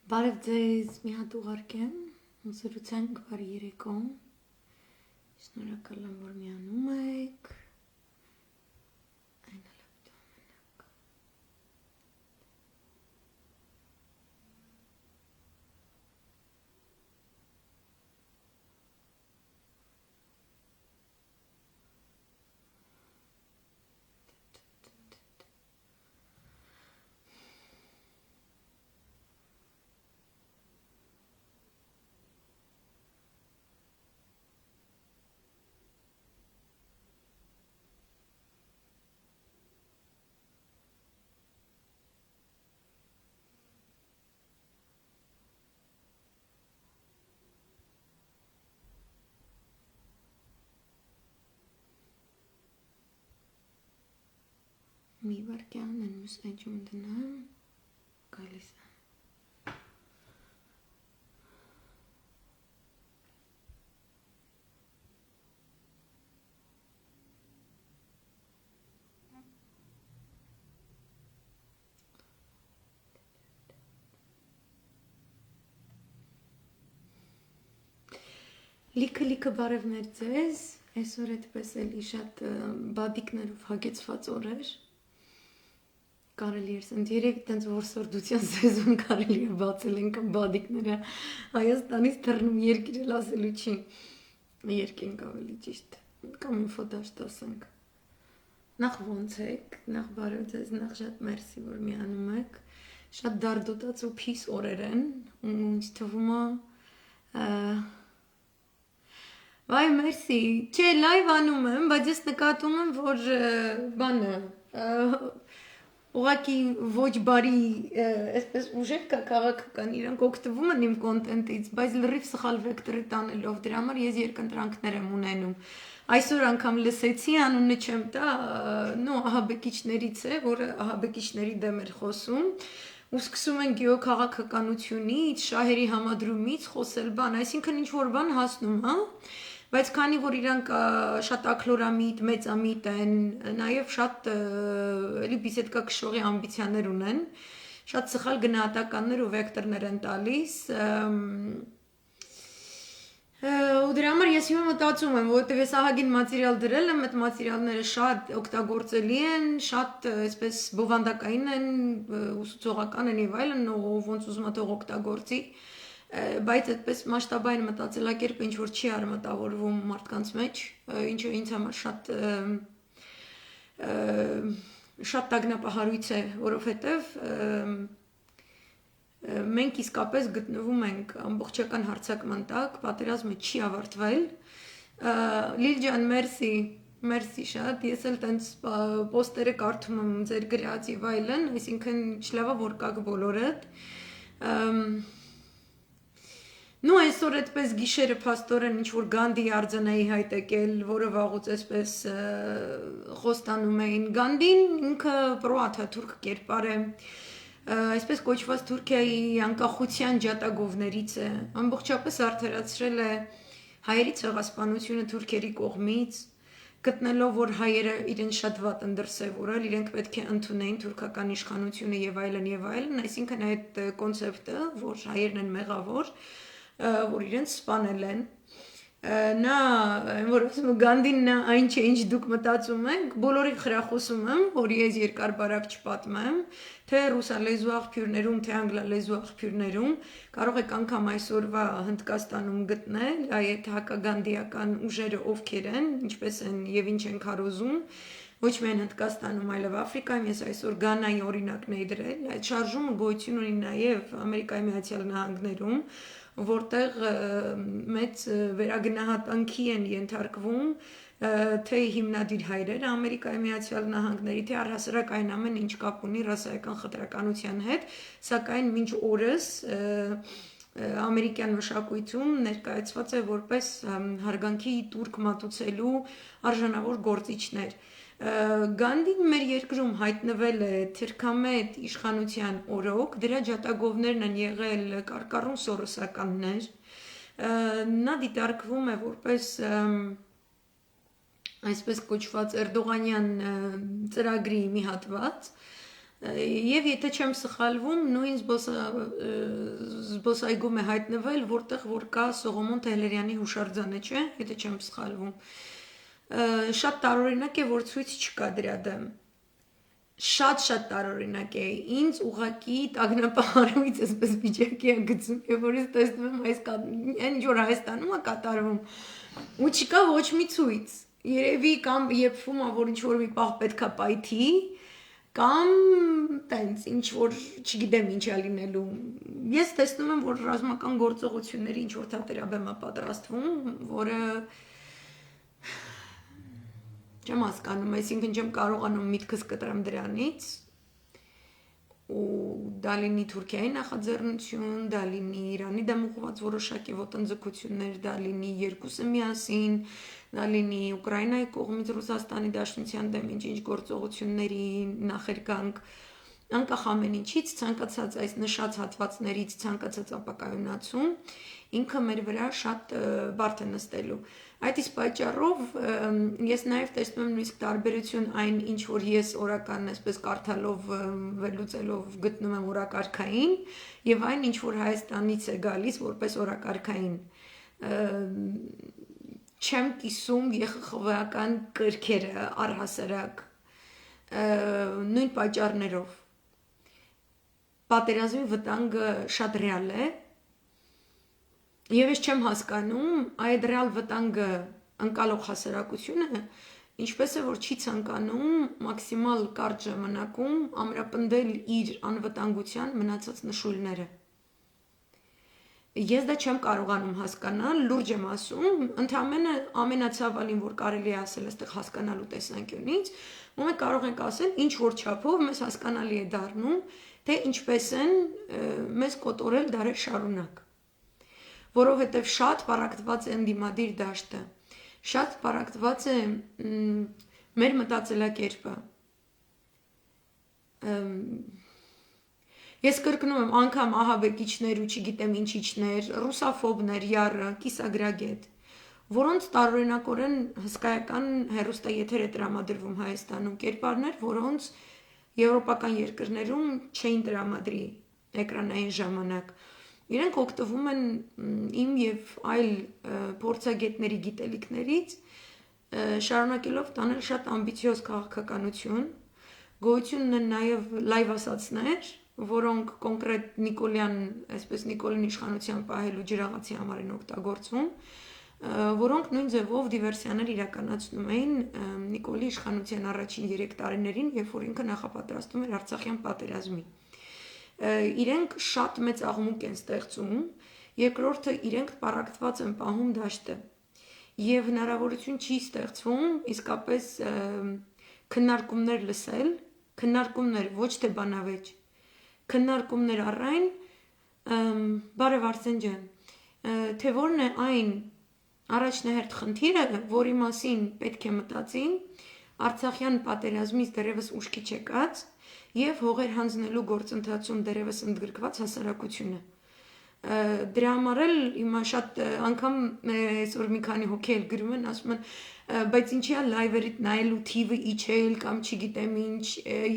Բարև ձեզ, մի հատ ուղարկեմ, ուսուցանք բարի երեկո, շնորհակալ եմ, որ միանում եք, այն լապտոպ մնաք, մի վարկյան են մուսնեջում դնամ, գալիս եմ, լիքը բարևներ ձեզ, այսօր այդպես էլի շատ բադիկներով հագեցված օր էր, կարելի էր սենց երեք տենց որսորդության սեզոն կարելի է բացել ենք բադիկները Հայաստանից թռնում երկիր էլ ասելու չի, երկենք ավելի ճիշտ, կամ ինֆոդաշտ ասենք, նախ ոնց եք, նախ բարև ձեզ, նախ շատ մերսի, որ միանում եք, շատ դարդոտած ու փիս օրեր են, ու ինձ թվում է Վայ մերսի, չէ լայվ անում եմ, բայց ես նկատում եմ, որ բանը, ուղղակի ոչ բարի, այսպես ուժեր կա քաղաքական, իրանք օգտվում են իմ կոնտենտից, բայց լրիվ սխալ վեկտորի տանելով, դրա համար ես երկընտրանքներ եմ ունենում։ Այսօր անգամ լսեցի, անունը չեմ տա, նո ահաբեկիչներից է, որը ահաբեկիչների դեմ էր խոսում, ու սկսում են գեոքաղաքականությունից, շահերի համադրումից խոսել բան, այսինքն ինչ որ բան հասնում, հա, բայց քանի որ իրանք շատ ակլորամիտ, մեծամիտ են, նաև շատ էլի բիսեդկա քշողի ամբիցիաներ ունեն, շատ սխալ գնահատականներ ու վեկտորներ են տալիս, ու դրա համար ես հիմա մտածում եմ, որովհետև ես ահագին մատերիալ դրել եմ, այդ մատերիալները շատ օգտագործելի են, շատ այսպես բովանդակային են, ուսուցողական են եւ այլն, ով ոնց ուզում է թող օգտագործի, բայց այդպես մասշտաբային մտածելակերպ ինչ որ չի արմատավորվում մարդկանց մեջ, ինչը ինձ համար շատ տագնապահարույց է, որովհետև մենք իսկապես գտնվում ենք ամբողջական հարձակման տակ, պատերազմը չի ավարտվել, Լիլ ջան, մերսի շատ, ես էլ տենց պոստերը կարդում եմ ձեր գրած եւ այլն, այսինքն չլավա որ կաք բոլորդ, Ну, այսօր այդպես գիշերը փաստորեն ինչ որ Գանդի արձանայի հայտ եկել, որը վաղուց այսպես խոստանում էին Գանդին, ինքը պրոաթաթուրք կերպար է, այսպես կոչված Թուրքիայի անկախության ջատագովներից է, ամբողջապես արդարացրել է հայերի ցեղասպանությունը թուրքերի կողմից, գտնելով որ հայերը իրեն շատ վատ են դրսևորել, իրենք պետք է ընդունեին թուրքական իշխանությունը եւ այլն, այսինքն այդ կոնցեպտը, որ հայերն են մեղավոր, որ իրենց սպանել են, նա, որ ասում Գանդին նա այն չէ, ինչ դուք մտածում եք, բոլորի խրախուսում եմ, որ ես երկար բարակ չպատմեմ, թե ռուսալեզու աղբյուրներում, թե անգլալեզու աղբյուրներում, կարող եք անգամ այսօրվա Հնդկաստանում գտնել, այդ հակագանդիական ուժերը ովքեր են, ինչպես են եւ ինչ են քարոզում, ոչ միայն Հնդկաստանում, այլև Աֆրիկայում, ես այսօր Գանայի օրինակն էի դրել, այդ շարժումը գոյություն ունի նաեւ Ամերիկայի Միացյալ Նահանգներում, որտեղ մեծ վերագնահատանքի են ենթարկվում թե հիմնադիր հայրերը Ամերիկայի Միացյալ Նահանգների, թե առհասարակ այն ամեն ինչ կապ ունի ռասայական խտրականության հետ, սակայն մինչ օրս ամերիկյան մշակույթում ներկայացված է որպես հարգանքի տուրք մատուցելու արժանավոր գործիչներ։ Գանդին մեր երկրում հայտնվել է թիրքամետ իշխանության օրոք, դրա ջատագովներն են եղել կարկառուն սորոսականներ, նա դիտարկվում է որպես այսպես կոչված Էրդողանյան ծրագրի մի հատված, Եվ եթե չեմ սխալվում, նույն զբոսայգում է հայտնվել, որտեղ որ կա Սողոմոն Թեհլերյանի հուշարձանը, չէ, եթե չեմ սխալվում։ Շատ տարօրինակ է, որ ցույց չկա դրա դեմ։ Շատ տարօրինակ է։ Ինձ ուղակի տագնապահարույց այսպես վիճակի է գցում, եւ որ ես տեսնում եմ այս այն ինչ որ Հայաստանում է կատարվում, ու չկա ոչ մի ցույց։ Երևի կամ երբվում է, որ ինչ որ մի պահ պետքա պայթի, կամ տենց ինչ որ չգիտեմ ինչ է լինելու։ Ես տեսնում եմ, որ ռազմական գործողությունների ինչ որ թատերաբեմ է պատրաստվում, որը չեմ հասկանում, այսինքն չեմ կարողանում միտքս կտրեմ դրանից, ու դա լինի Թուրքիայի նախաձեռնություն, դա լինի Իրանի դեմ ուղղված որոշակի ոտնձգություններ, դա լինի երկուսը միասին, դա լինի Ուկրաինայի կողմից Ռուսաստանի Դաշնության դեմ ինչ գործողությունների նախերգանք, անկախ ամեն ինչից, ցանկացած այս նշած հատվածներից ցանկացած ապակայունացում ինքը մեր վրա շատ բարդ է նստելու։ Այդ իսկ պատճառով ես նաև տեսնում եմ նույնիսկ տարբերություն այն, ինչ որ ես օրական այսպես կարդալով վերլուծելով գտնում եմ օրակարգային, եւ այն, ինչ որ Հայաստանից է գալիս որպես օրակարգային։ Չեմ կիսում ԵԽԽՎ-ական կրքերը առհասարակ նույն պատճառներով։ Պատերազմի վտանգը շատ ռեալ է, եւ ես չեմ հասկանում այդ ռեալ վտանգը ընկալող հասարակությունը ինչպես է որ չի ցանկանում մաքսիմալ կարճ ժամանակում ամրապնդել իր անվտանգության մնացած նշույլները։ Ես դա չեմ կարողանում հասկանալ, լուրջ եմ ասում, ընդհանրապես ամենացավալին, որ կարելի է ասել այստեղ հասկանալու տեսանկյունից, ու մենք կարող ենք ասել, ինչ որ չափով մեզ հասկանալի է դառնում, թե ինչպես են մեզ կոտորել դարեր շարունակ, որովհետև շատ պարակտված է ընդդիմադիր դաշտը, շատ պարակտված է մեր մտածելակերպը։ Ես կրկնում եմ, անգամ ահաբեկիչներ ու չգիտեմ ինչիչներ, ռուսաֆոբներ, յառը, կիսագրագետ, որոնց տարօրինակորեն հսկայական հեռուստաեթեր է տրամադրվում Հայաստանում, կերպարներ, որոնց եվրոպական երկրներում չէին տրամադրի էկրանային ժամանակ։ Իրենք օգտվում են իմ եւ այլ փորձագետների գիտելիքներից, շարունակելով տանել շատ ամբիցիոզ քաղաքականություն, գոյություն ունեն նաեւ լայվ ասածներ, որոնք կոնկրետ Նիկոլյան, այսպես Նիկոլին իշխանության պահելու ջրաղացի համար են օգտագործվում, որոնք նույն ձևով դիվերսիաներ իրականացնում էին Նիկոլի իշխանության առաջին 3 տարիներին, երբ որ ինքը նախապատրաստում էր Արցախյան պատերազմի։ Իրենք շատ մեծ աղմուկ են ստեղծում, երկրորդը իրենք պարակտված են պահում դաշտը, եւ հնարավորություն չի ստեղծվում իսկապես քննարկումներ լսել, քննարկումներ ոչ թե բանավեճ, քննարկումներ առայն, բարև Արսեն ջան, թե որն է այն առաջնահերթ խնդիրը, որի մասին պետք է մտածին Արցախյան պատերազմից դեռևս ուշքի չեկած եւ հողեր հանձնելու գործընթացում դեռևս ընդգրկված հասարակությունը։ Դրա համար էլ հիմա շատ անգամ այսօր մի քանի հոգի էլ գրում են, ասում են, բայց ինչի՞ է լայվերիդ նայելու թիվը իջել կամ չգիտեմ ինչ,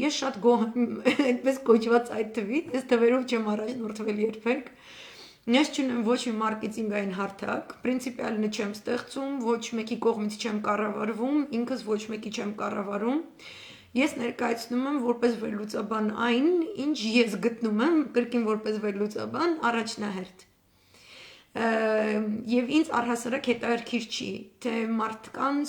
ես շատ գոհ եմ այդպես կոչված այդ թվից, ես թվերով չեմ առաջնորդվել երբեք։ Ես չունեմ ոչ մի մարքեթինգային հարթակ, պրինցիպիալնը չեմ ստեղծում, ոչ մեկի կողմից չեմ կառավարվում, ինքս ոչ մեկի չեմ կառավարում։ Ես ներկայացնում եմ որպես վերլուծաբան այն, ինչ ես գտնում եմ կրկին որպես վերլուծաբան առաջնահերթ։ Եվ ինձ առհասարակ հետաքրքիր չի, թե մարդկանց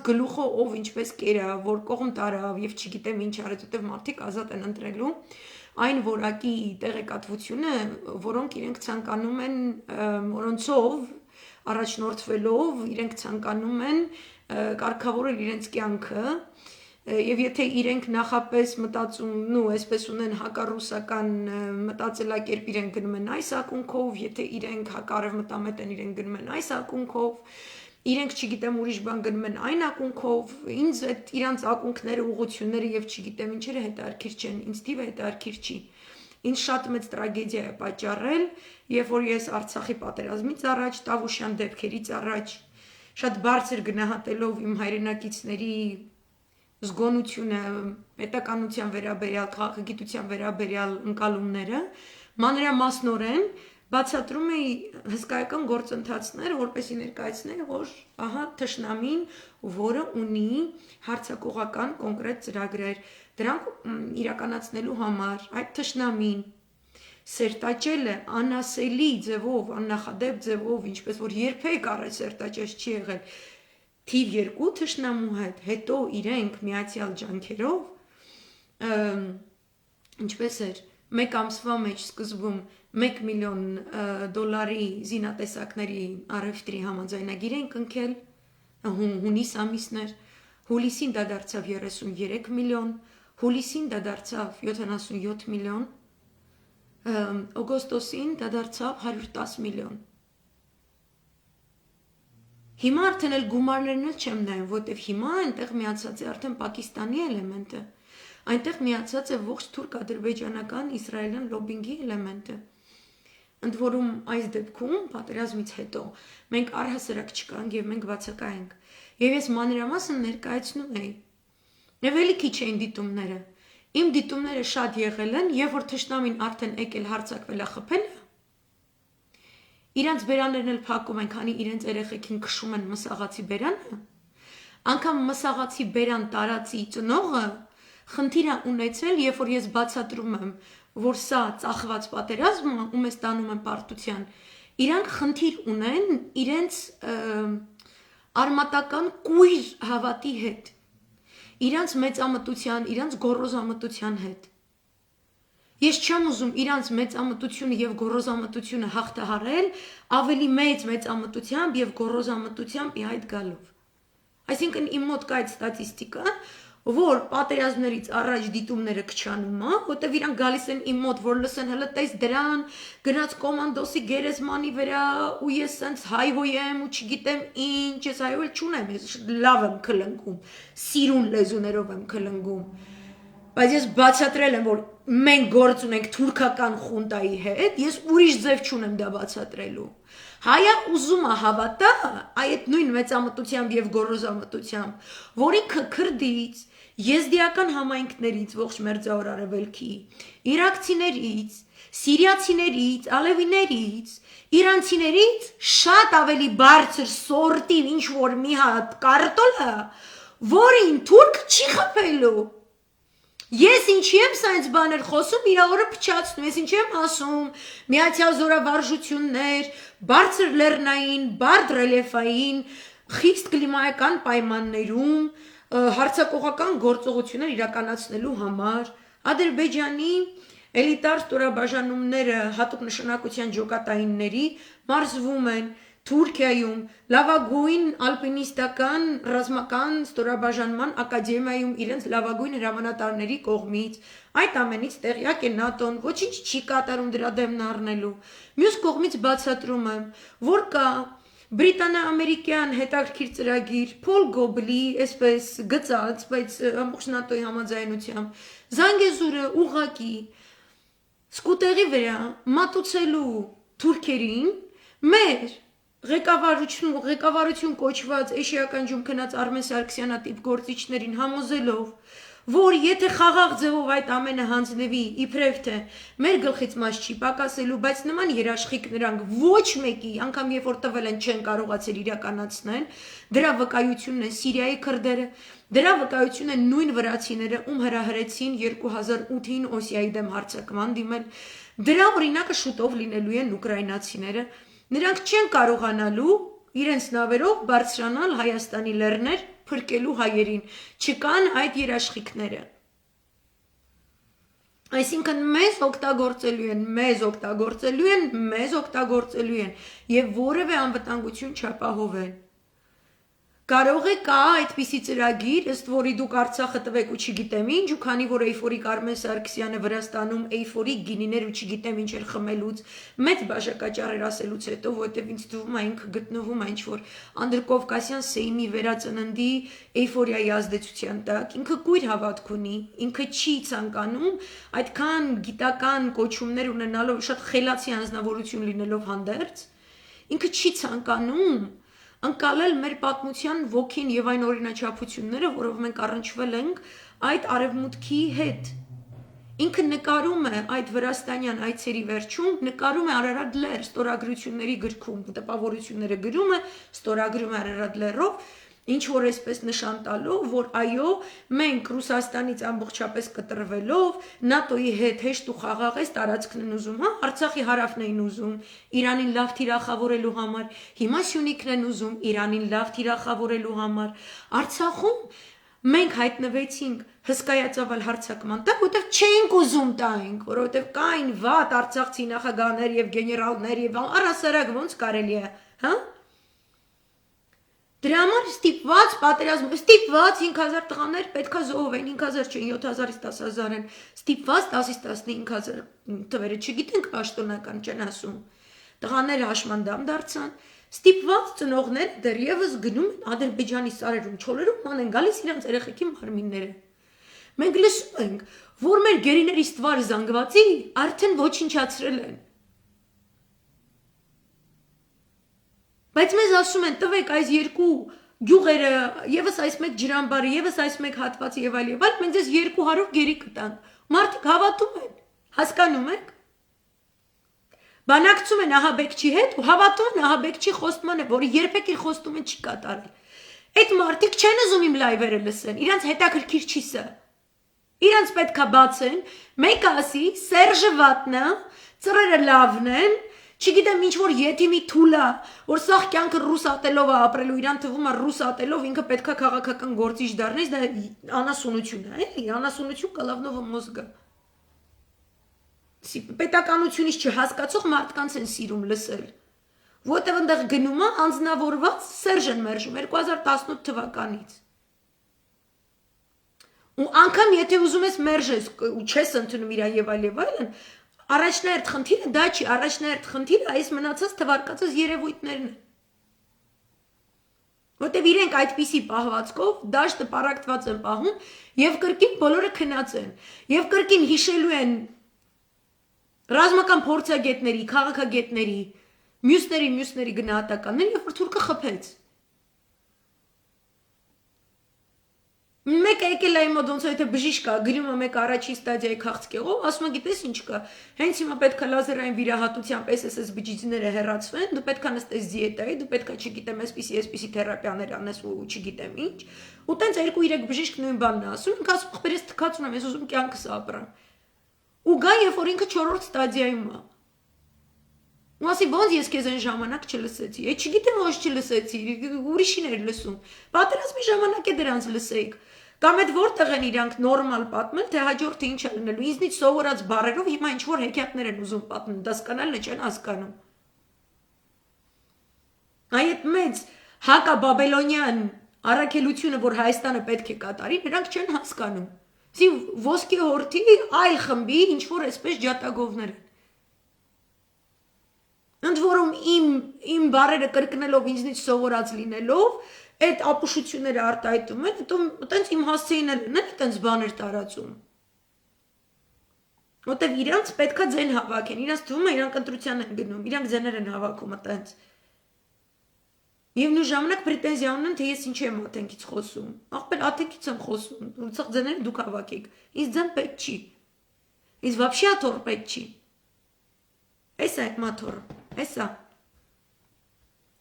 գլուխը ով ինչպես կերա, որ կողմ տարավ եւ չգիտեմ ինչ արեց, որտեղ մարդիկ ազատ են ընտրելու այն որակի տեղեկատվությունը, որոնք իրենք ցանկանում են, որոնցով առաջնորդվելով իրենք ցանկանում են կարգավորել իրենց կյանքը, եւ եթե իրենք նախապես մտածում, այսպես ունեն հակառուսական մտածելակերպ, իրենք գնում են այս ակունքով, եթե իրենք հակառևմտամետ են, իրենք գնում են այս ակունքով, իրենք չգիտեմ ուրիշ բան գնում են այն ակունքով, ինձ այդ իրանց ակունքները, ուղղությունները եւ չգիտեմ ինչերը հետաքրքիր չեն, ինձ թիվը հետաքրքիր չի։ Ինձ շատ մեծ տրագեդիա է պատճառել, երբ որ ես Արցախի պատերազմից առաջ, Տավուշյան դեպքերից առաջ շատ բարձր գնահատելով իմ հայրենակիցների զգոնությունը, պետականության վերաբերյալ, քաղաքագիտության վերաբերյալ ընկալումները, մանրամասնորեն բացատրում էի հսկայական գործընթացներ, որպեսզի ներկայացնեի, որ ահա թշնամին, որը ունի հարձակողական կոնկրետ ծրագրեր, դրանք իրականացնելու համար այդ թշնամին սերտաճել է անասելի ձևով, աննախադեպ ձևով, ինչպես որ երբեք առայժմ սերտաճես չի եղել թիվ 2 թշնամու հետ, հետո իրենք միացյալ ջանքերով ինչպես էր մեկ ամսվա մեջ սկզբում 1 միլիոն դոլարի զինատեսակների առևտրի համաձայնագիր են կնքել հունիս ամիսներ, հուլիսին դա դարձավ 33 միլիոն, հուլիսին դա դարձավ 77 միլիոն, օգոստոսին դա դարձավ 110 միլիոն։ Հիմա արդեն էլ գումարներն էլ չեմ նայում, որտեվ հիմա այնտեղ միացած է արդեն Պակիստանի էլեմենտը, այնտեղ միացած է ողջ թուրք-ադրբեջանական իսրայելյան լոբինգի էլեմենտը։ Ընդ որում այս դեպքում պատերազմից հետո մենք առհասարակ չկանք եւ մենք բացակայենք։ Եվ ես մանրամասն ներկայացնում էի։ Եվ էլի քիչ էին դիտումները։ Իմ դիտումները շատ եղել են, երբ որ թշնամին արդեն եկել հարձակվել է խփել, իրանց բերաններն էլ փակում են, քանի իրենց երեխեքին քշում են մսաղացի բերանը, անգամ մսաղացի բերան տարածի ծնողը խնդիր է ունեցել, երբ որ ես բացատրում եմ, որ սա ծախված պատերազմ է, ու մեզ տանում են պարտության, իրանք խնդիր ունեն իրենց արմատական կույր հավատի հետ, իրանց մեծամտության, իրանց գոռոզամտության հետ։ Ես չեմ ուզում իրանց մեծամտությունը եւ գոռոզամտությունը հաղթահարել ավելի մեծ մեծամտությամբ եւ գոռոզամտությամբ ի հայտ գալով։ Այսինքն իմ մոտ կա այդ ստատիստիկա, որ պատերազմներից առաջ դիտումները քչանում է, որտեվ իրանք գալիս են իմ մոտ, որ լսեն հələ տես դրան, գնաց կոմանդոսի գերեզմանի վրա ու ես սենց հայհոյ եմ ու չգիտեմ ինչ, ես հայհոյել չունեմ, ես լավ եմ քլնգում, սիրուն լեզուներով եմ քլնգում։ Բայց ես բացատրել եմ, որ մենք գործ ունենք թուրքական խունտայի հետ, ես ուրիշ ձև չունեմ դա բացատրելու։ Հայը ուզում է հավատա այդ նույն մեծամտությամբ եւ գոռոզամտությամբ, որ ինքը քրդից, եզդիական համայնքներից, ողջ մերձավոր արևելքի, իրաքցիներից, սիրիացիներից, ալևիներից, իրանցիներից շատ ավելի բարձր սորտին ինչ որ մի հատ կարտոլ է, որին թուրք չի խփելու։ Ես ինչի եմ սա այս բաներ խոսում, իրա օրը փչացնում, ես ինչի եմ ասում, միացյալ զորավարժություններ, բարձր լեռնային, բարդ ռելիեֆային, խիստ կլիմայական պայմաններում հարձակողական գործողություններ իրականացնելու համար Ադրբեջանի էլիտար ստորաբաժանումները հատուկ նշանակության ջոկատայինների մարզվում են Թուրքիայում լավագույն ալպինիստական ռազմական ստորաբաժանման ակադեմիայում իրենց լավագույն հրամանատարների կողմից այդ ամենից տեղյակ է ՆԱՏՕ-ն, ոչինչ չի կատարում դրա դեմն առնելու։ Մյուս կողմից բացատրում եմ, որ կա բրիտանա-ամերիկյան հետաքրքիր ծրագիր, Փոլ Գոբլի, այսպես գծած, բայց ամբողջ ՆԱՏՕ-ի համաձայնությամբ, Զանգեզուրը ուղղակի սկուտերի վրա մատուցելու թուրքերին մեր ղեկավարություն կոչված էշիական ջում քնած Արմեն Սարգսյանա տիպ գործիչներին համոզելով, որ եթե խաղաղ ձևով այդ ամենը հանձնվի, իբրև թե մեր գլխից մաս չի պակասելու, բայց նման երաշխիք նրանք ոչ մեկի, անգամ երբ որ տվել են չեն կարողացել իրականացնել, դրա վկայությունն են Սիրիայի քրդերը, դրա վկայությունն են նույն վրացիները, ում հրահրեցին 2008-ին Օսիայի դեմ հարձակման դիմել, դրա օրինակը շուտով լինելու են ուկրաինացիները, նրանք չեն կարողանալու իրենց նավերով բարձրանալ Հայաստանի լեռներ փրկելու հայերին, չկան այդ երաշխիքները։ Այսինքն մեզ օգտագործելու են եւ որևէ անվտանգություն չապահովեն։ Կարող է կա այդպիսի ծրագիր, ըստ որի դուք Արցախը տվեք ու չգիտեմ ինչ, ու քանի որ էյֆորիկ Արմեն Սարգսյանը Վրաստանում էյֆորիկ գինիներ ու չգիտեմ ինչ էր խմելուց, մեծ բաժակաճառեր ասելուց հետո, որտեվ ինձ թվում է ինքը գտնվում է ինչ-որ Անդրկովկասյան Սեյմի վերածննդի էյֆորիայի ազդեցության տակ, ինքը կույր հավատք ունի, ինքը չի ցանկանում այդքան գիտական կոչումներ ունենալով, շատ խելացի անձնավորություն լինելով հանդերձ, ինքը չի ցանկանում ընկալել մեր պատմության ոգին եւ այն օրինաչափությունները, որով մենք առնչվել ենք այդ արևմուտքի հետ։ Ինքը նկարում է այդ վրաստանյան այցերի վերջում, նկարում է Արարատ լեր ստորագրությունների գրքում, տպավորությունները գրում է, ստորագրում է Արարատ լերով, ինչ որ այսպես նշան տալով, որ այո, մենք Ռուսաստանից ամբողջապես կտրվելով, ՆԱՏՕ-ի հետ հեշտ ու խաղաղ տարածքն են ուզում, հա, Արցախի հարավն էին ուզում, Իրանին լավ թիրախավորելու համար, հիմա Սյունիքն են ուզում, Իրանին լավ թիրախավորելու համար, Արցախում մենք հայտնվեցինք հսկայածավալ հարձակման տակ, որտեղ չէինք ուզում տայինք, որովհետև կային վատ արցախցի նախագահներ եւ գեներալներ եւ առասարակ ոնց կարելի է, հա? Դրա համար ստիպված պատերազմ, ստիպված 5000 տղաներ պետքա զոհվեն, 5000 չէ, 7000-ից 10000 են, ստիպված 10-ից 15000 թվերը չգիտենք պաշտոնական չեն ասում։ Տղաները հաշմանդամ դարձան, ստիպված ծնողներ դեռևս գնում են Ադրբեջանի սարերում, չոլերում ման են գալիս իրենց երեխեքի մարմինները։ Մենք լսում ենք, որ մեր գերիների ստվար զանգվածի արդեն ոչնչացրել են։ Բայց մեզ ասում են տվեք այս երկու գյուղերը, եւս այս մեկ ջրամբարը, եւս այս մեկ հատվածը եւ այլ, մենք ձեզ 200 գերի կտանք։ Մարդիկ հավատում են, հասկանում եք։ Բանակցում են Ահաբեկչի հետ ու հավատում են Ահաբեկչի խոստմանը, որը երբեք իր խոստումը չի կատարել։ Այդ մարդիկ չեն ուզում իմ լայվերը լսեն, իրանց հետաքրքիր չի սա։ Իրանց պետքա բացեն, մեկը ասի, Սերժը վատն է, ծռերը լավն են, չգիտեմ ինչ որ յետիմի թուլա, որ սաղ կյանքը ռուս ատելով է ապրելու, իրան թվում է ռուս ատելով ինքը պետքա քաղաքական գործիչ դառնի, դա անասունություն է, էլի, անասունություն կլավնովը մոզգա։ Պետականությունից չհասկացող մարդկանց են սիրում լսել, որտեղ այնտեղ գնում է անձնավորված Սերժ են մերժում 2018 թվականից։ Ու անգամ եթե ուզում ես մերժես ու չես ընդունում իրան եւ այլն, առաջնահերթ խնդիրը դա չի, առաջնահերթ խնդիրը այս մնացած թվարկածած երևույթներն են։ Որտեւ իրենք այդպիսի պահվածքով դաշտը պարակտված են պահում եւ կրկին բոլորը քնած են եւ կրկին հիշելու են ռազմական փորձագետների, քաղաքագետների, մյուսների գնահատականներ, երբ որ թուրքը խփեց։ Մեկ եկել է իմ մոտ ոնց եթե բժիշկ կա, գրում է մեկ առաջին ստադիայի քաղցկեղով, ասում է գիտես ինչ կա, հենց հիմա պետք է լազերային վիրահատությամբ SSS բջիջները հեռացվեն, դու պետք է նստես դիետայի, դու պետք է չգիտեմ այսպիսի թերապիաներ անես ու չգիտեմ ինչ, ու տենց 2-3 բժիշկ նույն բանն է ասում, ինքը ասում խբերես թքած ունեմ, ես ուզում կյանքս ապրեմ։ Ու գա երբ որ ինքը 4-րդ ստադիայում է։ Ու ասի ոնց ես քեզ այն ժամանակ չլսեցի։ Է չգիտեմ ոչ չլսեցի, ուրիշին էր լսում։ Պատերազմի ժամանակ է դրանց լսեիք։ Կամ այդ որտեղ են իրանք նորմալ պատմել, թե հաջորդը ինչ է լինելու։ Ինձնից սովորած բառերով հիմա ինչ որ հեքիաթներ են ուզում պատմել, դասկանալն չեն հասկանում։ Այդ մեծ հակաբաբելոնյան առաքելությունը, որ Հայաստանը պետք է կատարի, նրանք չեն հասկանում։ Սի ոսկե հորթի այլ խմբի ինչ որ այսպես ջատագովներ են։ Ընդ որում իմ բառերը կրկնելով ինձնից սովորած լինելով, այդ ապուշությունները արտահայտում են, հետո տենց իմ հասցեին են, տենց բաներ տարածում։ Որտեվ իրանց պետքա ձեն հավաքեն, իրանց թվում է իրանք ընտրության են գնում, իրանք ձեներ են հավաքում տենց։ Եվ նույն ժամանակ պրետենզիա ունեն, թե ես ինչ եմ աթենքից խոսում։ Ախպեր աթենքից եմ խոսում, ուրցախ ձեները դուք հավաքեք։ Ինձ ձեն պետք չի։ Ինձ вообще աթոռ պետք չի։ Էս է մաթոռը, էսա։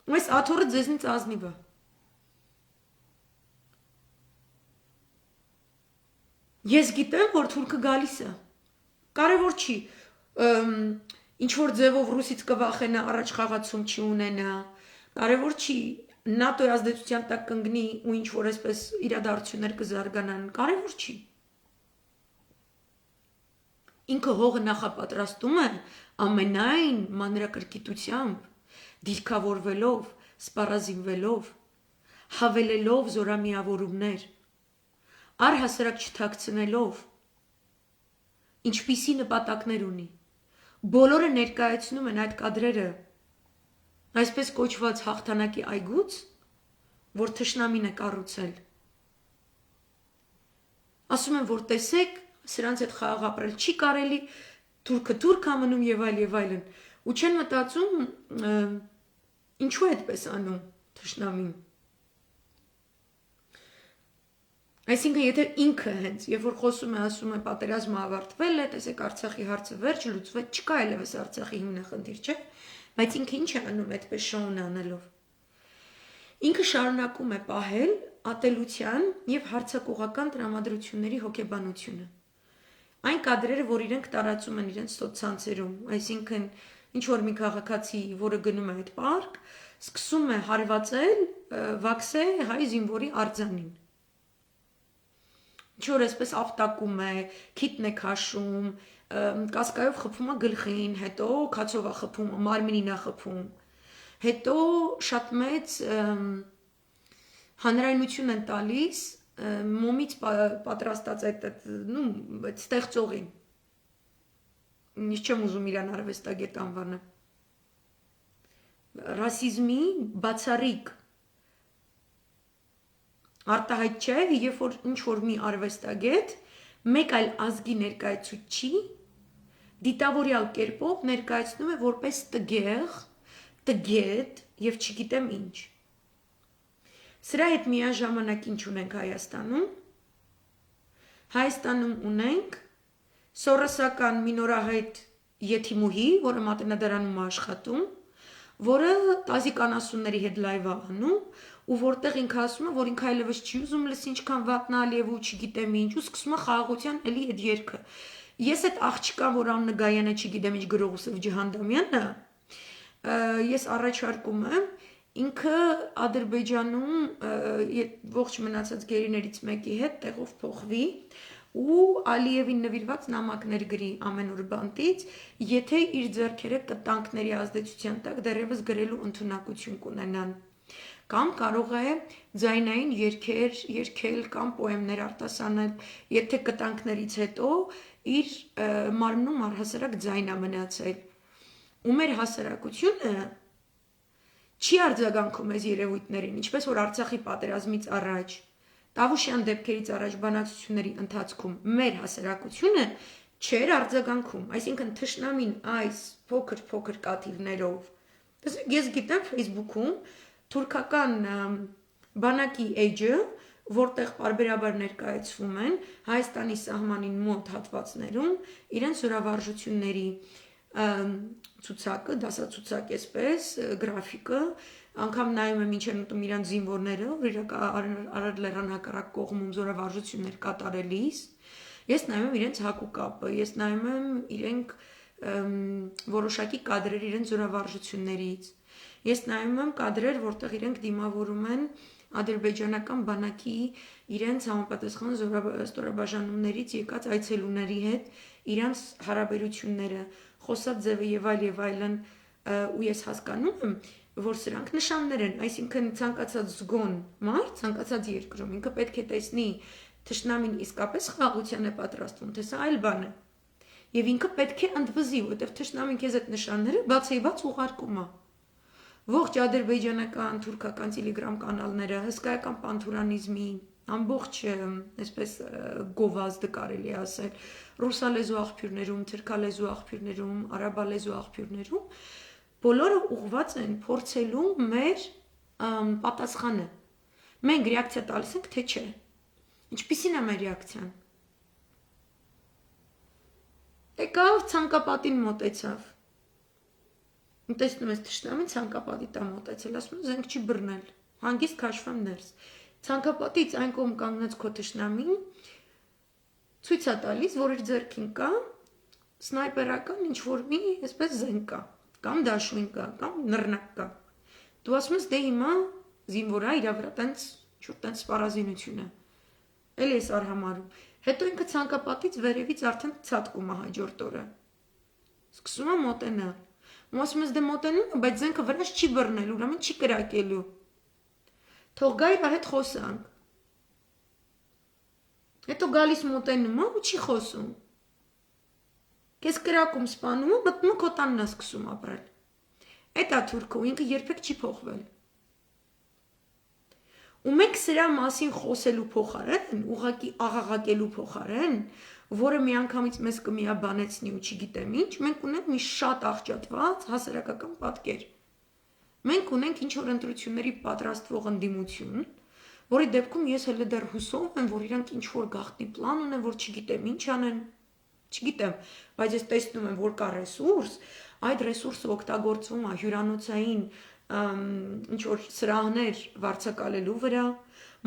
Ու այս աթոռը ձեզնից ազնիվ է։ Ես գիտեմ, որ թուրքը գալիս է։ Կարևոր չի, ինչ որ ձևով ռուսից կվախենա, առաջ խաղացում չի ունենա, կարևոր չի ՆԱՏՕ-ի ազդեցության տակ կընկնի ու ինչ որ այսպես իրադարձություններ կզարգանան, կարևոր չի։ Ինքը հողը նախապատրաստում է ամենայն մանրակրկիտությամբ, դիրքավորվելով, սպառազինվելով, հավելելով զորամիավորումներ, առհասարակ չթաքցնելով, ինչպիսի նպատակներ ունի։ Բոլորը ներկայացնում են այդ կադրերը այսպես կոչված հաղթանակի այգուց, որ թշնամին է կառուցել։ Ասում են, որ տեսեք, սրանց հետ խաղաղ ապրել չի կարելի, թուրքը թուրք է մնում եւ այլն։ Ու չեն մտածում, ինչու է այդպես անում թշնամին։ Այսինքն եթե ինքը հենց երբ որ խոսում է ասում է պատերազմը ավարտվել է, տեսեք Արցախի հարցը վերջ լուծվել, չկա այլևս Արցախի հիմնախնդիր, չէ՞, բայց ինքը ինչ է անում այդպես շոուն անելով։ Ինքը շարունակում է պահել ատելության եւ հարձակողական տրամադրությունների հոգեբանությունը։ Այն կադրերը, որ իրենք տարածում են իրենց սոցցանցերում, այսինքն ինչ որ մի քաղաքացի, որը գնում է այդ պարկ, սկսում է հարվածել վաքսե հայ զինվորի արձանին։ Ինչ որ այսպես ապտակում է, քիթն է քաշում, կասկայով խփում է գլխին, հետո քացով է խփում, մարմինին է խփում։ Հետո շատ մեծ հանրայնություն են տալիս մոմից պատրաստած այդ ստեղծողին։ Ինչ չեմ ուզում իրան արվեստագետ անվանել։ Ռասիզմի բացառիկ արտահայտ չէ, երբ որ ինչ որ մի արվեստագետ մեկ այլ ազգի ներկայացուցիչի դիտավորյալ կերպով ներկայացնում է որպես տգեղ, տգետ եւ չգիտեմ ինչ։ Սրա հետ միաժամանակ ինչ ունենք Հայաստանում։ Հայաստանում ունենք սորոսական մինորահայտ եթիմուհի, որը մատենադարանում է աշխատում, որը տազիկանասունների հետ լայվ է անում, ու որտեղ ինքը ասում է, որ ինքը այլևս չի ուզում լսի ինչքան վատնա Ալիևը ու չգիտեմ ինչ, ու սկսում է խաղաղության էլի այդ երգը։ Ես այդ աղջկան, որ անունը Գայանա, չգիտեմ ինչ Գրողուսով Ջհանդամյանը, ես առաջարկում եմ ինքը Ադրբեջանում ողջ մնացած գերիներից մեկի հետ տեղով փոխվի ու Ալիևին նվիրված նամակներ գրի ամեն օր բանտից, եթե իր ձեռքերը կտանքների ազդեցության տակ դեռևս գրելու ընդունակություն կունենան։ Կամ կարող է ձայնային երգեր երգել կամ պոեմներ արտասանել, եթե կտանքներից հետո իր մարմնում առհասարակ ձայն է մնացել։ Ու մեր հասարակությունը չի արձագանքում այս երևույթներին, ինչպես որ Արցախի պատերազմից առաջ, Տավուշյան դեպքերից առաջ բանակցությունների ընթացքում մեր հասարակությունը չէր արձագանքում, այսինքն թշնամին այս փոքր կաթիլներով։ Ես գիտեմ Facebook-ում թուրքական բանակի էջը, որտեղ պարբերաբար ներկայացվում են Հայաստանի սահմանին մոտ հատվածներում իրենց զորավարժությունների ցուցակը, դասացուցակ էսպես, գրաֆիկը, անգամ նայում եմ ինչ են ուտում իրանց զինվորները, որ Արար լեռան հակառակ կողմում զորավարժություններ կատարելիս, ես նայում եմ իրենց հագուկապը, ես նայում եմ իրենք որոշակի կադրեր իրենց զորավարժություններից, ես նայում եմ կադրեր, որտեղ իրենք դիմավորում են ադրբեջանական բանակի իրենց համապատասխան ստորաբաժանումներից եկած այցելուների հետ իրանց հարաբերությունները, խոսած ձևը եւ այլն, ու ես հասկանում եմ, որ սրանք նշաններ են, այսինքն ցանկացած զգոն մարդ, ցանկացած երկրում ինքը պետք է տեսնի թշնամին իսկապես խաղաղության է պատրաստվում, թե սա այլ բան է։ Եվ ինքը պետք է ընդվզի, որովհետև թշնամին քեզ այդ նշանները բացեիբաց ուղարկում է։ Ողջ ադրբեջանական, թուրքական Telegram կանալները, հսկայական պանթուրանիզմի, ամբողջ այսպես գովազդը կարելի ասել, ռուսալեզու աղբյուրներում, թուրքալեզու աղբյուրներում, արաբալեզու աղբյուրներում, բոլորը ուղղված են փորձելու մեր պատասխանը։ Մենք ռեակցիա տալիս ենք, թե չէ։ Ինչպիսին է մեր ռեակցիան։ Եկավ ցանկապատին մոտեցավ։ Տեսնում ես թշնամին ցանկապատի տա մոտեցել, ասում է զենք չի բռնել, հանգիստ քաշվեմ ներս։ Ցանկապատից այն կողմ կանգնած քո թշնամին ցույց է տալիս, որ իր ձեռքին կա սնայպերական ինչ-որ մի այսպես զենք կա, կամ դաշույն կա, կամ նռնակ կա։ Դու ասում ես դե հիմա զինվորա իր վրա տենց սպառազինություն է։ Էլի ես արհամարում։ Հետո ինքը ցանկապատից վերևից արդեն ցատկում է հաջորդ օրը։ Սկսում է մոտենալ։ Ու ասում ես դե մոտենում, բայց զենքը վրաս չի բռնել, ուրեմն չի կրակելու։ Թող գա իր հետ խոսանք։ Հետո գալիս մոտենում է ու չի խոսում։ Քեզ կրակում սպանում ու մտնում քո տանն է սկսում ապրել։ Այդ է թուրքը, ինքը երբեք չի փոխվել։ Ու մենք սրա մասին խոսելու փոխարեն, ուղղակի աղաղակելու փոխարեն, որը միանգամից մեզ կմիաբանեցնի ու չգիտեմ ինչ, մենք ունենք մի շատ աղճատված հասարակական պատկեր։ Մենք ունենք ինչ որ ընտրությունների պատրաստվող ընդդիմություն, որի դեպքում ես հələ դեռ հուսով եմ, որ իրանք ինչ որ գաղտնի պլան ունեն, որ չգիտեմ ինչ անեն, չգիտեմ, բայց ես տեսնում եմ, որ կա ռեսուրս, այդ ռեսուրսը օգտագործվում է հյուրանոցային ինչ որ սրահներ վարձակալելու վրա,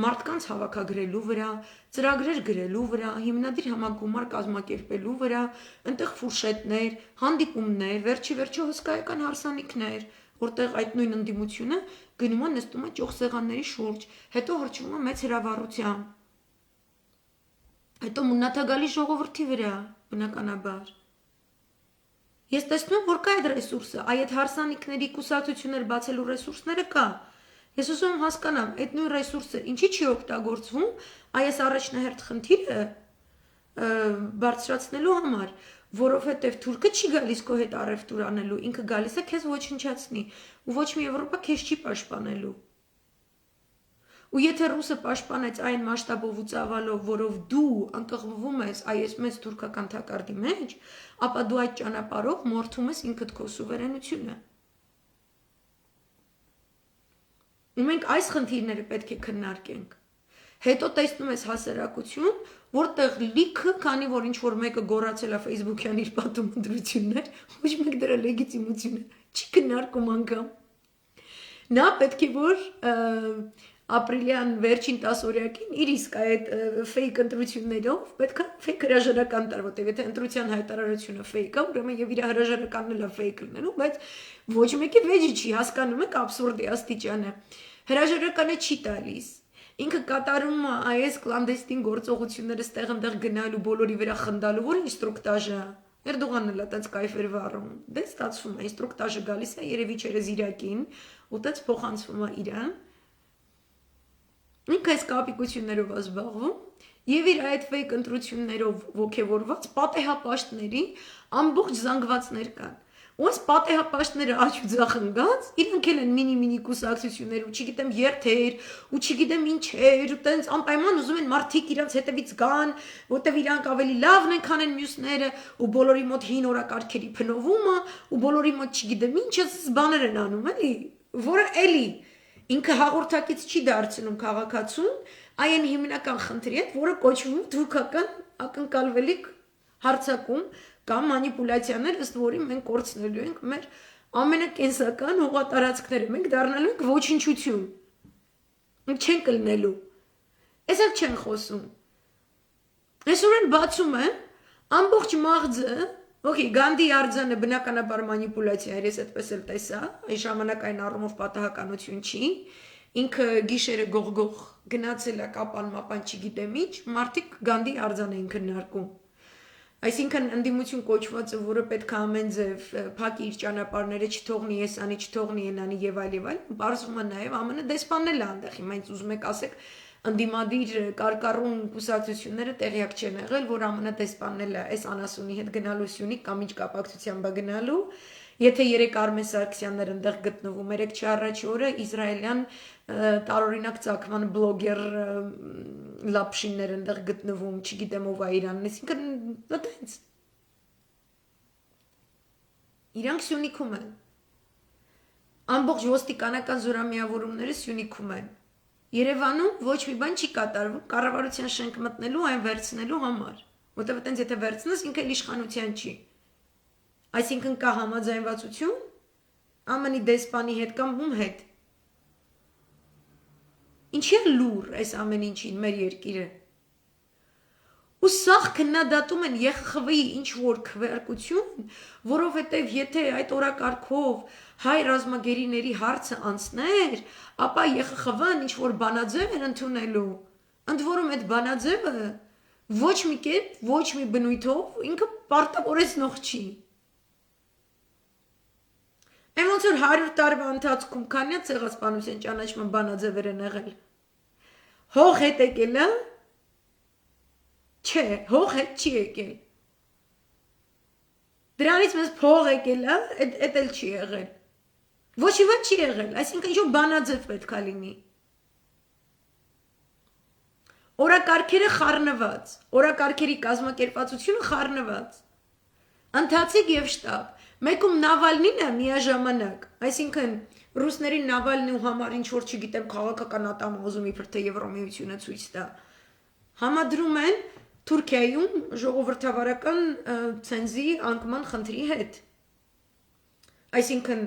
մարդկանց հավաքագրելու վրա, ծրագրեր գրելու վրա, հիմնադիր համագումար կազմակերպելու վրա, այնտեղ ֆուրշետներ, հանդիպումներ, վերջի վերջո հսկայական հարսանիքներ, որտեղ այդ նույն ընդդիմությունը գնում է նստում է ճոխ սեղանների շուրջ, հետո հրճվում է մեծ հրավառությամբ, հետո մուննաթագալի ժողովրդի վրա, բնականաբար։ Ես տեսնում եմ, որ կա այդ ռեսուրսը, այդ հարսանիքների կուսակցություններ բացելու ռեսուրսները կա։ Ես ուզում եմ հասկանամ, այդ նույն ռեսուրսը ինչի չի օգտագործվում, այս առաջնահերթ խնդիրը բարձրացնելու համար, որովհետև թուրքը չի գալիս քո հետ առևտուր անելու, ինքը գալիս է քեզ ոչնչացնի, ու ոչ մի Եվրոպա քեզ չի պաշտպանելու։ Ու եթե ռուսը պաշտպանեց այն մասշտաբով ու ծավալով, որով դու անկղվում ես այս մեծ թուրքական թակարդի մեջ, ապա դու այդ ճանապարհով մորթում ես ինքդ քո սուվերենությունը։ Ու մենք այս խնդիրները պետք է քննարկենք։ Հետո տեսնում ես հասարակություն, որտեղ լիքը, քանի որ ինչ որ մեկը գոռացել է Facebook-յան իր պատում ընտրություններ, ոչ մեկ դրա լեգիտիմությունը չի քննարկում անգամ։ Նա պետք է որ ապրիլյան վերջին 10 օրյակին իր իսկ այդ ֆեյք ընտրություններով պետք է ֆեյք հրաժարական տար, որտեղ եթե ընտրության հայտարարությունը ֆեյք է, ուրեմն եւ իր հրաժարականն էլ ֆեյք լինելու, բայց ոչ մեկի վեճի չի, հասկանում եք աբսուրդի աստիճանը։ Հրաժարականը չի տալիս։ Ինքը կատարում է այս կլանդեստին գործողությունները ստեղ ընդեղ գնալու բոլորի վրա խնդալու, որ ինստրուկտաժը Էրդողանն էլ այդպես կայֆեր վառում։ Դե ստացվում է ինստրուկտաժը գալիս է երևի չերեզիրակին, ու տենց փոխանցվում է իրան։ Ինքը այս կապիկություններով է զբաղվում եւ իր այդ ֆեյք ընտրություններով ողջևորված պատեհապաշտների ամբողջ զանգվածներ կան։ Ու այս պատեհապաշտները աչու ձախնգած, իրանք էլ են մինի կուսակցություններ ու չգիտեմ երթեր, ու չգիտեմ ինչեր, ու տենց անպայման ուզում են մարդիկ իրանք հետևից գան, որտեվ իրանք ավելի լավն են, քան են մյուսները, ու բոլորի մոտ հին օրակարգերի փնովում է, ու բոլորի մոտ չգիտեմ ինչ բաներ են անում, էլի, որը էլի ինքը հաղորդակից չի դարձնում քաղաքացուն այն հիմնական խնդրի հետ, որը կոչվում է թուրքական ակնկալվելիք հարձակում կամ մանիպուլյացիաներ, ըստ որի մենք կորցնելու ենք մեր ամենակենսական հողատարածքները, մենք դառնալու ենք ոչնչություն։ Մենք չենք լնելու։ Այսօր չեն խոսում։ Այսօր են բացում են ամբողջ մաղձը, Okay, Գանդի արձանը բնականաբար մանիպուլյացիա էր, ես այդպես էլ տեսա, այն ժամանակային առումով պատահականություն չի, ինքը գիշերը գողգող գնացել է կապան մապան չգիտեմ ինչ, մարդիկ Գանդի արձան էին քննարկում։ Այսինքն ընդդիմություն կոչվածը, որը պետք է ամեն ձև փակի իր ճանապարհները, չթողնի եսանի, չթողնի ենանի եւ այլ, բարձվում է նաեւ ԱՄՆ դեսպանն էլ անդեղ, հիմա ինձ ուզում եք ասեք ընդդիմադիր կարկառուն կուսակցությունները տեղյակ չեն եղել, որ ԱՄՆ դեսպանն էլ է այս անասունի հետ գնալու Սյունիք կամ ինչ կապակցությամբ է գնալու, եթե երեք Արմեն Սարգսյաններ ընդեղ գտնվում, 3 առաջ օրը իսրայելյան տարօրինակ ցակման բլոգեր լապշիններ ընդեղ գտնվում, չգիտեմ ով է Իրանն, այսինքն այդպես իրանք Սյունիքում են, ամբողջ ոստիկանական զորամիավորումները Սյունիքում են, Երևանում ոչ մի բան չի կատարվում կառավարության շենք մտնելու այն վերցնելու համար, որտեղ այտենց եթե վերցնես ինքը իշխանության չի։ Այսինքն կա համաձայնվածություն ԱՄՆ-ի դեսպանի հետ կամ ում հետ։ Ինչի է լուր այս ամեն ինչին մեր երկիրը։ Ու սաղ քննադատում են ԵԽԽՎ-ի ինչ որ քվեարկություն, որովհետև եթե այդ օրակարգով հայ ռազմագերիների հարցը անցներ, ապա ԵԽԽՎ-ն ինչ որ բանաձև էր ընդունելու, ընդ որում այդ բանաձևը ոչ մի կերպ, ոչ մի բնույթով ինքը պարտավորեցնող չի։ Այն ոնց որ 100 տարվա ընթացքում քանի ցեղասպանության ճանաչման բանաձևեր են եղել։ Հող հետ եկել է։ Չէ, հող հետ չի եկել։ Դրանից մեզ փող եկել է, այդ էլ չի եղել։ Ոչ մի բան չի եղել, այսինքն ինչ-որ բանաձև պետք է լինի։ Օրակարգերը խառնված, օրակարգերի կազմակերպվածությունը խառնված։ Ընթացիկ եւ շտաբ։ Մեկում Նավալնին է միաժամանակ, այսինքն ռուսների Նավալնի ու համար ինչ որ չգիտեմ քաղաքական ատամ ուզում իբր թե Եվրոմիությունը ցույց տա։ Համադրում են Թուրքիայում ժողովրդավարական ցենզի անկման խնդրի հետ։ Այսինքն,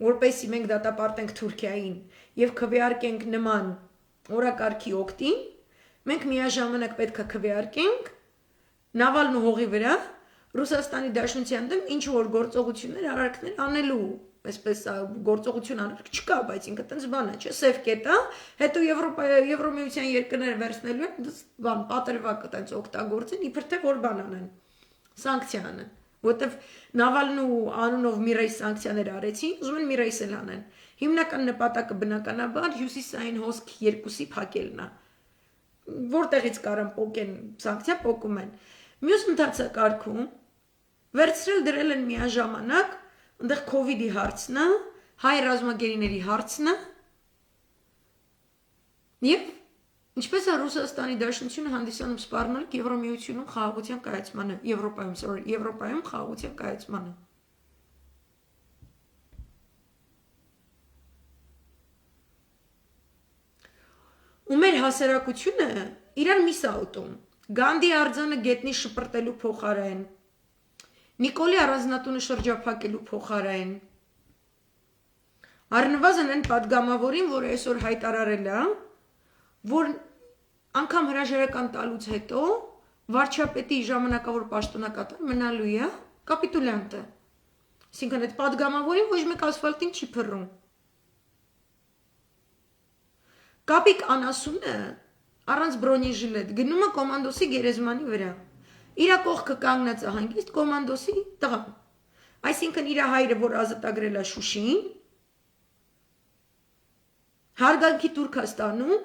որպեսզի մենք դատապարտենք Թուրքիային եւ քվեարկենք նման օրակարգի օգտին, մենք միաժամանակ պետք է քվեարկենք Նավալնու հողի վրա Ռուսաստանի Դաշնության դեմ ինչ որ գործողություններ արարքներ անելու, այսպես գործողություն արարք չկա, բայց ինքը տենց բան է, չէ՞, սև կետ է, հետո Եվրոմիության երկրները վերցնելու են, բան պատրվակ տենց օգտագործեն, իբր թե որ բան անեն, սանկցիա անեն, որտեվ Նավալնու անունով մի ռեյս սանկցիաներ արեցին, ուզում են մի ռեյս էլ անեն։ Հիմնական նպատակը բնականաբար հյուսիսային հոսք 2-ի փակելն է։ Որտեղից կարան փոկեն սանկցիա, փոկում են։ Մյուս ընթացակարգում վերցրել դրել են միաժամանակ այնտեղ COVID-ի հարցն է, հայ ռազմագերիների հարցն է, եւ ինչպես է Ռուսաստանի Դաշնությունը հանդիսանում սպառնալիք Եվրոմիությունում խաղաղության կայացմանը, Եվրոպայում խաղաղության կայացմանը։ Ու մեր հասարակությունը իրար միս է ուտում։ Գանդի արձանը գետնի շպրտելու փոխարեն, Նիկոլի առանձնատունը շրջափակելու փոխարեն, առնվազն այն պատգամավորին, որը այսօր հայտարարել է, որ անգամ հրաժարական տալուց հետո վարչապետի ժամանակավոր պաշտոնակատար մնալու է կապիտուլյանտը։ Այսինքն այդ պատգամավորին ոչ մեկ ասֆալտին չի փռում։ Կապիկ անասունը առանց բրոնեժիլետ գնում է կոմանդոսի գերեզմանի վրա։ Իրա կողքը կանգնած է հանգիստ կոմանդոսի տղան։ Այսինքն իր հայրը, որ ազատագրել է Շուշին, հարգանքի տուրք է ստանում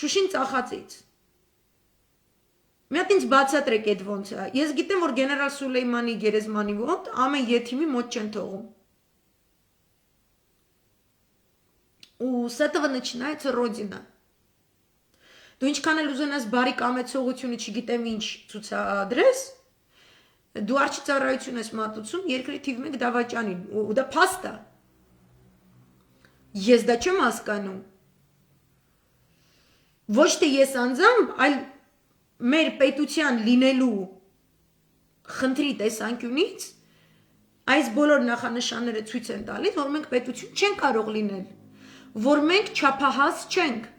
Շուշին ծախածից։ Մի հատ ինձ բացատրեք այդ ոնց է։ Ես գիտեմ, որ գեներալ Սուլեյմանի գերեզմանի մոտ ամեն եթիմի մոտ չեն թողում։ Ու с этого начинается родина։ Դու ինչքան էլ ուզենաս բարի կամեցողությունը, չգիտեմ ինչ ցուցադրես, դու արջի ծառայություն ես մատուցում երկրի թիվ 1 դավաճանին, ու դա փաստ է։ Ես դա չեմ հասկանում։ Ոչ թե ես անձամբ, այլ մեր պետության լինելու խնդրի տեսանկյունից այս բոլոր նախանշանները ցույց են տալիս, որ մենք պետություն չենք կարող լինել, որ մենք չափահաս չենք։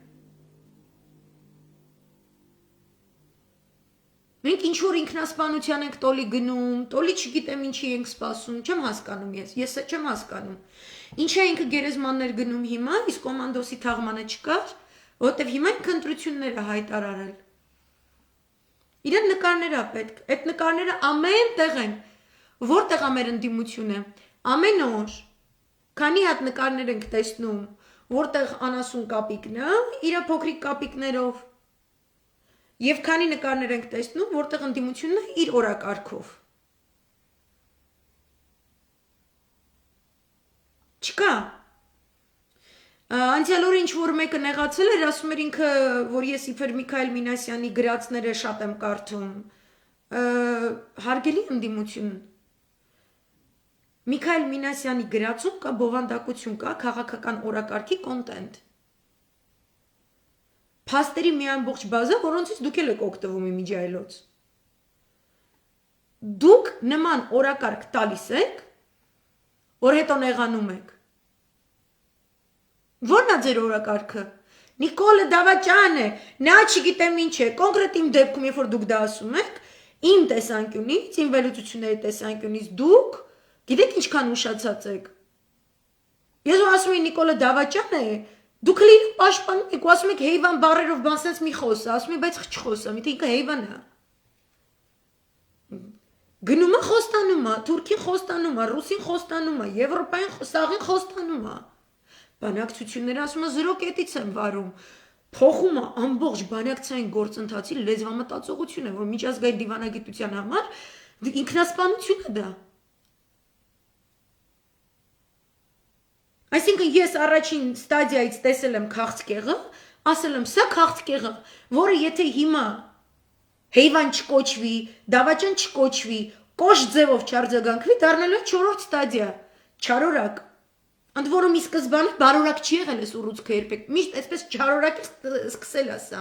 Մենք ինչ որ ինքնասպանության ենք տոլի գնում, տոլի չգիտեմ ինչի ենք սպասում, չեմ հասկանում ես չեմ հասկանում։ Ինչա ինքը գերեզմաններ գնում հիմա, իսկ կոմանդոսի թաղմանը չկար, որտեվ հիմա ինքը ընտրություններ է հայտարարել։ Իրեն նկարներ է պետք, այդ նկարները ամեն տեղ են, որտեղ է մեր ընդդիմությունը, ամեն օր, քանի հատ նկարներ ենք տեսնում, որտեղ անասուն կապիկն է, իր փոքրիկ կապիկներով, եւ քանի նկարներ ենք տեսնում, որտեղ ընդդիմությունն է իր օրակարգով։ Չկա։ Անցյալ օրը ինչ որ մեկը նեղացել էր, ասում էր ինքը, որ ես իբր Միքայել Մինասյանի գրածները շատ եմ կարդում։ Հարգելի ընդդիմություն։ Միքայել Մինասյանի գրածում կա բովանդակություն, կա քաղաքական օրակարգի կոնտենտ։ Փաստերի մի ամբողջ բազա, որոնցից դուք էլ եք օգտվում իմիջիայլոց։ Դուք նման օրակարգ տալիս եք, որ հետո նեղանում եք։ Որն է ձեր օրակարգը։ Նիկոլը դավաճան է, նա չգիտեմ ինչ է, կոնկրետ իմ դեպքում, երբ որ դուք դա ասում եք, իմ տեսանկյունից, իմ վերլուծությունների տեսանկյունից դուք գիտեք ինչքան ուշացած եք։ Ես ասում եմ Նիկոլը դավաճան է, դուք լին պաշտպանում եք ու ասում եք հեյվան բառերով բան sense մի խոսա, ասում եմ բայց չխոսա, միթե ինքը հեյվան է։ Գնում է խոստանում է, Թուրքին խոստանում է, Ռուսին խոստանում է, Եվրոպային սաղին խոստանում է։ Բանակցությունները ասում է 0 կետից են վարում։ Փոխում է ամբողջ բանակցային գործընթացի լեզվամտածողություն է, որ միջազգային դիվանագիտության համար ինքնասպանություն է դա։ Այսինքն ես առաջին ստադիայից տեսել եմ քաղցկեղը, ասել եմ սա քաղցկեղը, որը եթե հիմա հեյվան չկոչվի, դավաճան չկոչվի, կոշտ ձևով չարձագանքվի, դառնալու է 4-րդ ստադիա, չարորակ։ Ընդ որում ի սկզբանե բարորակ չի եղել այս ուռուցքը երբեք։ Միշտ այսպես չարորակ է սկսել ասա։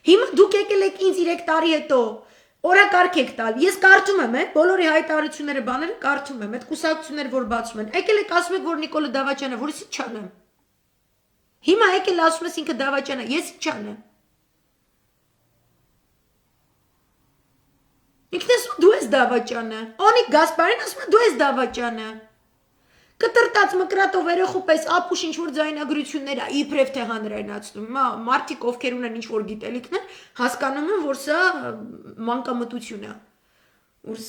Հիմա դուք եկել եք ինձ 3 տարի հետո օրակարգ եք տալ։ Ես կարդում եմ, բոլորի հայտարարությունները բաները կարդում եմ, այդ կուսակցությունները որ բացում են։ Եկել եք ասում եք որ Նիկոլը Դավաճանը, որ ես ինչ անեմ։ Հիմա եկել ասում ես ինքը Դավաճանը, ես ինչ անեմ։ Ինքն ասում դու ես Դավաճանը։ Օնիկ Գասպարին ասում է դու ես Դավաճանը։ Կտրտած մկրատով երեխու պես ապուշ ինչ որ ձայնագրություններ է իբրև թե հանրայնացնում։ Մարդիկ ովքեր ունեն ինչ որ գիտելիքներ, հասկանում են, որ սա մանկամտություն է։ Որ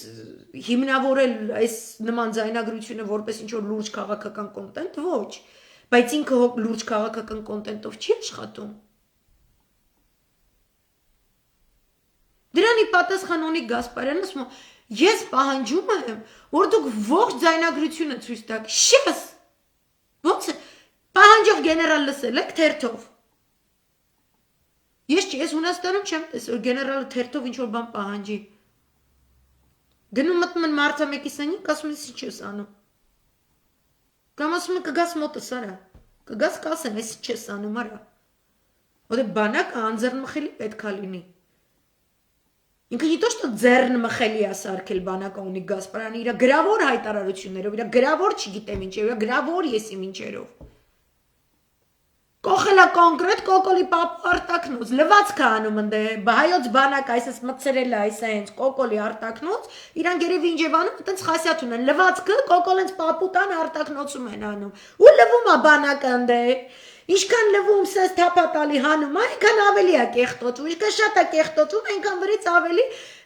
հիմնավորել այս նման ձայնագրությունը որպես ինչ որ լուրջ քաղաքական կոնտենտ, ոչ, բայց ինքը լուրջ քաղաքական կոնտենտով չի աշխատում։ Դրանի պատասխան ունի Գասպարյանը ասում է ես պահանջում եմ, որ դուք ողջ ձայնագրությունը ցույց տաք։ Շես։ Ոնց է։ Պահանջող գեներալ լսել եք թերթով։ Ես Հունաստանում չեմ տեսել գեներալը թերթով ինչ որ բան պահանջի։ Գնում մտնում են մարդը մեկի սենյակ, ասում ես ինչ ես անում։ Կամ ասում են կգաս մոտս արա։ Կգաս կասեն, ես ինչ ես անում արա։ Որտե բանակը անձեռնմխելի պետքա լինի։ Ինքը не то что ձեռնմխելի է սարքել բանակը ունի Գասպարյանը իր գրավոր հայտարարություններով, իր գրավոր չգիտեմ ինչերով, իր գրավոր եսի ինչերով։ Կողելա կոնկրետ կոկոլի պապ արտակնոց, լվացք անում ընդ հայոց բանակ այսպես մցրել է այսենց կոկոլի արտակնոց, իրան գերեւի ինջևանում այտենց խասյաթ ունեն, լվացքը կոկոլենց պապուտան արտակնոցում են անում։ Ու լվում է բանակը ընդ Ինչքան լվում սես թափատալի հանում, այնքան ավելի է կեղտոտում, ինչքան շատ է կեղտոտում, այնքան վրից ավելի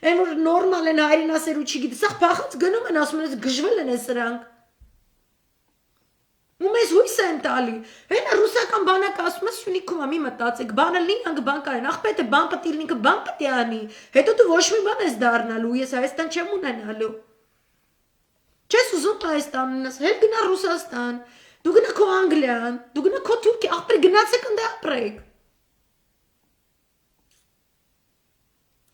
այն որ նորմալ են հայրենասեր ու չգիտի, սա փախած գնում են, ասում են, գժվել են սրանք։ Ու մեզ հույս են տալի։ Հենա ռուսական բանակը ասում է Սյունիքում մի մտածեք, բանը լինի, անգ բան կարեն, ախպետը բան պետք է լինի, ինքը բան պետք է անի։ Հետո դու ոչ մի բան ես դառնալու, ես Հայաստան չեմ ունենալու։ Չես ուզում Հայաստան ունես, հետ գնա Ռուսաստան։ Դու գնա քո Անգլիան, դու գնա քո Թուրքիա, ախպեր գնացեք ընդ ապրեք։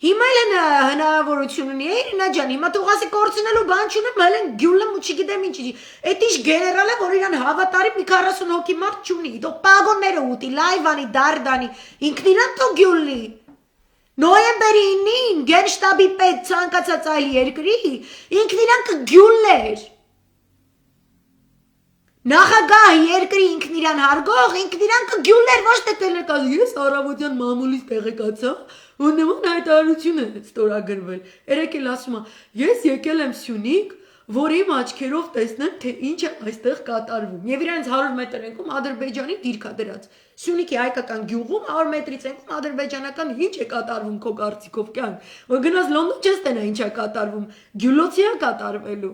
Հիմա էլ հնարավորություն ունի, Իրինա ջան, հիմա թողասի կորցնելու բան չունեմ, հələ գյուլեմ ու չգիտեմ ինչի։ Էդ ինչ գեներալը, որ իրան հավատարիմ մի 40 հոգի մարդ չունի, թող պագոնները ուտի, լայվանի, դարդանի, ինքն իրան թող գյուլի։ Նոյեմբերի 9-ին գենշտաբի պետ ցանկացած այլ երկրի, ինքն իրան կգյուլեր։ Նախագահ երկրի ինքն իրան հարգող, ինքն իրան կգյուլեր, ոչ թե տելեկազ, ես առավոտյան մամուլից տեղեկացա, ու նման հայտարարություն է ստորագրվել։ Երեկ էլ ասում է, ես եկել եմ Սյունիք, որ իմ աչքերով տեսնեմ, թե ինչ է այստեղ կատարվում։ Եվ իրանց 100 մետր ենքում Ադրբեջանի դիրք է դրած։ Սյունիքի հայկական գյուղում 100 մետրից ենքում ադրբեջանական ինչ է կատարվում քո կարծիքով կյանք։ Որ գնաս Լոնդոն չես տենա ինչ է կատարվում, գյուլոցի է կատարվելու։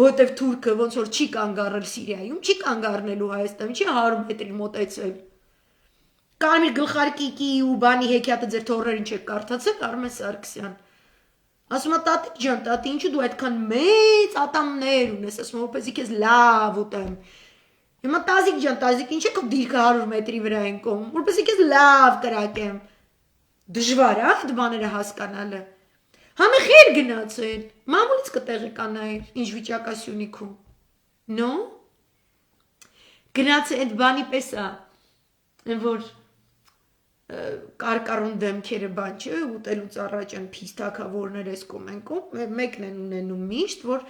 Որտեվ թուրքը ոնց որ չի կանգ առել Սիրիայում, չի կանգ առնելու Հայաստանում, չի 100 մետրի մոտեցել։ Կարմիր գլխարկիկի ու բանի հեքիաթը ձեր թորերին չեք կարդացել Արմեն Սարգսյան։ Ասում է տատիկ ջան, տատի ինչու դու այդքան մեծ ատամներ ունես, ասում է որպեսզի քեզ լավ ուտեմ։ Հիմա տազիկ ջան, տազիկ ինչ է քո դիրքը 100 մետրի վրա են կողմ, որպեսզի քեզ լավ կրակեմ։ Դժվար է այդ բաները հասկանալը։ Համախեր գնացել, մամուլից կտեղեկանայր, ինչ վիճակա Սյունիքում։ No? Գնացել այդ բանի պես է, որ կարկառուն դեմքերը բան չէ, ուտելուց առաջ են փիս թակավորներ ես կոմենկում, մեկն են ունենում միշտ, որ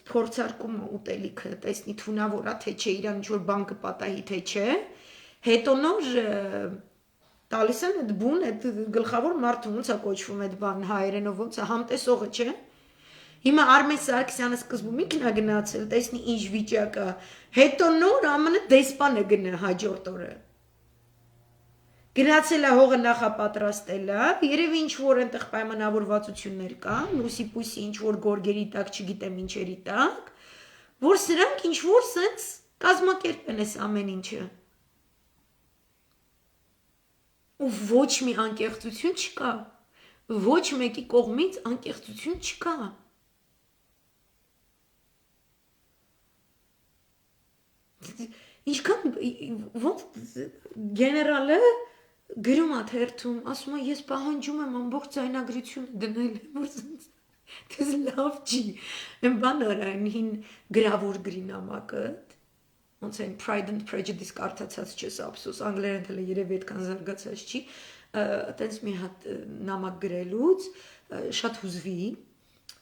փորձարկում ուտելիքը, տեսնի թունավոր է, թե չէ, իրան ինչ-որ բան կպատահի, թե չէ, հետո նոր տալիս են այդ բուն, այդ գլխավոր մարդը ոնց է կոչվում այդ բան հայերենով ոնց է համտեսողը, չէ։ Հիմա Արմեն Սարգսյանը սկզբում ինքն է գնացել, տեսնի ինչ վիճակ է, հետո նոր ԱՄՆ դեսպան է գնա հաջորդ օրը։ Գնացել է հողը նախապատրաստել է, երևի ինչ որ այնտեղ պայմանավորվածություններ կան, լուսի պույսի ինչ որ գորգերի տակ, չգիտեմ ինչերի տակ, որ սրանք ինչ որ սենց կազմակերպեն այս ամեն ինչը։ Ու ոչ մի անկեղծություն չկա, ոչ մեկի կողմից անկեղծություն չկա։ Ինչքան ոնց գեներալը գրում է թերթում, ասում է ես պահանջում եմ ամբողջ ձայնագրությունը դնել, որ Դες լավ չի։ Եմ բան արան հին գրավոր գրի նամակըտ։ Ոնց են Pride and Prejudice կարդացած չես ափսոս, անգլերեն դել երևի այդքան զարգացած չի։ Այտենց մի հատ նամակ գրելուց շատ հուզվի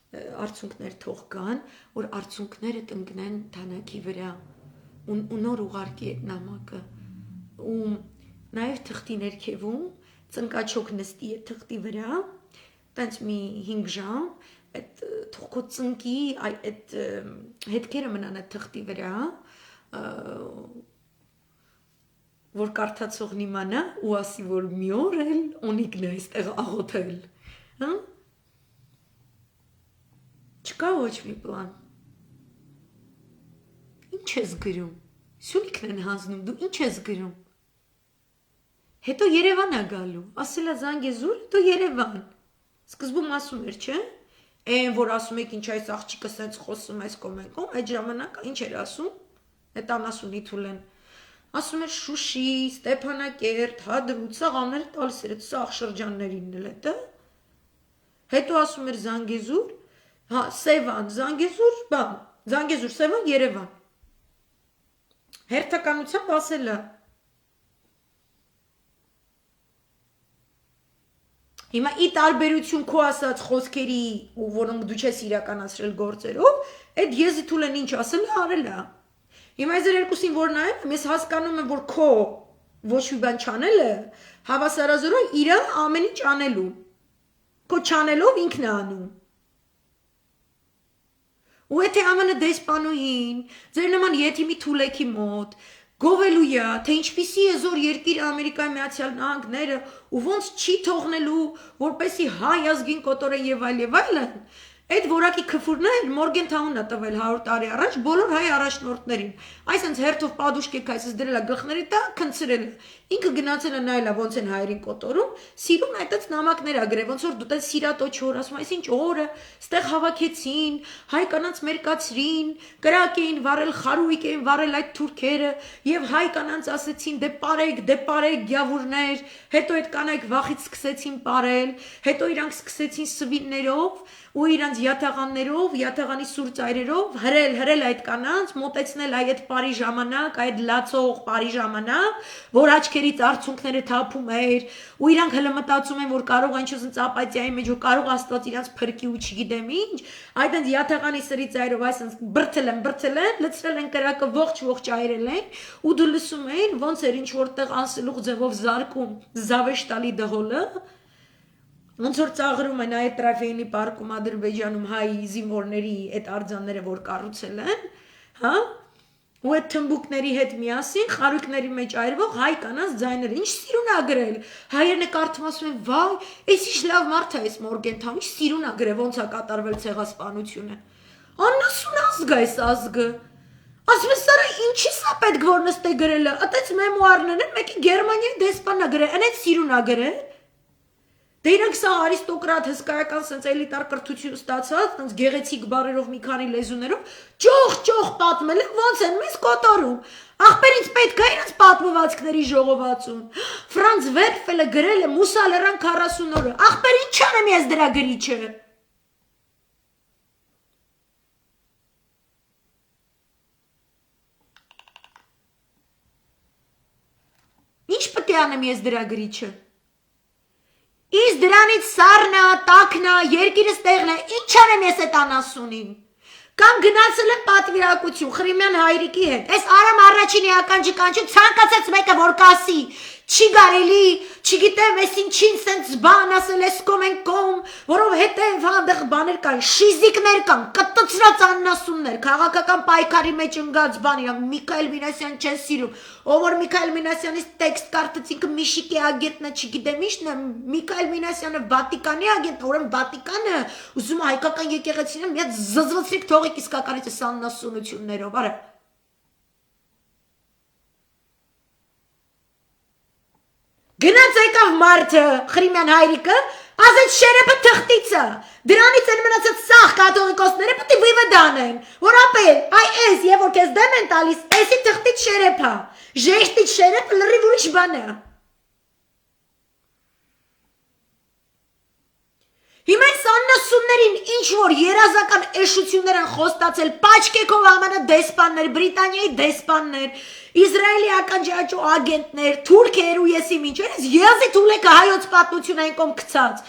արցունքներ թող կան, որ արցունքները տնկնեն թանակի վրա։ Ու նոր ուղարկի այդ նամակը։ Ու նաև թղթի ներքևում ծնկաչոք նստի այդ թղթի վրա, տենց մի 5 ժամ, այդ թողքո ծնկի այդ հետքերը մնան այդ թղթի վրա, որ կարդացողն իմանա ու ասի, որ մի օր էլ օնիկն է այստեղ աղոթել, հա? Չկա ոչ մի պլան։ Ինչ ես գրում։ Սյունիքն են հանձնում, դու ինչ ես գրում։ Հետո Երևան է գալու, ասելա Զանգեզուր, հետո Երևան։ Սկզբում ասում էր, չէ՞։ Այն որ ասում եք ինչ այս աղջիկը սենց խոսում այս կոմենկում, այդ ժամանակ ինչ էր ասում։ Այդ անասունի թուլեն։ Ասում էր Շուշի, Ստեփանակերտ, Հադրութ, սաղաները տալիս էր, սաղ շրջաններինն էլ է, հետո ասում էր Զանգեզուր, հա, Սևան, Զանգեզուր, բան, Զանգեզուր, Սևան, Երևան։ Հերթականությամբ ասել է։ Հիմա ի տարբերություն քո ասած խոսքերի, ու որոնք դու չես իրականացրել գործերով, այդ եզի թուլեն ինչ ասել է, արել է։ Հիմա այս երկուսին որ նայեմ, ես հասկանում եմ, որ քո ոչ մի բան չանել է, հավասարազորը իր ամեն ինչ անելու։ Քո չանելով ինքն է անում։ Ու եթե ԱՄՆ դեսպանուհին, ձեր նման եթիմի թուլեքի մոտ, գովելու է, թե ինչպիսի է զոր երկիր Ամերիկայի Միացյալ Նահանգները ու ոնց չի թողնելու, որպեսի հայ ազգին կոտորեն եւ այլն, այդ որակի քֆուրներ Մորգենթաունն է տվել 100 տարի առաջ բոլոր հայ առաջնորդներին։ Այսինքն հերթով պատուշկեք այսպես դրել է գլխների տակ, քնցրել է։ Ինքը գնացել է նայել ոնց են հայերին կոտորում, սիրուն այդպես նամակներ ա գրել, ոնց որ դու տես սիրատոչ օր, ասում այսինչ օրը, ստեղ հավաքեցին, հայ կանանց մերկացրին, կրակ էին վարել, խարույկ էին վարել այդ թուրքերը, եւ հայ կանանց ասեցին դե պարեք գյավուրներ, հետո այդ կանայք վախից սկսեցին պարել, հետո իրանք սկսեցին սվիններով ու իրանց յաթաղաններով, յաթաղանի սուր ծայրերով հրել այդ կանանց, մոտեցնել այդ բարի ժամանակ, այդ լացող բարի ժամանակ, որ աչքերից արցունքները թափում էր, ու իրանք հələ մտածում են, որ կարող են չզնց ապաթիայի մեջ, որ կարող Աստված իրանց փրկի ու չգիտեմ ինչ, այդենց յաթաղանի սրի ծայրով այսպես բրթել են, լցրել են կրակը ողջ այրել են, ու դու լսում էին, ոնց էր ինչ որտեղ անսլուղ ձևով զարկում Զավեշտալի դհոլը Ոնց որ ծաղրում են այդ տրաֆեյնի պարկում Ադրբեջանում հայ զինվորների այդ արձանները որ կառուցել են, հա? Ու այդ թմբուկների հետ միասին խարույկների մեջ այրվող հայ կանանց ձայները ինչ սիրուն ա գրել։ Հայերն է կարդում ասում են, վայ, էս ինչ լավ մարդ է այս Մորգենթաուն, ինչ սիրուն ա գրել, ոնց ա կատարվել ցեղասպանությունը։ Անասուն ազգ է այս ազգը։ Ասում ես սարը ինչի՞ սա պետք որ նստե գրելը։ Այդպես մեմուարներ են, մեկի Գերմանիայի դեսպանն ա գրել, այնց սիրուն ա գրել։ Դե իրանք սա արիստոկրատ հսկայական սենց էլիտար կրթություն ստացած, սենց գեղեցիկ բառերով մի քանի լեզուներով, ճոխ պատմել են, ոնց են մեզ կոտորում։ Ախպերից պետք է իրանց պատմվածքների ժողովածուն։ Ֆրանց Վերֆելը գրել է Մուսալերան 40 օրը։ Ախպեր ինչ անեմ ես դրա գրիչը։ Ինչ պետք է անեմ ես դրա գրիչը։ Իս դրանից սառնա, տակնա, երկիրս տեղն է, ինչ անեմ ես այդ անասունին։ Կամ գնացել եմ պատվիրակություն Խրիմյան հայրիկի հետ, այս Արամ առաջին էական չկանչում ցանկացած մեկը որ կասի, չի կարելի, չգիտեմ, ես ինչին սենց բան ասել ես կոմենկոմ, որովհետև հանդեղ բաներ կան, շիզիկներ կան, կտծրած աննասուններ, քաղաքական պայքարի մեջ ընկած բան, իրանք Միքայել Մինասյան չեն սիրում, ով որ Միքայել Մինասյանից տեքստ կարդաց ինքը Միշիկի ագենտն է, չգիտեմ ինչն է, Միքայել Մինասյանը Վատիկանի ագենտ, ուրեմն Վատիկանը ուզում է հայկական եկեղեցին մի հատ զզվացրիք թողեք իսկականից այս աննասունություններով, արա Գնաց եկավ մարդը, Խրիմյան հայրիկը, ասեց շերեպը թղթիցը, դրանից են մնացած սաղ կաթողիկոսները պետք է վիվդան են, որ ապել, այ ես, և որ կեզ դեմ են տալիս, էսի թղթից շերեպա, ժեշտից շերեպը լրիվ ուրիշ բան է։ Հիմա այս աննասուններին ինչ որ երազական էշություններ են խոստացել, պաչկեքով ԱՄՆ դեսպաններ, Բրիտանիայի դեսպաններ, Իսրայելի ականջաճու ագենտներ, թուրքեր ու եսի մինչերս եզի թուլեկը հայոց պատմություն այն կողմ գցած,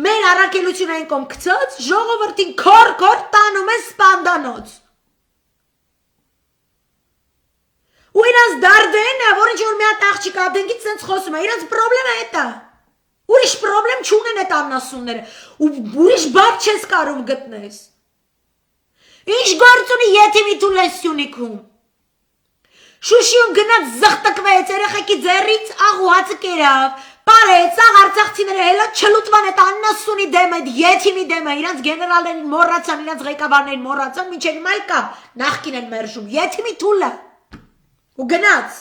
մեր առաքելություն այն կողմ գցած, ժողովրդին քոր տանում է սպանդանոց։ Ու իրանց դարդեն է, որ ինչ որ մի հատ աղջիկ ադենքից սենց խոսում է, իրանց պրոբլեմը էտ է։ Ուրիշ պրոբլեմ չունեն այդ աննասունները, ու ուրիշ բար չես կարող գտնես։ Ինչ գործ ունի Եթիմի Թուլեն Սյունիքում։ Շուշիում գնաց զղտկվեց, երեխեքի ձեռից աղ ու հացը կերավ, պարեց, աղ արցախցիները հելա չլուտվան այդ աննասունի դեմ, այդ Եթիմի դեմը, իրանց գեներալներին մոռացան, իրանց ղեկավարներին մոռացան, մինչև հիմա էլ կա, նախկին են մերժում, Եթիմի Թուլը։ Ու գնաց։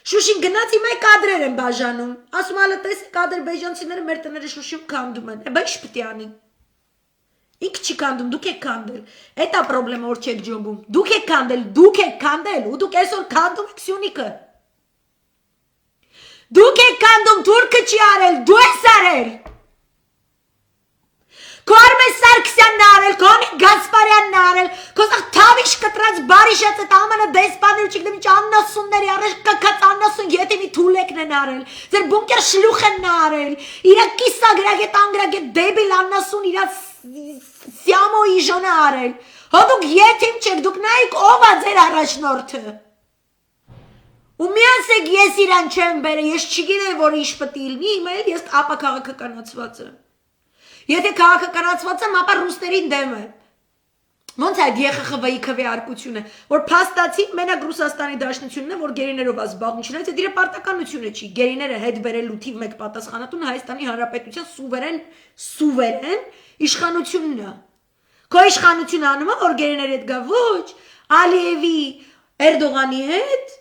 Շուշին գնաց հիմա կադրեր են բաժանում, ասում ալը տեսեք ադրբեջանցիները մեր տները Շուշիում քանդում են, բա ինչ պիտի անի։ Ինք չի քանդում, դուք եք քանդել, էդ է պրոբլեմը որ չեք ջոբում, դուք եք քանդել, ու դուք այսօր քանդում եք Սյունիքը։ Դուք եք քանդում, թուրքը չի արել, դու ես արել։ Քո Արմեն Սարգսյանն է արել, քո Անիկ Գասպարյանն է արել, քո սաղ թավիշ կտրած բարիշած այդ ԱՄՆ դեսպաները չգիտեմ ինչ աննասունների առել, կքած աննասուն Եթիմի Թուլեկն են արել, ձեր բունկեր շլուխենն է արել, իրա կիսագրագետ, անգրագետ, դեբիլ աննասուն իրա սյամոյի ժոնը արել, հո դուք Եթիմ չեք, դուք նայիք ով է ձեր առաջնորդը։ Ու միանցեք ես իրան չեմ բերը, ես չգիտեմ որ ինչ պտի լինի, հիմա էլ ես ապա քաղաքականացված եմ։ Եթե քաղաքականացված եմ, ապա ռուսներին դեմ է։ Ոնց այդ ԵԽԽՎ-ի քվեարկությունը, որ փաստացի մենակ Ռուսաստանի Դաշնությունն է, որ գերիներով է զբաղվում, չնայած դա իր պարտականությունը չի։ Գերիները հետ բերելու թիվ 1 պատասխանատուն Հայաստանի Հանրապետության սուվերեն իշխանությունն է։ Քո իշխանությունը անում է, որ գերիների հետ գա ոչ, Ալիևի Էրդողանի հետ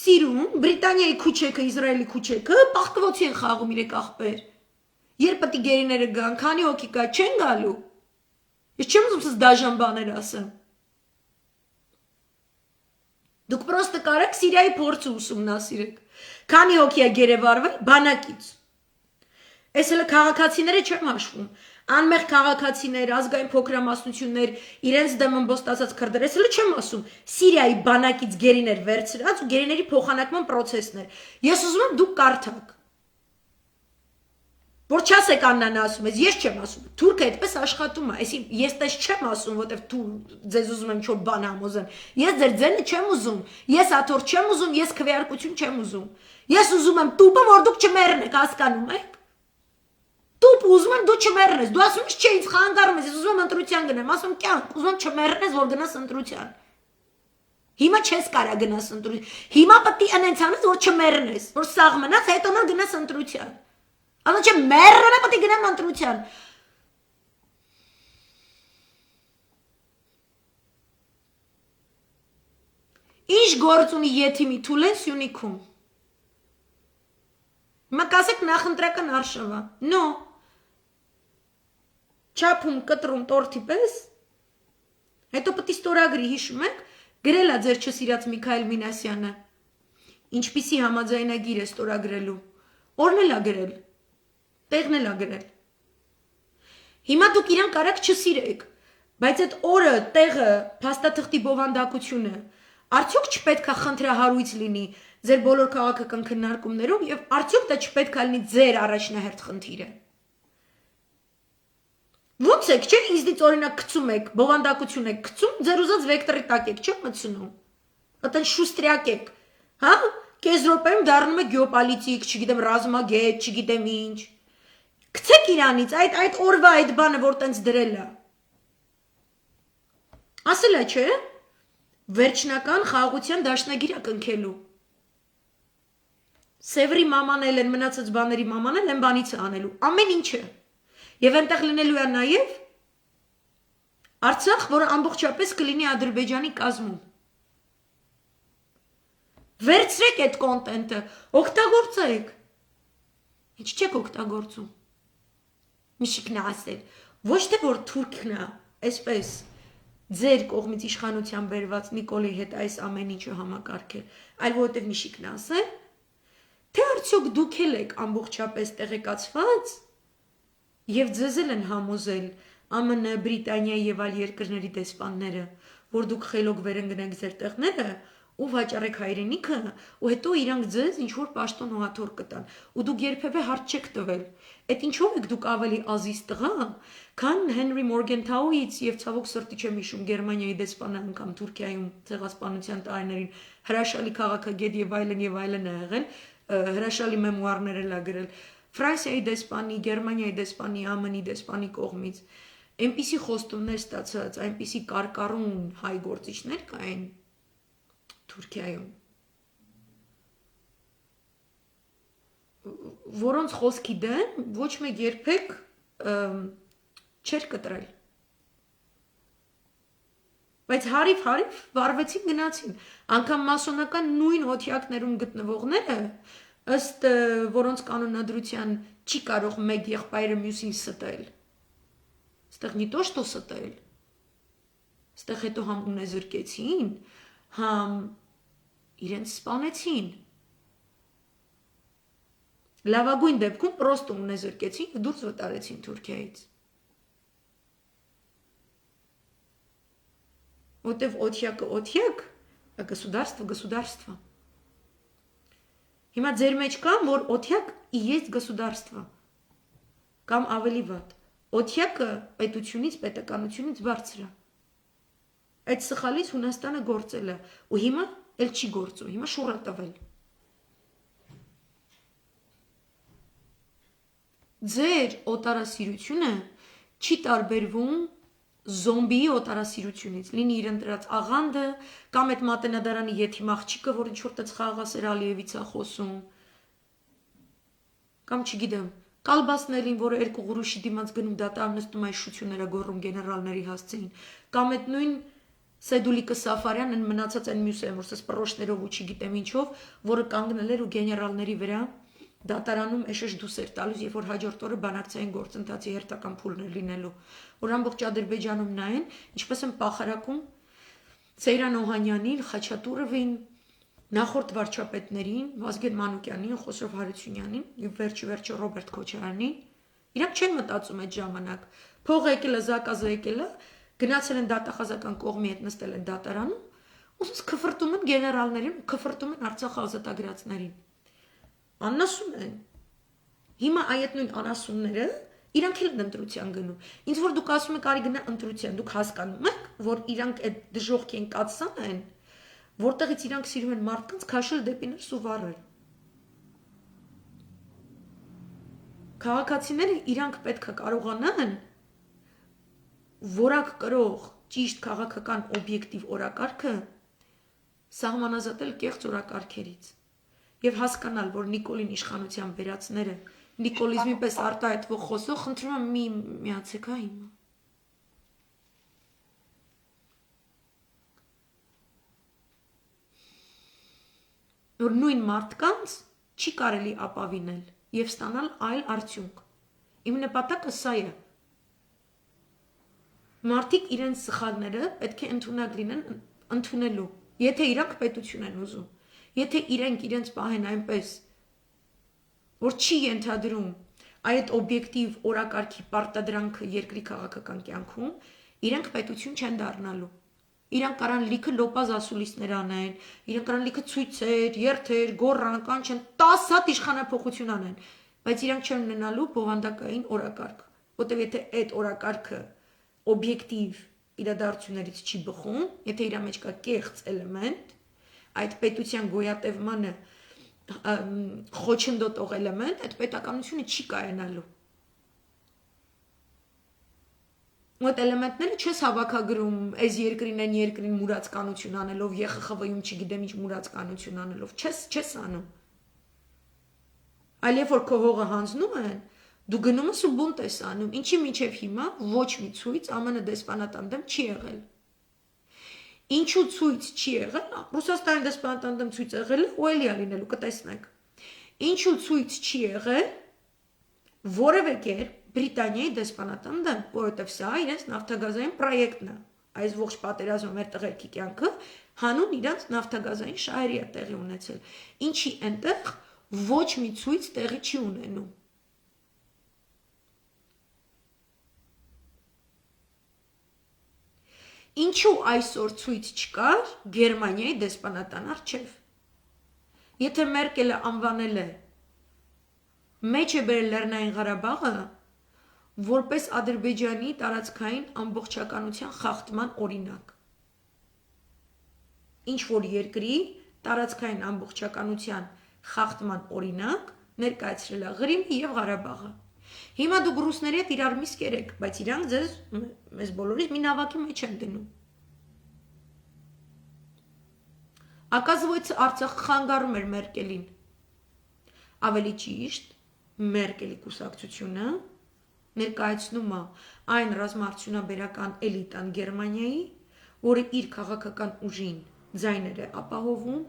սիրում, Բրիտանիայի քուչեքը, Իսրայելի քուչեքը պաղկվոցի են խաղում իրեք ախպեր։ Երբ պետք է գերիները գան, քանի հոգի կա, չեն գալու։ Ես չեմ ուզում սս դաժան բաներ ասեմ։ Դուք պրոստը կարեք Սիրիայի փորձը ուսումնասիրեք։ Քանի հոգի է գերեվարվել բանակից։ Այս հələ քաղաքացիները չեմ հաշվում։ Անմեղ քաղաքացիներ, ազգային փոքրամասնություններ, իրենց դեմ ըմբոստացած քրդեր, այս հələ չեմ ասում։ Սիրիայի բանակից գերիներ վերցրած ու գերիների փոխանակման process-ներ։ Ես ուզում եմ դուք կարդաք։ Որ չասեք Աննան ասում ես, ես չեմ ասում, թուրքը այդպես աշխատում է, այսինքն ես տես չեմ ասում, որտեվ դու ձեզ ուզում եմ չոր բան համոզեմ, ես ձեր ձենը չեմ ուզում, ես աթոռ չեմ ուզում, ես քվեարկություն չեմ ուզում, ես ուզում եմ տուպը, որ դուք չմեռնեք, հասկանում եք, տուպ ուզում եմ դու չմեռնես, դու ասում ես չէ, ինձ խանգարում ես, ես ուզում եմ ընտրության գնեմ, ասում կյանք, ուզում եմ չմեռնես, որ գնաս ընտրության, հիմա չես կարա գնաս ընտրության, հիմա պետք է անենց անես, որ չմեռնես, որ սաղ մնաս, հետո նոր գնաս ընտրության Անոնց չէ մերրը պետք է գնամ ընտրության։ Ինչ գործ ունի Եթիմի Թուլեն Սյունիքում։ Հիմա կասեք նախընտրական արշավա։ No։ Չափում կտրում տորթի պես։ Հետո պետք է ստորագրի, հիշում եք, գրել է ձեր չսիրած Միքայել Մինասյանը։ Ինչպիսի համաձայնագիր է ստորագրելու։ Օրն էլ է գրել։ Տեղն էլ է գրել։ Հիմա դուք իրան կարաք չսիրեք, բայց այդ օրը, տեղը, փաստաթղթի բովանդակությունը, արդյոք չպետք է խնդրահարույց լինի ձեր բոլոր քաղաքական քննարկումներում եւ արդյոք դա չպետք է լինի ձեր առաջնահերթ խնդիրը։ Ոնց եք, չէ՞, ինձնից օրինակ գցում եք, բովանդակություն եք գցում, ձեր ուզած վեկտորի տակ եք, չէ՞ մտցնում։ Այդտեղ շուստրյակ եք, հա? Կես րոպեում դառնում եք գեոպոլիտիկ, չգիտեմ, ռազմագետ, չգիտեմ ինչ։ Գցեք իրանից, այդ օրվա այդ բանը, որ տենց դրել է։ Ասել է, չէ՞, վերջնական խաղաղության դաշնագիր է կնքելու։ Սևրի մաման էլ են, մնացած բաների մաման էլ են բանից անելու, ամեն ինչը։ Եվ այնտեղ լինելու է նաև Արցախ, որը ամբողջապես կլինի Ադրբեջանի կազմում։ Վերցրեք այդ կոնտենտը, օգտագործեք։ Ինչ չեք օգտագործում։ Միշիկն է ասել, ոչ թե որ թուրքն է, այսպես ձեր կողմից իշխանության բերված Նիկոլի հետ այս ամեն ինչը համակարգել, այլ որովհետև միշիկն է ասել, թե արդյոք դուք էլ եք ամբողջապես տեղեկացված, Եվ ձեզ էլ են համոզել ԱՄՆ, Բրիտանիայի եւ այլ երկրների դեսպանները, որ դուք խելոք վեր ընկնեք ձեր տեղները ու վաճառեք հայրենիքը, ու հետո իրանք ձեզ ինչ որ պաշտոն ու հաթոռ կտան, ու դուք երբևէ հարց չեք տվել։ Այդ ինչով եք դուք ավելի ազիզ տղա, քան Հենրի Մորգենթաուից եւ ցավոք սրտի չեմ հիշում Գերմանիայի դեսպանը անգամ Թուրքիայում ցեղասպանության տարիներին հրաշալի քաղաքագետ եւ այլն ա եղել, հրաշալի մեմուարներ էլ ա գրել։ Ֆրանսիայի դեսպանի, Գերմանիայի դեսպանի, ԱՄՆ-ի դեսպանի կողմից այնպիսի խոստումներ ստացած, այնպիսի կարկառուն հայ գործիչներ կային Թուրքիայում, որոնց խոսքի դեմ ոչ մեկ երբեք չէր կտրել։ Բայց հարիվ վարվեցին գնացին, անգամ մասոնական նույն օթյակներում գտնվողները, ըստ որոնց կանոնադրության չի կարող մեկ եղբայրը մյուսին ստել։ Ստեղ не то, что ստել։ Ստեղ հետո համ ունեզրկեցին, համ իրենց սպանեցին։ Լավագույն դեպքում պրոստը ունեզրկեցին ու դուրս վտարեցին Թուրքիայից։ Որտև օթյակը, а государство։ Հիմա ձեր մեջ կա, որ օթյակ и есть государство, կամ ավելի վատ, օթյակը պետությունից, պետականությունից բարձր է։ Այդ սխալից Հունաստանը գործել է, ու հիմա էլ չի գործում, հիմա շուռ է տվել։ Ձեր օտարասիրությունը չի տարբերվում զոմբիի օտարասիրությունից, լինի իր ընտրած աղանդը, կամ այդ մատենադարանի եթիմ աղջիկը, որ ինչ-որ տեղ Խաղաղասեր Ալիևից է խոսում, կամ չգիտեմ, Կալբասներին, որը երկու գուրուշի դիմաց գնում դատարան նստում այս շությունները գոռում գեներալների հասցեին, կամ այդ նույն Սեդուլիկը Սաֆարյանն մնացած այն մյուսը, որ սս պրոշներով ու չգիտեմ ինչով, որը կանգնել էր ու գեներալների վրա դատարանում էշեշ դուս էր տալուց, երբ որ հաջորդ օրը բանակցային գործընթացի հերթական փուլներ լինելու, որ ամբողջ Ադրբեջանում նայեն, ինչպես են պախարակում Սեյրան Օհանյանին, Խաչատուրովին, նախորդ վարչապետներին, Վազգեն Մանուկյանին, Խոսրով Հարությունյանին եւ վերջը Ռոբերտ Քոչարյանին, իրանք չեն մտածում այդ ժամանակ։ Փողը եկել է, զակազը եկել է, գնացել են դատախազական կողմի հետ նստել են դատարանում, ու քֆրտում են գեներալներին, քֆրտում են Արցախ ազատագրածներին։ Աննասուն են։ Հիմա այդ նույն անասունները իրանք էլ են ընտրության գնում։ Ինձ որ դուք ասում եք արի գնա ընտրության, դուք հասկանում եք, որ իրանք այդ դժողքի են կացան են, որտեղից իրանք սիրում են մարդկանց քաշել դեպի ներս ու վառել։ Քաղաքացիները իրանք պետք է կարողանան որակ կրող ճիշտ քաղաքական օբյեկտիվ օրակարգը սահմանազատել կեղծ օրակարգերից եւ հասկանալ, որ Նիկոլին իշխանության վերածները Նիկոլիզմի պես արտահայտվող խոսող, խնդրում եմ մի միացեք հա հիմա։ Որ նույն մարդկանց չի կարելի ապավինել եւ ստանալ այլ արդյունք։ Իմ նպատակը սա է։ Մարդիկ իրենց սխալները պետք է ընդունակ լինեն ընդունելու, եթե իրանք պետություն են ուզում, եթե իրենց պահեն այնպես, որ չի ենթադրում այդ օբյեկտիվ օրակարգի պարտադրանքը երկրի քաղաքական կյանքում, իրենք պետություն չեն դառնալու։ Իրանք կարան լիքը լոպազ ասուլիսներ անեն, իրանք կարան լիքը ցույցեր, երթեր, գոռան, կանչեն, 10 հատ իշխանափոխություն անեն, բայց իրանք չեն ունենալու բովանդակային օրակարգ, որտեղ եթե այդ օրակարգը օբյեկտիվ իրադարձություններից չի բխում, եթե իր մեջ կա կեղծ էլեմենտ, այդ պետության գոյատևմանը խոչընդոտող էլեմենտ, այդ պետականությունը չի կայանալու։ Այդ էլեմենտները չես հավաքագրում այս երկրին են երկրին մուրացկանություն անելով, ԵԽԽՎ-ում չգիտեմ ինչ մուրացկանություն անելով, չես անում։ Այլ երբ որ քո հողը հանձնում են, դու գնում ես ու բունտ ես անում, ինչի մինչև հիմա ոչ մի ցույց ԱՄՆ դեսպանատան դեմ չի եղել։ Ինչու ցույց չի եղել, Ռուսաստանի դեսպանատան դեմ ցույց եղել ու էլի է լինելու, կտեսնեք։ Ինչու ցույց չի եղել, որևէ կերպ Բրիտանիայի դեսպանատան դեմ, որովհետև սա իրենց նավթագազային պրոյեկտն է։ Այս ողջ պատերազմը մեր տղերքի կյանքը հանուն իրենց նավթագազային շահերի է տեղի ունեցել։ Ինչի այնտեղ ոչ մի ցույց տեղի չի ունենում։ Ինչու այսօր ցույց չկար Գերմանիայի դեսպանատան առջև։ Եթե Մերկելը անվանել է մեջ է բերել Լեռնային Ղարաբաղը որպես Ադրբեջանի տարածքային ամբողջականության խախտման օրինակ։ Ինչ որ երկրի տարածքային ամբողջականության խախտման օրինակ ներկայացրել է Ղրիմը եւ Ղարաբաղը։ Հիմա դուք ռուսների հետ իրար միս կերեք, բայց իրանք ձեզ մեզ բոլորիս մի նավակի մեջ են դնում։ Оказывается, Արցախը խանգարում էր Մերկելին։ Ավելի ճիշտ, Մերկելի կուսակցությունը ներկայացնում է այն ռազմարտությունաբերական էլիտան Գերմանիայի, որը իր քաղաքական ուժին ձայները ապահովում,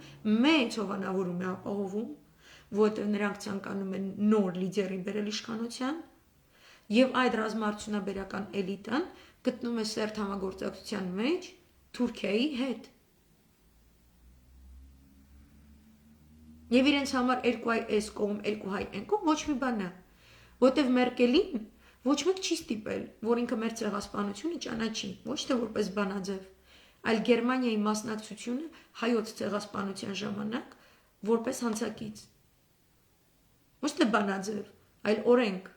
մեծ հովանավորում է ապահովում, որտեղ նրանք ցանկանում են նոր լիդերի բերել իշխանության, եւ այդ ռազմարտությունաբերական էլիտան գտնում է սերտ համագործակցության մեջ Թուրքիայի հետ։ Եվ իրենց համար երկու հայ այս կողմ, երկու հայ այն կողմ ոչ մի բան է, որտեղ Մերկելին ոչ մեկ չի ստիպել, որ ինքը մեր ցեղասպանությունը ճանաչի, ոչ թե որպես բանաձև, այլ Գերմանիայի մասնակցությունը հայոց ցեղասպանության ժամանակ որպես հանցակից։ Ոչ թե բանաձև, այլ օրենք,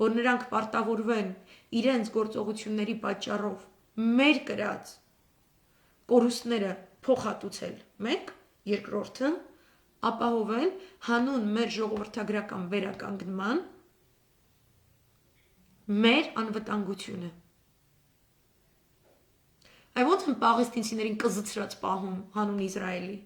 որ նրանք պարտավորվեն իրենց գործողությունների պատճառով մեր կրած կորուստները փոխհատուցել, մեկ, երկրորդը ապահովել հանուն մեր ժողովրդագրական վերականգնման մեր անվտանգությունը։ Այ ոնց են պաղեստինցիներին կզցրած պահում հանուն Իսրայելի։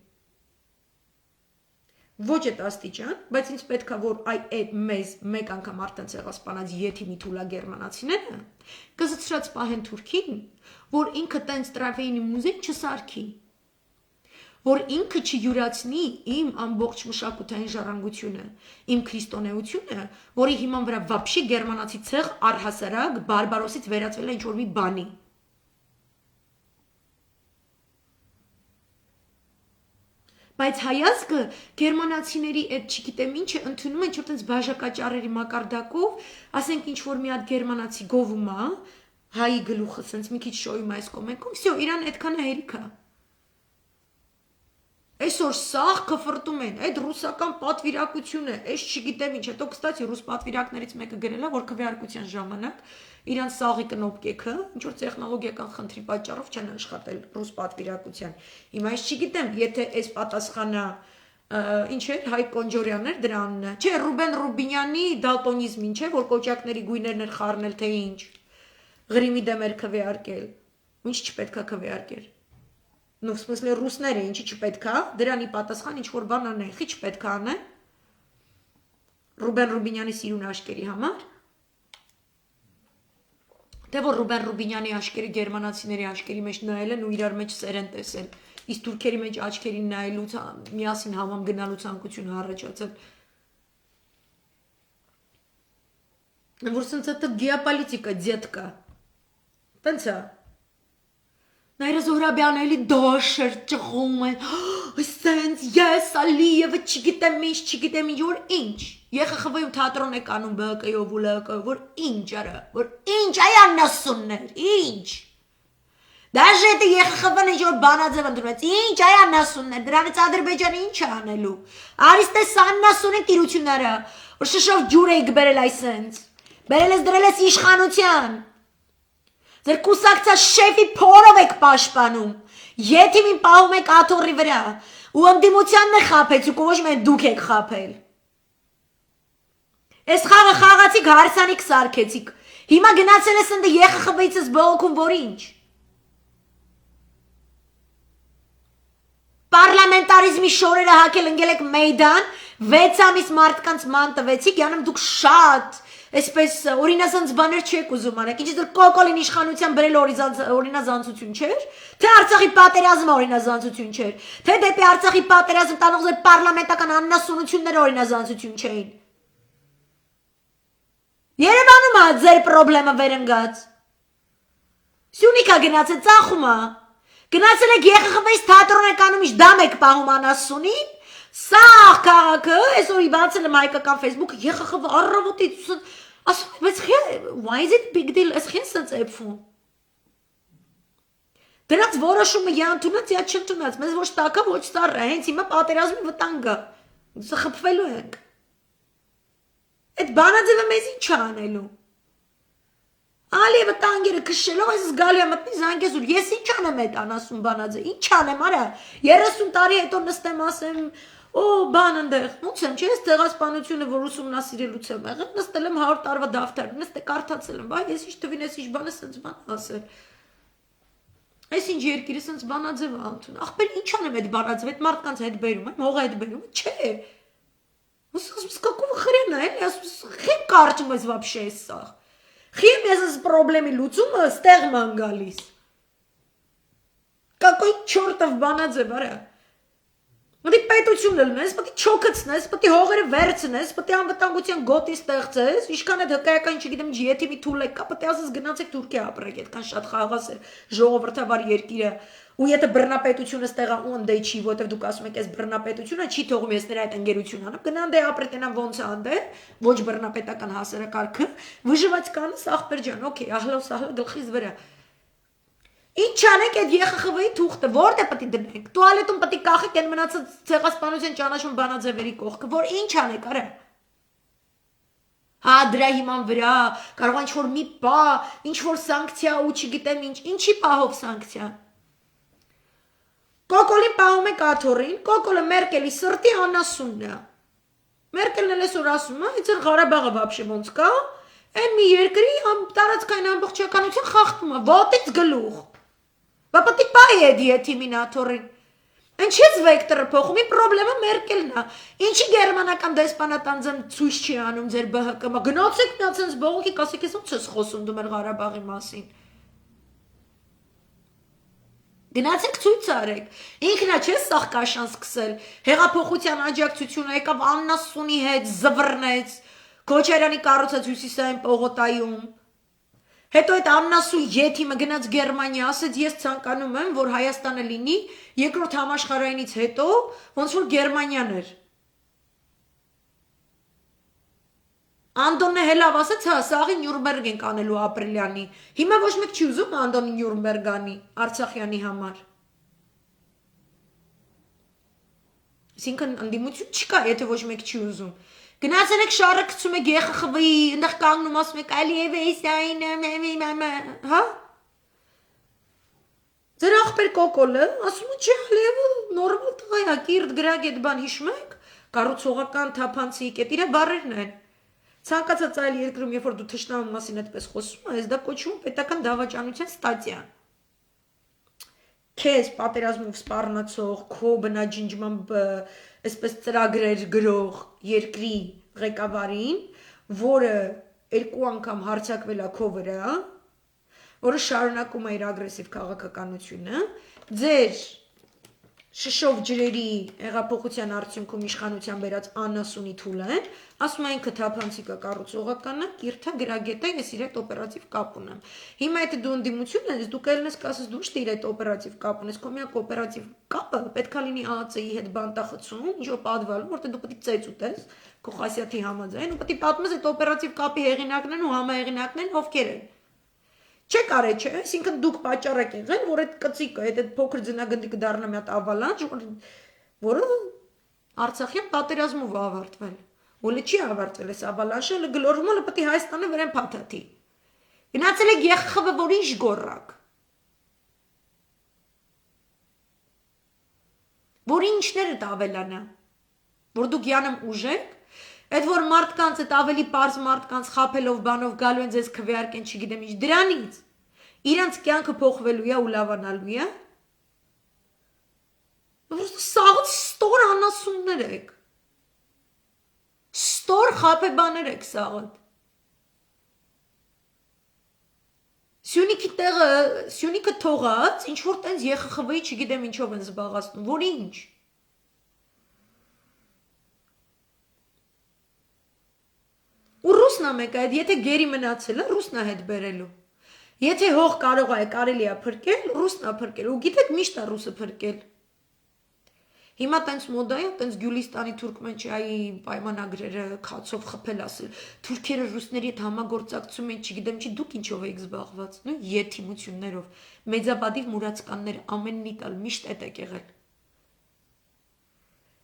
Ոչ այդ աստիճան, բայց ինձ պետք է որ այդ մեզ մեկ անգամ արդեն ցեղասպանած եթիմի թուլա գերմանացիները կզցրած պահեն Թուրքին, որ ինքը տենց տրավեինի մուզեյ չսարքի, որ ինքը չյուրացնի իմ ամբողջ մշակութային ժառանգությունը, իմ քրիստոնեությունը, որի հիման վրա վաբշի գերմանացի ցեղ առհասարակ բարբարոսից վերածվել է ինչ-որ մի բանի։ Բայց հայազգը գերմանացիների այդ չգիտեմ ինչը ընդունում են չորտենց բաժակաճառերի մակարդակով, ասենք ինչ որ մի հատ գերմանացի գովում է, հայի գլուխը սենց մի քիչ շոյում է այս կոմենքում, всё, իրան այդքան է հերիք է։ Այսօր սաղ կֆրտում են, այդ ռուսական պատվիրակությունը, այս չգիտեմ ինչ, հետո կստացի ռուս պատվիրակներից մեկը գրել է, որ քվեարկության ժամանակ իրան սաղի կնոպկեքը, ինչ որ տեխնոլոգիական խնդրի պատճառով չեն աշխատել ռուս պատվիրակության։ Հիմա ես չգիտեմ, եթե այս պատասխանը ինչ է, Հայկ Կոնջորյանն էր դրա անունը, չէ, Ռուբեն Ռուբինյանի դալտոնիզմին, չէ, որ կոճակների գույներն էր խառնել, թե ինչ, Ղրիմի դեմ էր քվեարկել, ինչ չպետք է քվեարկեր։ Ну, в смысле, ռուսները ինչի չպետք է, դրանի պատասխան ինչ որ բան անեն, խի չպետք է անեն։ Ռուբեն Ռուբինյանի սիրուն աշկերի համար։ Թե որ Ռուբեն Ռուբինյանի աշկերը գերմանացիների աշկերի մեջ նայել են ու իրար մեջ սեր են տեսել, իսկ թուրքերի մեջ աչքերին նայելուց միասին համամ գնալու ցանկությունը առաջացել։ Որ սենց это գեոպոլիտիկա, детка։ Տենց է։ Նայրը Զոհրաբյանը էլի դոշեր ճղում են, սենց, ես, Ալիևը, չգիտեմ ինչ, որ ինչ, ԵԽԽՎ-ում թատրոն է կանում ԲՀԿ-ով ու ԼՀԿ-ով, որ ինչ արա, որ ինչ, այ աննասուններ, ինչ, դաժե էտը ԵԽԽՎ-ն ինչ որ բանաձև ընդունեց, ինչ, այ աննասուններ, դրանից Ադրբեջանը ինչ է անելու, արիս տես աննասունի տիրությունները, որ շշով ջուր էի գբերել այսենց, բերել ես դրել ես իշխանության, Ձեր կուսակցած շեֆի փորով եք պաշտպանում, եթիմին պահում եք աթոռի վրա, ու ընդդիմությանն է խաբեցուք, ու ոչ միայն դուք եք խաբել։ Այս խաղը խաղացիք, հարսանիք սարքեցիք, հիմա գնացել ես ընդ ԵԽԽՎ-ից ես բողոքում, որ ինչ։ Պարլամենտարիզմի շորերը հակել ընկել եք Մեյդան, 6 ամիս մարդկանց ման տվեցիք, յանում դուք շատ Այսպես օրինազանց բաներ չեք ուզում անեք, ինչի դեռ կոկոլին իշխանության բրել օրինազանցություն չէր, թե Արցախի պատերազմը օրինազանցություն չէր, թե դեպի Արցախի պատերազմ տանող ձեր պարլամենտական աննասունությունները օրինազանցություն չէին։ Երևանում է ձեր պրոբլեմը վերընկած։ Սյունիքա գնացել ծախում է։ Գնացել եք ԵԽԽՎ-ից թատրոն եք անում, իշ դամ եք պահում անասունին, սաղ քաղաքը, այսօր բացել եմ հայկական Facebook, ԵԽԽՎ առավոտից Բայց why is it big deal? Ես խեն սենց էպվում։ Դրանց որոշումը յա ընդունած, յա չընդունած, մեզ ոչ տակա, ոչ ծառը, հենց հիմա պատերազմի վտանգ կա։ Խփվելու ենք։ Այդ բանաձևը մեզ ինչ է անելու։ Ալիևը տանգերը քշելով այս զգալի է մտնի զանգեզուր, ես ինչ անեմ այդ անասուն բանաձե, ինչ անեմ արա, 30 տարի հետո նստեմ ասեմ, օ բան ընդեղ, ոնց եմ, չէ, ես ցեղասպանությունը, որ ուսումնասիրելուց եմ եղել, նստել եմ 100 տարվա դավթար, նստե կարդացել եմ, բայ ես ինչ տվին, ես ինչ բանը սենց բան ասել։ Այս ինչ երկիրը սենց բանաձև անցուն, ախպեր ինչ անեմ այդ բանաձև, այդ մարդկանց հետ բերում եմ, հողը հետ բերում, չէ։ Ուսում սկակով խրենա, էլի, ասում, խիմ կարճում ես вообще այս սաղ։ Խիմ ես այս պրոբլեմի լուծումը ստեղ ման գալիս։ Какой чертов բանաձև, արա։ Պետք է պետությունը լնես, պետք է չոքացնես, պետք է հողերը վերցնես, պետք է անվտանգության գոտի ստեղծես, ինչքան այդ հկայական, չգիտեմ, եթիմի թուլ եկա, պետք է ասես գնացեք Թուրքիա ապրեք, այդքան շատ խաղաղ է ժողովրդավար երկիրը։ Ու եթե բռնապետությունը ստեղա ու ընդե չի, որտեվ դուք ասում եք, այս բռնապետությունը չի թողում ես նրա այդ ընկերություն անեմ, գնան դե ապրետենան ոնց է անդե, ոչ բռնապետական հասարակարգը, վժված կանս ախպեր ջան, օքեյ, ահլո սահլո գլխից վրա։ Ինչ անենք այդ ԵԽԽՎ-ի թուղթը, որտե պետք է դնենք։ Տուալետում պետք է կախեք այն մնացած ցեղասպանության ճանաչում բանաձևերի կողքը, որ ինչ անեք, արա։ Հա դրա հիման վրա կարող է ինչ-որ մի պա, ինչ-որ սանկցիա ու չգիտեմ ինչ, ինչի պահով սանկցիա։ Կոկոլին պահում է կաթորին, կոկոլը Մերկելի սրտի անասունն է։ Մերկելն էլ այսօր ասում է, այցեր Ղարաբաղը вообще ոնց կա, այն մի երկրի տարածքային ամբողջականություն խախտում է, ոտից գլուխ։ Բա պետք է պահի այդ եթիմինաթորին։ Ինչից վեկտորը փոխում, ի պրոբլեմը Մերկելն է։ Ինչի գերմանական դեսպանատան ձեմ ցույց չի անում ձեր ԲՀԿ-ը։ Գնացեք նա ցենց բողոքի, ասեք ես ոնց ես խոսում դու մեր Ղարաբաղի մասին։ Գնացեք ցույց արեք։ Ինքնա չէ սաղ կաշան սկսել։ Հեղափոխության աջակցությունը եկավ աննասունի հետ զվռնեց։ Քոչարյանի կառուցած հյուսիսային պողոտայում։ Հետո այդ աննասու եթիմը գնաց Գերմանիա, ասեց ես ցանկանում եմ, որ Հայաստանը լինի երկրորդ համաշխարհայինից հետո, ոնց որ Գերմանիան էր։ Անդոնը հելավ ասեց, հա, սաղի Նյուրնբերգ ենք անելու ապրիլյանի։ Հիմա ոչ մեկ չի ուզում Անդոնի Նյուրնբերգ անի Արցախյանի համար։ Այսինքն ընդդիմություն չկա, եթե ոչ մեկ չի ուզում։ Գնացել եք շարը գցում եք ԵԽԽՎ-ի, այնտեղ կանգնում ասում եք Ալիևը իսային, հա։ Ձեր ախպեր կոկոլը ասում է չէ Ալիևը նորմալ տղա է, կիրդ գրագ այդ բան հիշում եք, կառուցողական թափանցիկ, այդ իրա բառերն են։ Ցանկացած այլ երկրում, երբ որ դու թշնամու մասին այդպես խոսում ես, դա կոչվում պետական դավաճանության ստատիա։ Քեզ պատերազմով սպառնացող, քո բնաջնջմամբ այսպես ծրագրեր գրող երկրի ղեկավարին, որը երկու անգամ հարձակվել է քո վրա, որը շարունակում է իր ագրեսիվ քաղաքականությունը, ձեր շշով ջրերի հեղափոխության արդյունքում իշխանության բերած անասունի թուլեն, ասում են քթափանցիկը կառուցողականը, կիրթա գրագետը, ես իր հետ օպերատիվ կապ ունեմ։ Հիմա եթե դու ընդդիմություն ես, դու կելնես կասես դու շտի իր հետ օպերատիվ կապ ունես, քո միակ օպերատիվ կապը պետքա լինի ԱԱՑ-ի հետ բանտախցում, ինչ-որ պատվալում, որտեղ դու պետք է ծեծ ուտես, քո խասյաթի համաձայն, ու պետք է պատմես այդ օպերատիվ կապի հեղինակն են ու համահեղինակն են ովքեր են։ Չէ կարե չէ, այսինքն դուք պատճառակ եղել, որ այդ կծիկը, այդ փոքր ձնագնդիկը դառնա մի հատ ավալանջ, որը Արցախյան պատերազմով ավարտվել։ Ոլը չի ավարտվել, այս ավալանջը հələ գլորվում է, պետք է Հայաստանը վրան փաթաթի։ Գնացել եք ԵԽԽՎ, որ ինչ գորրակ։ Որ ինչները տավելանա, որ դուք յանեմ ուժեք, այդ որ մարդկանց, այդ ավելի պարզ մարդկանց խապելով բանով գալու են ձեզ քվեարկեն, չգիտեմ ինչ, դրանից իրանց կյանքը փոխվելու է ու լավանալու է։ Սաղ ստոր անասուններ եք։ Ստոր խապեբաներ եք սաղդ։ Սյունիքի տեղը, Սյունիքը թողած, ինչ որ տենց ԵԽԽՎ-ի չգիտեմ ինչով են զբաղացնում, որ ինչ։ Ու ռուսնա մեկ այդ, եթե գերի մնացել է, ռուսնա հետ բերելու։ Եթե հող կարող է կարելի է փրկել, ռուսնա փրկել, ու գիտեք միշտ է ռուսը փրկել։ Հիմա տենց մոդա է, տենց Գյուլիստանի Թուրքմենչայի պայմանագրերը քացով խփել ասել։ Թուրքերը ռուսների հետ համագործակցում են, չգիտեմ չի, դուք ինչով եք զբաղված։ Նույն եթիմություններով։ Մեծաբադիվ մուրացկաններ ամեննի տալ միշտ էդ եք եղել։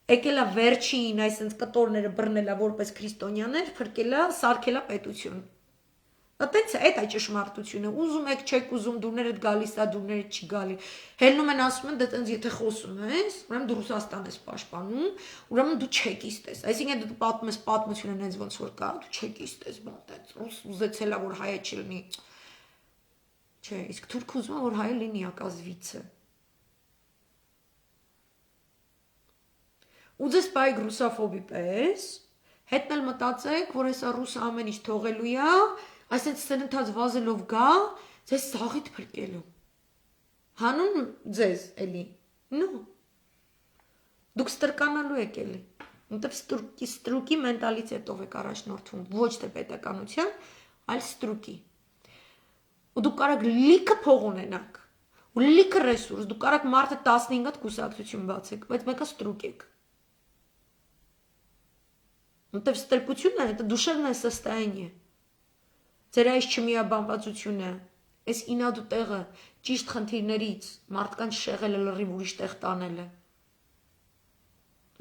Եկելա վերջին, այսինքն կտորները բռնելա որպես քրիստոնյաներ, փրկելա, սարքելա պետություն։ Այդտենց է այդ ճշմարտությունը, ուզում եք, չեք ուզում, դուրներդ գալիս է, դուրներդ չի գալի։ Հելնում են ասում են, դե տենց եթե խոսում ես, ուրեմն դու Ռուսաստան ես պաշտպանում, ուրեմն դու չեկիստ ես։ Այսինքն դու պատմում ես պատմությունը հենց ոնց որ կա, դու չեկիստ ես, բան տենց ռուս ուզեցել է որ հայը չլինի։ Չէ, իսկ թուրք ուզում է որ հայը լինի ակազվիցը։ Ու ձեզ բայք ռուսաֆոբի պես, հետն էլ մտածեք, որ հեսա ռուսը ամեն ինչ թողելու է, այսինքն սննդած վազելով գա, ձեզ սաղիթ փրկելու։ Հանուն ձեզ էլի։ No։ Դուք ստրկանալու եք էլի։ Որտեվ ստրուկի մենտալիտետով եք առաջնորդվում, ոչ թե պետականության, այլ ստրուկի։ Ու դուք կարաք լիքը փող ունենաք, ու լիքը ռեսուրս, դուք կարաք մարդը 15 հատ կուսակցություն բացեք, բայց մեկը ստրուկ եք։ Որտեվ ստրկությունը это душевное состояние։ Ձեր այս չմիաբանվածությունը, այս ինադու տեղը ճիշտ խնդիրներից մարդկանց շեղելը լրիվ ուրիշ տեղ տանելը։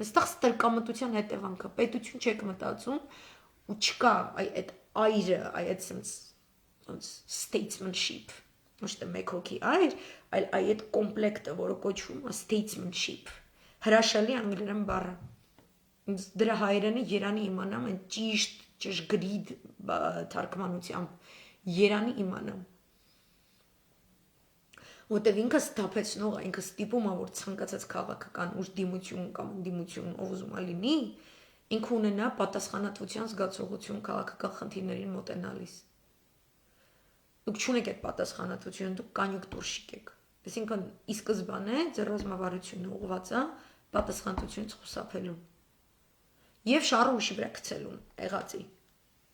Այստեղ ստրկամտության հետևանքը պետություն չեք մտածում ու չկա այդ այրը, այդ sense statesmanship, ոչ թե մեկ հոգի այր, այլ այդ կոմպլեկտը, որը կոչվում է statesmanship, հրաշալի անգլերեն բառը։ Դրա հայերենը Երանի իմանամ, այն ճիշտ ճշգրիտ թարգմանությամբ Երանի իմանամ։ Որտեւ ինքը ստապեցնող է, ինքը ստիպում է, որ ցանկացած քաղաքական ուժ դիմություն կամ ընդդիմություն ով ուզում է լինի, ինքը ունենա պատասխանատվության զգացողություն քաղաքական խնդիրներին մոտենալիս։ Դուք չունեք այդ պատասխանատվությունը, դուք կանյուկտուրշիկ եք։ Այսինքն ի սկզբանե ձեր ռազմավարությունը ուղղված է պատասխանատվությունից խուսափելուն։ Եվ շարը ուրիշի վրա գցելուն, եղածի։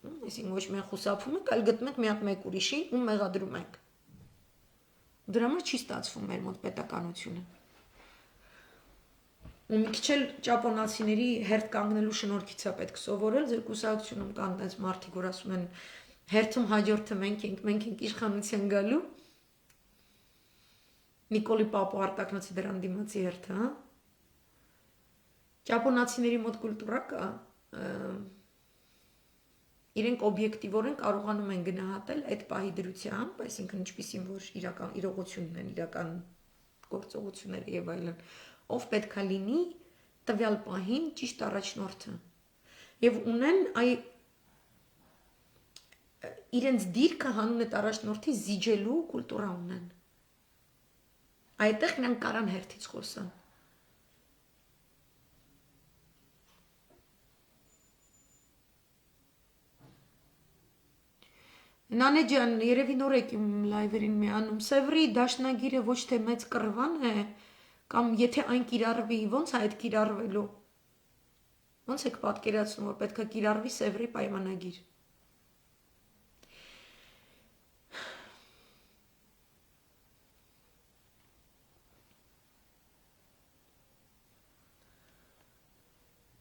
Այսինքն ոչ միայն խուսափում եք, այլ գտնում եք մի հատ մեկ ուրիշի ու մեղադրում եք։ Դրա համար չի ստացվում մեր մոտ պետականությունը։ Ու մի քիչ էլ ճապոնացիների հերթ կանգնելու շնորհքից է պետք սովորել, ձեր կուսակցությունում կան այնպես մարդիկ, որ ասում են հերթում հաջորդը մենք ենք իշխանության գալու։ Նիկոլի Պապո արտակնոցի դրան դիմացի հերթը, հա։ Ճապոնացիների մոտ կուլտուրա կա, իրենք օբյեկտիվորեն կարողանում են գնահատել այդ պահի դրությամբ, այսինքն ինչպիսին որ իրական իրողությունն են, իրական գործողությունները եւ այլն, ով պետքա լինի տվյալ պահին ճիշտ առաջնորդը։ Եվ ունեն իրենց դիրքը հանուն այդ առաջնորդի զիջելու կուլտուրա ունեն։ Այդտեղ նրանք կարան հերթից խոսան։ Նանե ջան, երևի նոր եք իմ լայվերին միանում։ Սևրի դաշնագիրը ոչ թե մեծ կռվան է, կամ եթե այն կիրառվի, ո՞նց է այդ կիրառվելու։ Ո՞նց եք պատկերացնում, որ պետք է կիրառվի Սևրի պայմանագիր։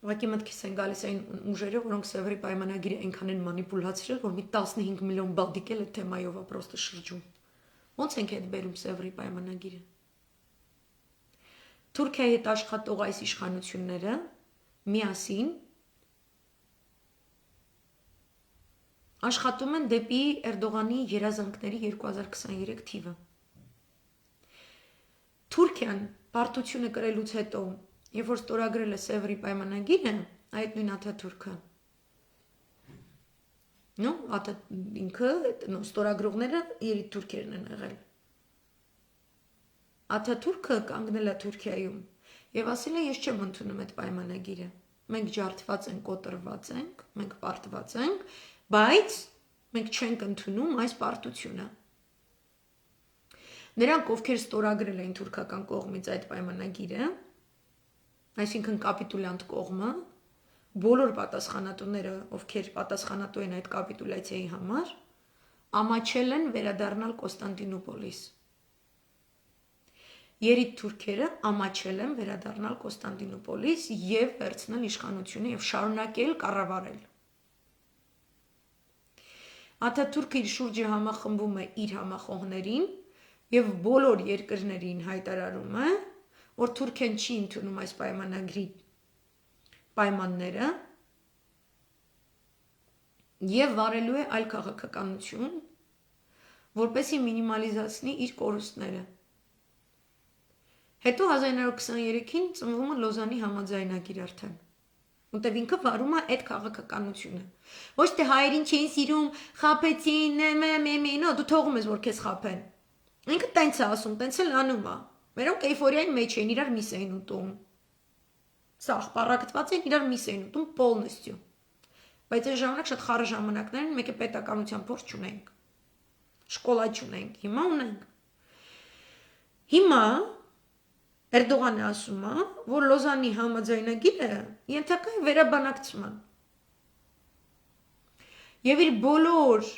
Ուղղակի մտքիս են գալիս այն ուժերը, որոնք Սևրի պայմանագիրը այնքան են մանիպուլացրել, որ մի 15 միլիոն բալդիկ էլ այդ թեմայով է պրոստը շրջում։ Ոնց ենք հետ բերում Սևրի պայմանագիրը։ Թուրքիայի հետ աշխատող այս իշխանությունները միասին աշխատում են դեպի Էրդողանի երազանքների 2023 թիվը։ Թուրքիան պարտությունը կրելուց հետո Երբ որ ստորագրել է Սևրի պայմանագիրը, այդ նույն Աթաթուրքը։ Ինքը ստորագրողները երիտի թուրքերն են եղել։ Աթաթուրքը կանգնել է Թուրքիայում եւ ասել է ես չեմ ընդունում այդ պայմանագիրը։ Մենք ջարդված ենք, կոտրված ենք, մենք պարտված ենք, բայց մենք չենք ընդունում այս պարտությունը։ Նրանք ովքեր ստորագրել էին թուրքական կողմից այդ պայմանագիրը, այսինքն կապիտուլյանտ կողմը, բոլոր պատասխանատուները, ովքեր պատասխանատու են այդ կապիտուլյացիայի համար, ամաչել են վերադառնալ Կոստանդինուպոլիս։ երիտ թուրքերը ամաչել են վերադառնալ Կոստանդինոպոլիս եւ վերցնել իշխանությունը եւ շարունակել կառավարել։ Աթաթուրքը իր շուրջը համախմբում է իր համախոհներին եւ բոլոր երկրներին հայտարարում է, որ Թուրքիան չի ընդունում այս պայմանագրի պայմանները եւ վարելու է այլ քաղաքականություն, որպեսզի մինիմալիզացնի իր կորուստները։ Հետո 1923-ին ծնվում է Լոզանի համաձայնագիր արդեն։ Որտեւ ինքը վարում է այդ քաղաքականությունը։ Ոչ թե հայերին չէին սիրում, խաբեցին, նո, դու թողում ես որ քեզ խաբեն։ Ինքը տենց է ասում, տենց էլ անում է։ Մերոնք էյֆորիայի մեջ են, իրար միս էին ուտում։ Սաղ պարակտված են, իրար միս էին ուտում полностью։ Բայց այն ժամանակ շատ խառը ժամանակներ են, մեկը պետականության փորձ չունենք։ Շկոլա չունենք, հիմա ունենք։ Հիմա Էրդողանը ասում է, որ Լոզանի համաձայնագիրը ենթակա է վերաբանակցման։ Եվ իր բոլոր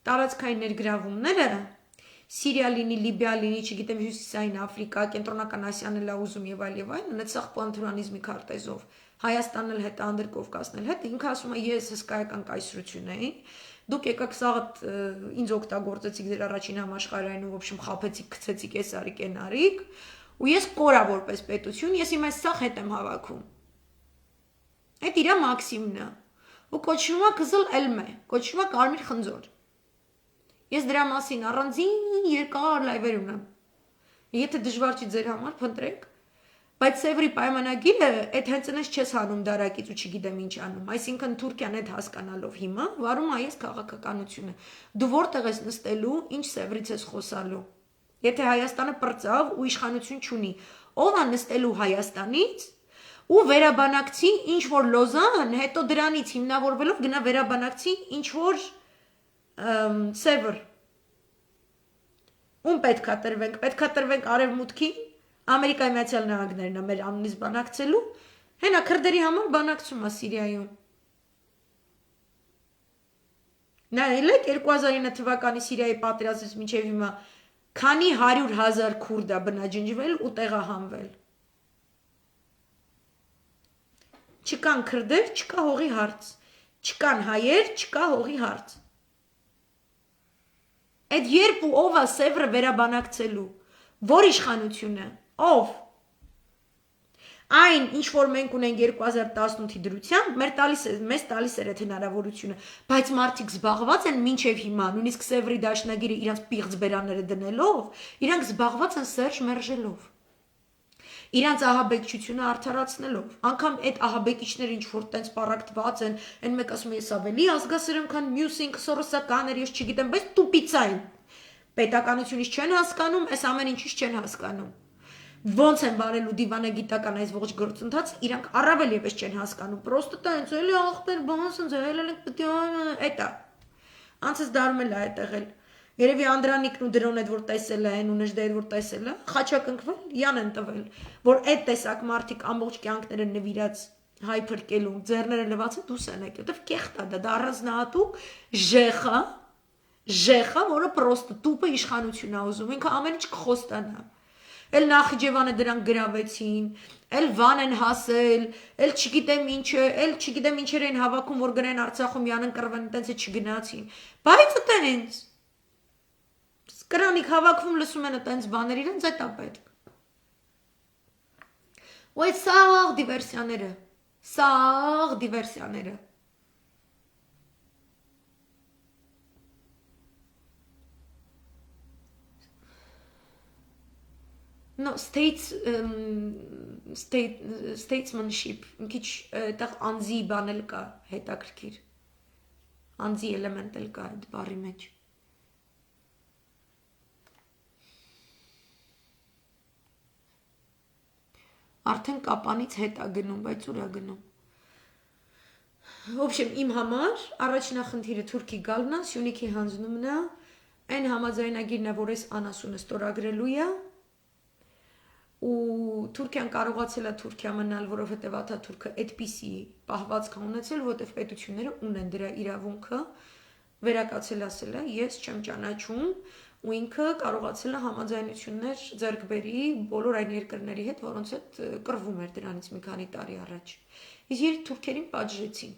տարածքային ներգրավումները Սիրիա լինի, Լիբիա լինի, չգիտեմ, Հյուսիսային Աֆրիկա, Կենտրոնական Ասիան էլ ուզում եւ այլ, ունեցող պանթուրանիզմի քարտեզով, Հայաստանն էլ հետ, Անդրկովկասն էլ հետ, ինքը ասում է, ես հսկայական կայսրություն էի, դուք եկաք սաղդ ինձ օգտագործեցիք ձեր առաջին համաշխարհային ու ոբշմ խափեցիք, գցեցիք էս արիք են արիք, ու ես կորա որպես պետություն, ես իմ այս սաղ հետ եմ հավաքում։ Այդ իրա մաքսիմն է, ու կոչվում է Կզլ Էլմե, կոչվում է Կարմիր խնձոր։ Ես դրա մասին առանձին երկար լայվեր ունեմ։ Եթե դժվար չի ձեր համար, փնտրեք, բայց Սևրի պայմանագիրը այդ հենց այնպես չես հանում դարակից ու չգիտեմ ինչ անում։ Այսինքն Թուրքիան այդ հասկանալով հիմա վարում է այս քաղաքականությունը։ Դու որտեղ ես նստելու, ինչ Սևրից ես խոսալու։ Եթե Հայաստանը պրծավ ու իշխանություն չունի, ով է նստելու Հայաստանից ու վերաբանակցի ինչ որ Լոզան, հետո դրանից հիմնավորվելով գնա վերաբանակցի ինչ որ Սևր։ Ում պետքա տրվենք, պետքա տրվենք Արևմուտքին, Ամերիկայի Միացյալ Նահանգներն է մեր անունից բանակցելու, հենա քրդերի համար բանակցում է Սիրիայում։ Նայել եք 2009 թվականի Սիրիայի պատերազմից մինչև հիմա քանի 100,000 քուրդ է բնաջնջվել ու տեղահանվել։ Չկան քրդեր, չկա հողի հարց, չկան հայեր, չկա հողի հարց։ Այդ երբ ու ով է Սևրը վերաբանակցելու, որ իշխանությունը, ով։ Այն, ինչ որ մենք ունենք 2018-ի դրությամբ, մեզ տալիս էր այդ հնարավորությունը, բայց մարդիկ զբաղված են մինչև հիմա, նույնիսկ Սևրի դաշնագիրը իրանց պիղծ բերաները դնելով, իրանք զբաղված են Սերժ մերժելով։ Իրանց ահաբեկչությունը արդարացնելով, անգամ այդ ահաբեկիչները ինչ որ տենց պարակտված են, այն մեկ ասում է ես ավելի ազգասերեմ, քան մյուսին սորոսականներ, ես չգիտեմ, բայց տուպիցա են։ Պետականությունից չեն հասկանում, այս ամեն ինչից չեն հասկանում։ Ոնց են վարելու դիվանագիտական այս ողջ գործընթացը, իրանք առավել եւս չեն հասկանում։ Պրոստը տենց էլի ախպեր, բանս ընձ էլ պետք է էտա։ Անցած դարում էլ է այդտեղ էլ։ Երևի Անդրանիկն ու դրոն այդ որ տեսել են ու նժդե այդ որ տեսել է, խաչակնքվել, յան են տվել, որ այդ տեսակ մարդիկ ամբողջ կյանքները նվիրած հայ փրկելու, ձեռները լվացը դուս են եկել, որտեվ կեղտ է դա առանձնահատուկ ժեխա, որը պրոստը տուպը իշխանություն է ուզում, ինքը ամեն ինչ կխոստանա։ Էլ Նախիջևանը դրանք գրավեցին, էլ Վան են հասել, էլ չգիտեմ ինչեր են հավաքում, որ գրեն Արցախում յանն կռվեն, տենց է չգնացին։ Բայց տենց կրանիկ հավաքում լսում են տենց բաներ, իրենց այդ է պետք։ Ու այդ սաղ դիվերսիաները։ No, statesmanship, քիչ այդտեղ անձի բան էլ կա, հետաքրքիր։ Անձի էլեմենտ էլ կա այդ բառի մեջ։ Արդեն կապանից հետ է գնում, բայց ուր է գնում։ Ոբշեմ, իմ համար առաջնախնդիրը Թուրքի գալն է, Սյունիքի հանձնումն է, այն համաձայնագիրն է, որ այս անասունը ստորագրելու է, ու Թուրքիան կարողացել է Թուրքիա մնալ, որովհետև Աթաթուրքը այդպիսի պահվածք է ունեցել, որովհետև պետությունները ունեն դրա իրավունքը, վերակացել ասել է, ես չեմ ճանաչում, ու ինքը կարողացել է համաձայնություններ ձեռք բերի բոլոր այն երկրների հետ, որոնց հետ կռվում էր դրանից մի քանի տարի առաջ։ Իսկ երբ թուրքերին պատժեցին։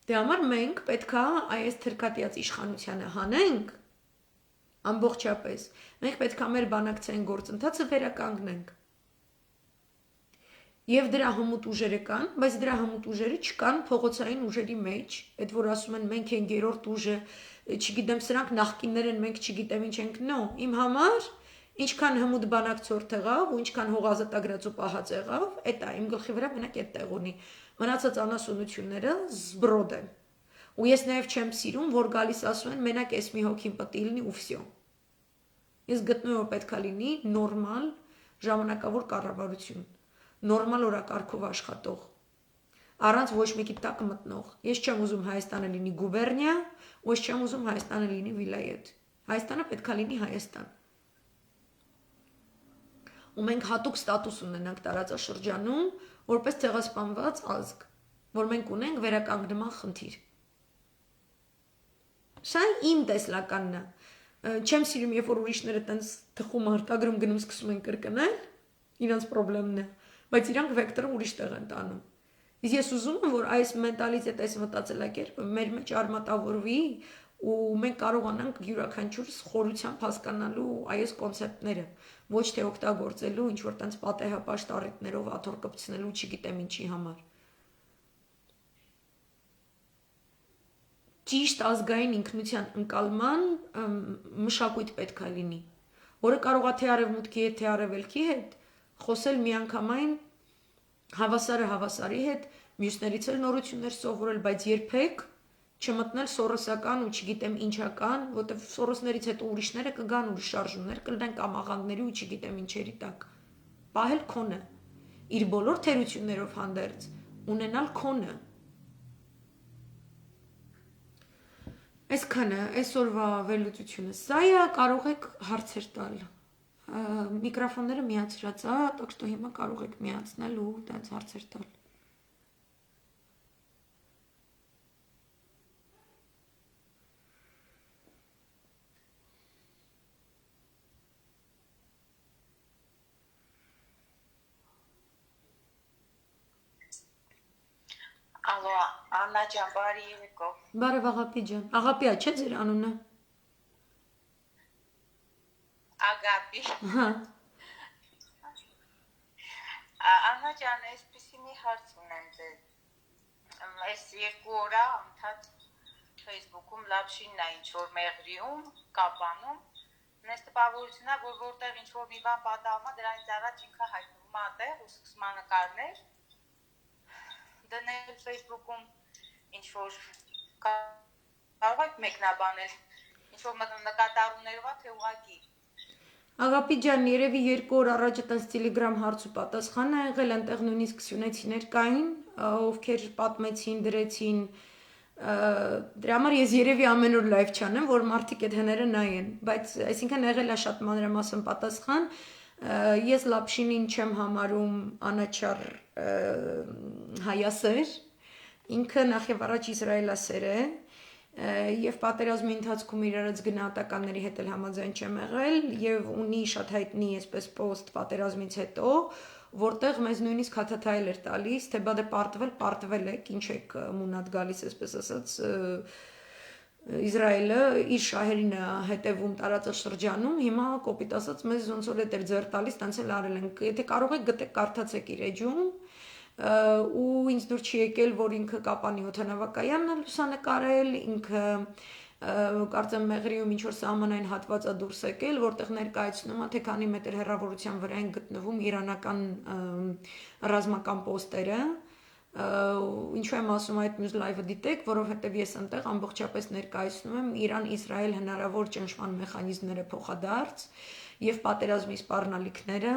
Դե համար մենք պետքա այս թրքատիաց իշխանությանը հանենք ամբողջապես։ Մենք պետքա մեր բանակցային գործընթացը վերականգնենք։ Եվ դրա հմուտ ուժերը կան, բայց դրա հմուտ ուժերը չկան փողոցային ուժերի մեջ, այդ որ ասում են մենք ենք երրորդ ուժը, չգիտեմ սրանք նախկիններ են, մենք չգիտեմ ինչ ենք, նո, իմ համար ինչքան հմուտ բանակցորդ եղավ ու ինչքան հողազատագրած ու պահած եղավ, այդ է իմ գլխի վրա մենակ այդ տեղ ունի։ Մնացած անասունությունները զբրոդ են։ Ու ես նաև չեմ սիրում, որ գալիս ասում են մենակ էս մի հոգին պետք է լինի ու վсё։ Ես գտնում եմ որ պետքա լինի նորմալ ժամանակավոր կառավարություն, նորմալ օրակարգով աշխատող, առանց ոչ մեկի տակ մտնող։ Ես չեմ ուզում Հայաստանը լինի գուբերնիա, ու ես չեմ ուզում Հայաստանը լինի վիլայետ։ Հայաստանը պետքա լինի Հայաստան։ Ու մենք հատուկ ստատուս ունենանք տարածաշրջանում, որպես ցեղասպանված ազգ, որ մենք ունենք վերականգնման խնդիր։ Սա իմ տեսլականն է։ Չեմ սիրում, երբ որ ուրիշները տենց թխում արտագրում գնում սկսում են կրկնել, իրանց խնդիրն է, բայց իրանք վեկտորը ուրիշ տեղ են տանում։ Իսկ ես ուզում եմ, որ այս մենտալիտետը, այս մտածելակերպը մեր մեջ արմատավորվի ու մենք կարողանանք յուրաքանչյուրս խորությամբ հասկանալու այս կոնցեպտները, ոչ թե օգտագործելու ինչ որ տենց պատեհապաշտ առիթներով աթոռ կպցնելու, չգիտեմ ինչի համար։ Ճիշտ ազգային ինքնության ընկալման մշակույթ պետքա լինի, որը կարող է թե արևմուտքի հետ, թե արևելքի հետ խոսել միանգամայն հավասարը հավասարի հետ, մյուսներից էլ նորություններ սովորել, բայց երբեք չմտնել սորոսական ու չգիտեմ ինչական, որտեվ սորոսներից հետո ուրիշները կգան, ուրիշ շարժումներ կլինեն կամ աղանդների ու չգիտեմ ինչերի տակ։ Պահել քոնը, իր բոլոր թերություններով հանդերձ, ունենալ քոնը։ Այսքանը, այսօրվա վերլուծությունը սա է, կարող եք հարցեր տալ։ Միկրոֆոնները միացրած է, так что հիմա կարող եք միացնել ու տենց հարցեր տալ։ Ալո, Աննա ջան, բարի երեկո։ Բարև Աղապի ջան։ Աղապիա չէ ձեր անունը։ Ագապի։ Հա։ Աննա ջան, այսպեսի մի հարց ունեմ ձեզ։ Այս երկու օրա ընդհանուր Facebook-ում լապշինն է ինչ որ մեղրիում, կապանում։ Նես տպավորությունն է, որ որտեղ ինչ որ մի բան պատահում է, դրանից առաջ ինքը հայտնվում է այդտեղ ու սկսում է նկարներ։ Դնել Facebook-ում ինչ որ կարող եք մեկնաբանել, ինչ որ նկատառումներով է, թե ուղղակի։ Աղապի ջան, երևի 2 օր առաջ այդպես Telegram հարց ու պատասխան ա եղել, այնտեղ նույնիսկ սյունեցիներ կային, ովքեր պատմեցին, դրեցին։ Դրա համար ես երևի ամեն օր լայվ չանեմ, որ մարդիկ այդ հները նայեն, բայց այսինքն եղել է շատ մանրամասն պատասխան։ Ես լապշինին չեմ համարում անաչառ հայասեր, ինքը նախ եւ առաջ իսրայելասեր է, եւ պատերազմի ընթացքում իր արած գնահատականների հետ էլ համաձայն չեմ եղել եւ ունի շատ հայտնի այսպես post պատերազմից հետո, որտեղ մեզ նույնիսկ հաթաթայել էր տալիս, թե բա դե պարտվել եք, ինչ եք մունատ գալիս, այսպես ասած, Իսրայելը իր շահերին է հետևում տարածաշրջանում, հիմա կոպիտ ասած մեզ ոնց որ էդ էր ձեռ տալիս, տենց էլ արել ենք, եթե կարող եք գտեք կարդացեք իր էջում, ու ինձ դուր չի եկել, որ ինքը Կապանի օդանավակայանն է լուսանկարել, ինքը կարծեմ մեղրիում ինչ որ սահմանային հատվածա դուրս եկել, որտեղ ներկայացնում է թե քանի մետր հեռավորության վրա են գտնվում իրանական ռազմական պոստերը, ինչու եմ ասում այդ մյուս լայվը դիտեք, որովհետև ես այնտեղ ամբողջապես ներկայացնում եմ Իրան-Իսրայել հնարավոր ճնշման մեխանիզմները փոխադարձ եւ պատերազմի սպառնալիքները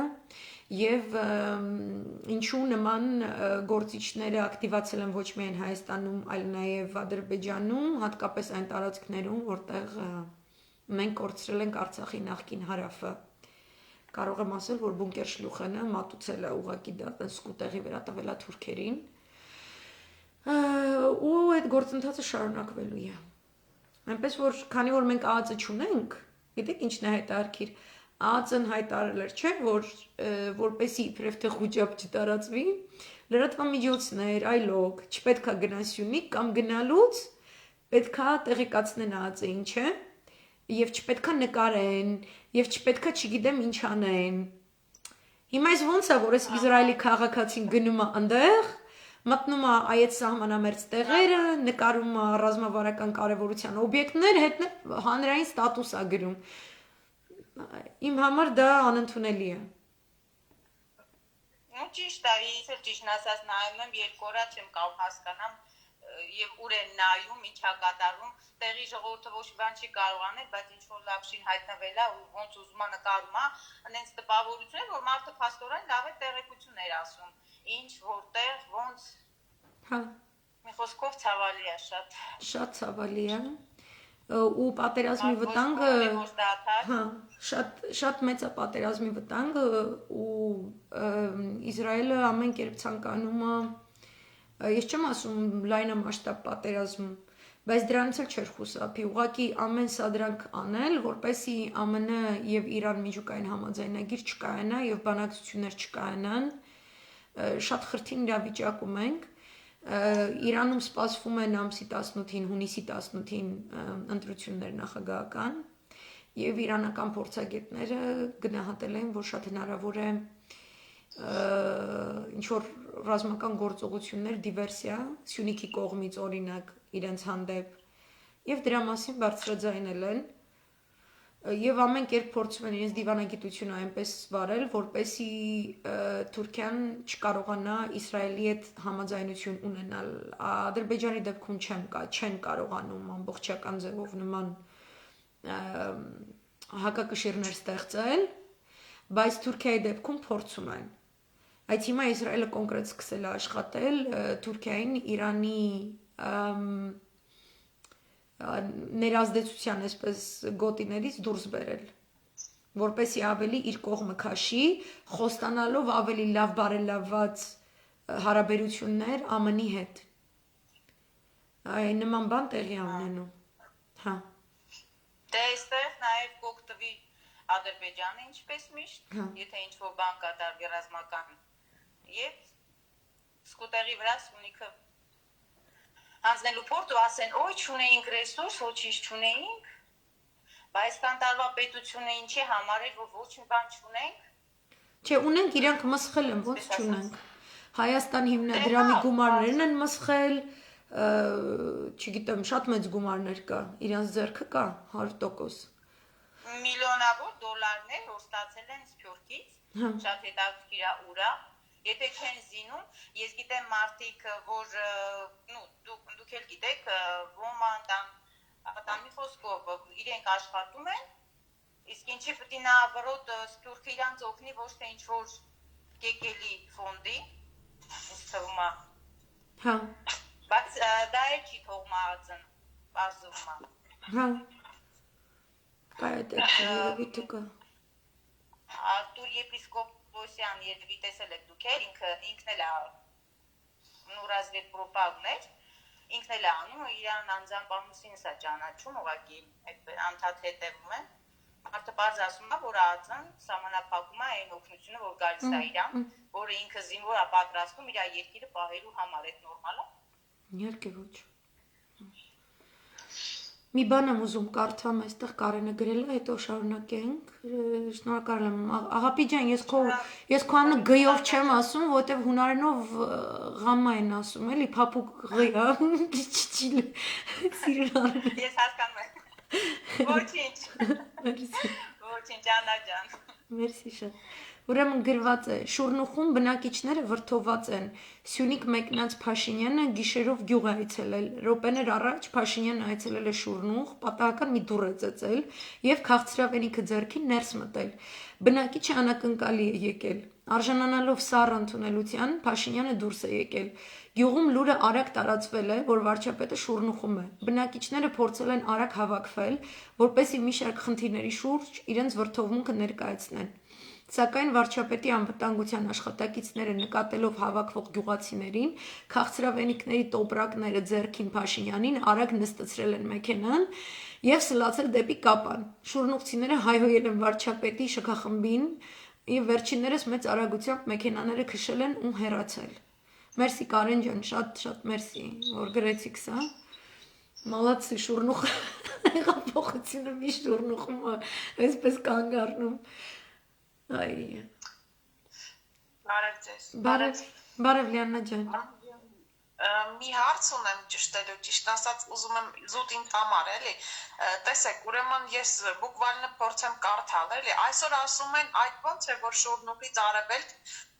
եւ ինչու նման գործիչները ակտիվացել են ոչ միայն Հայաստանում, այլ նաեւ Ադրբեջանում, հատկապես այն տարածքներում, որտեղ մենք կորցրել ենք Արցախի նախկին հարավը։ Կարող եմ ասել, որ բունկեր շլուխենը մատուցել է ուղակի դա տես սկուտեղի վրա տվել է թուրքերին։ Ու այդ գործընթացը շարունակվելու է։ Այնպես որ քանի որ մենք ԱԱԾ չունենք, գիտեք ինչն է հետարքիր։ ԱԱԾ-ն հայտարարել էր, չէ, որ որպեսի իբրև թե խոճապ չտարածվի, լրատվամիջոցներ, այլոք, չպետք է գնան Սյունիք կամ գնալուց պետք է տեղեկացնեն ԱԱԾ-ին, չէ, եւ չպետք է նկարեն, եւ չպետք է չգիտեմ ինչ անեն։ Հիմա այս ոնց է, որ այս Իսրայելի քաղաքացին գնում է այնտեղ, մտնում է այդ սահմանամերձ տեղերը, նկարում է ռազմավարական կարևորության օբյեկտներ, հետ հանրային ստատուս է գրում։ Իմ համար դա անընդունելի է։ Ну ճիշտ է, ես էլ ճիշտն ասած նայում եմ, երկու օր չեմ կարող հասկանամ եւ ուր են նայում, ինչ է կատարվում, տեղի ժողովուրդը ոչ մի բան չի կարող անել, բայց ինչ որ լավ շին հայտնվել է ու ոնց ուզում է նկարում է, այնց տպավորություն է, որ մարդը փաստորեն լավ է տեղեկություններ ասում, ինչ որտեղ, ոնց։ Հա։ Մի խոսքով ցավալի է շատ։ Շատ ցավալի է։ Ու պատերազմի վտանգը, հա, շատ մեծ է պատերազմի վտանգը ու Իսրայելը ամեն կերպ ցանկանում է, ես չեմ ասում լայնամասշտաբ պատերազմ, բայց դրանից էլ չէր խուսափի, ուղղակի ամեն սա դրանք անել, որպեսզի ԱՄՆ եւ Իրան միջուկային համաձայնագիր չկայանա եւ բանակցություններ չկայանան, շատ խրթին իրավիճակում ենք։ Իրանում սպասվում են ամսի 18-ին, հունիսի 18-ին ընտրություններ նախագահական եւ իրանական փորձագետները գնահատել են, որ շատ հնարավոր է ինչ որ ռազմական գործողություններ, դիվերսիա Սյունիքի կողմից օրինակ իրենց հանդեպ եւ դրա մասին բարձրաձայնել են եւ ամեն կերպ փորձում են իրենց դիվանագիտությունը այնպես վարել, որպեսի Թուրքիան չկարողանա Իսրայելի հետ համաձայնություն ունենալ։ Ադրբեջանի դեպքում չեն կարողանում ամբողջական ձևով նման հակակշիռներ ստեղծել, բայց Թուրքիայի դեպքում փորձում են։ Այդ հիմա Իսրայելը կոնկրետ սկսել է աշխատել Թուրքիային Իրանի ներազդեցության այսպես գոտիներից դուրս բերել, որպեսի ավելի իր կողմը քաշի, խոստանալով ավելի լավ բարելավված հարաբերություններ ԱՄՆ-ի հետ։ Այն նման բան տեղի ունենում։ Հա։ Դե այստեղ նաև կօգտվի Ադրբեջանը ինչպես միշտ, եթե ինչ-որ բան կատարվի ռազմական, եւ սկուտերի վրա Սյունիքը հանձնելու փորձ ու ասեն, ոյ չունեինք ռեսուրս, ոչինչ չունեինք, բայց կան տարվա պետությունը ինչի համար էր, որ ոչ մի բան չունենք։ Չէ, ունենք, իրանք մսխել են, ոնց չունենք։ Հայաստան հիմնադրամի գումարներն են մսխել, չգիտեմ, շատ մեծ գումարներ կա, իրանց ձեռքը կա 100%։ Միլիոնավոր դոլարներ, որ ստացել են Սփյուռքից, շատ հետաքրքիր է ուրա։ Եթե չեն զինում, ես գիտեմ մարդիկ, որ դուք էլ գիտեք, ոմանք տանի խոսքով իրենք աշխատում են, իսկ ինչի պետք է նավարոտ Սփյուռքը իրանց օգնի ոչ թե ինչ-որ կեկելի ֆոնդի, ինձ թվում է։ Հա։ Բայց դա էլ չի թողում ԱԱԾ-ն, բազում է։ Հա։ Կա այդ երևույթը կա։ Արտուր Եպիսկոպոսյան երևի տեսել եք դուք էլ, ինքն էլ է նուրազվետ պրոպագներ, ինքն էլ է անում, իրան անձամբ ամուսինս է ճանաչում, ուղղակի անդադ հետևում են։ Մարդը պարզ ասում է, որ ԱԱԾ-ն սահմանափակում է այն օգնությունը, որ գալիս է իրան, որը ինքը զինվոր է պատրաստում իր երկիրը պահելու համար, այդ նորմալ է։ Իհարկե ոչ։ Մի բան եմ ուզում կարդամ, այստեղ Կարենը գրել է, հետո շարունակենք։ Շնորհակալ եմ։ Աղապի ջան, ես քո անունը Գ-ով չեմ ասում, որովհետև հունարենով ղամա են ասում, էլի, փափուկ Ղ-ա։ Ես հասկանում եմ։ Ոչինչ։ Մերսի։ Ոչինչ, Աննա ջան։ Մերսի շատ։ Ուրեմն գրված է. Շուրնուխում բնակիչները վրդոված են։ Սյունիք մեկնած Փաշինյանը գիշերով գյուղ է այցելել։ Րոպեներ առաջ Փաշինյանը այցելել է Շուրնուխ, պատահական մի դուռ է ծեծել եւ քաղցրավենիքը ձեռքին ներս մտել։ Բնակիչը անակնկալի է եկել։ Արժանանալով սառ ընդունելության Փաշինյանը դուրս է եկել։ Գյուղում լուրը արագ տարածվել է, որ վարչապետը Շուրնուխում է։ Բնակիչները փորձել են արագ հավաքվել, որպեսզի մի շարք խնդիրների շուրջ իրենց վրդովմունքը ներկայացնեն։ Սակայն վարչապետի անվտանգության աշխատակիցները նկատելով հավաքվող գյուղացիներին, քաղցրավենիքների տոպրակները ձեռքին Փաշինյանին արագ նստեցրել են մեքենան եւ սլացել դեպի Կապան։ Շուրնուղցիները հայհոյել են վարչապետի շքախմբին եւ վերջիններս մեծ արագությամբ մեքենաները քշել են ու հեռացել։ Մերսի Կարեն ջան, շատ մերսի, որ գրեցիք սա։ Մալացի շուրնուխ հեղափոխությունը մի շուրնուխում այսպես կանգ առնում։ Այ Բարև ձեզ։ բարև Լիաննա ջան։ Մի հարց ունեմ ճշտելու, ճիշտ ասած ուզում եմ զուտ ինձ համար, էլի։ Տեսեք, ուրեմն ես բուկվալնը փորձեմ կարդալ, էլի։ Այսօր ասում են, այդ ոնց է, որ շուրնուղից արևելք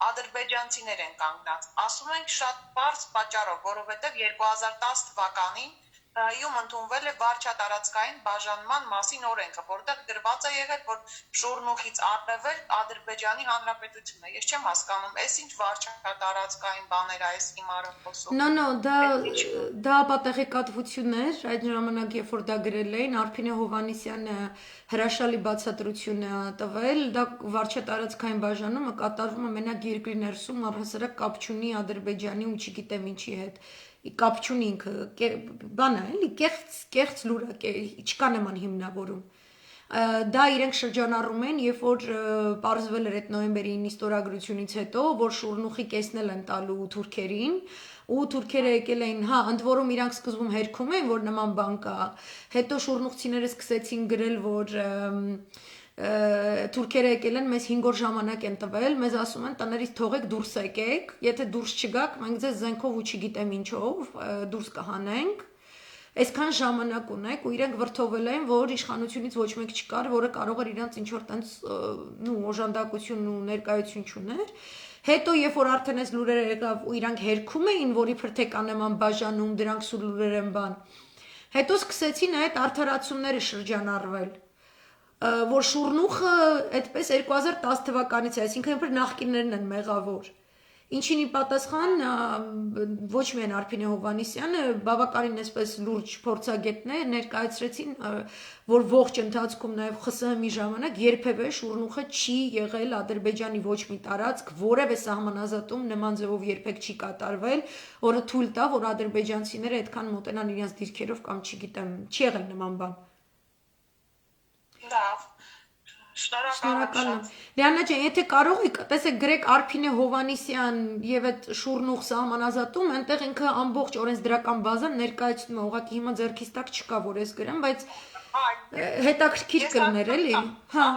ադրբեջանցիներ են կանգնած։ Ասում ենք շատ բարձ պատճառով, որովհետև 2010 թվականին ում ընդունվել է վարչատարածքային բաժանման մասին օրենքը, որտեղ գրված է եղել, որ շուրնուղից արևել Ադրբեջանի Հանրապետությունը։ Ես չեմ հասկանում, այս ինչ վարչատարածքային բաներ է այս հիմարը խոսում։ No, դա պատեղեկատվություն էր, այդ ժամանակ երբ որ դա գրել էին, Արփինե Հովհաննիսյանը հրաշալի բացատրություն է տվել, դա վարչատարածքային բաժանումը կատարվում է մենակ երկրի ներսում, առհասարակ կապ չունի Ադրբեջանի ու չգիտեմ ինչի հետ։ Կապ չունի ինքը, բան է, էլի, կեղծ լուր է, չկա նման հիմնավորում։ Դա իրենք շրջանառում են, երբ որ պարզվել էր այդ նոյեմբերի 9-ի ստորագրությունից հետո, որ շուրնուխի կեսնել են տալու թուրքերին, ու թուրքերը եկել էին, հա, ընդ որում իրանք սկզբում հերքում էին, որ նման բան կա, հետո շուրնուղցիները սկսեցին գրել, որ թուրքերը եկել են, մեզ 5 օր ժամանակ են տվել, մեզ ասում են տներից թողեք դուրս եկեք, եթե դուրս չգաք, մենք ձեզ զենքով ու չգիտեմ ինչով դուրս կհանենք, այսքան ժամանակ ունեք ու իրենք վրդովել են, որ իշխանությունից ոչ մեկ չկար, որը կարող էր իրանց ինչ-որ տենց օժանդակություն ու ներկայություն չուներ։ Հետո երբ որ արդեն այս լուրերը եկավ ու իրանք հերքում էին, որ իբր թե կանեման բաժանում, դրանք սուր լուրեր են բան, հետո սկսեցին այդ արդարացումները շրջանառվել, որ շուրնուխը այդպես 2010 թվականից է, այսինքն իբր նախկիններն են մեղավոր։ Ինչին ի պատասխան ոչ միայն Արփինե Հովհաննիսյանը, բավականին այսպես լուրջ փորձագետներ ներկայացրեցին, որ ողջ ընթացքում նաև ԽՍՀՄ-ի ժամանակ երբևէ շուրնուխը չի եղել Ադրբեջանի ոչ մի տարածք, որևէ սահմանազատում նման ձևով երբեք չի կատարվել, որը թույլ տա, որ ադրբեջանցիները այդքան մոտենան իրենց դիրքերով կամ չգիտեմ, չի եղել նման բան։ Լավ։ Շնորհակալ եմ։ Լիաննա ջան, եթե կարող եք, տեսեք գրեք Արփինե Հովհաննիսյան եւ այդ շուրնուղ սահմանազատում, այնտեղ ինքը ամբողջ օրենսդրական բազան ներկայացնում է, ուղղակի հիմա ձեռքից տակ չկա, որ ես գրեմ, բայց հետաքրքիր կլներ, էլի։ Հա։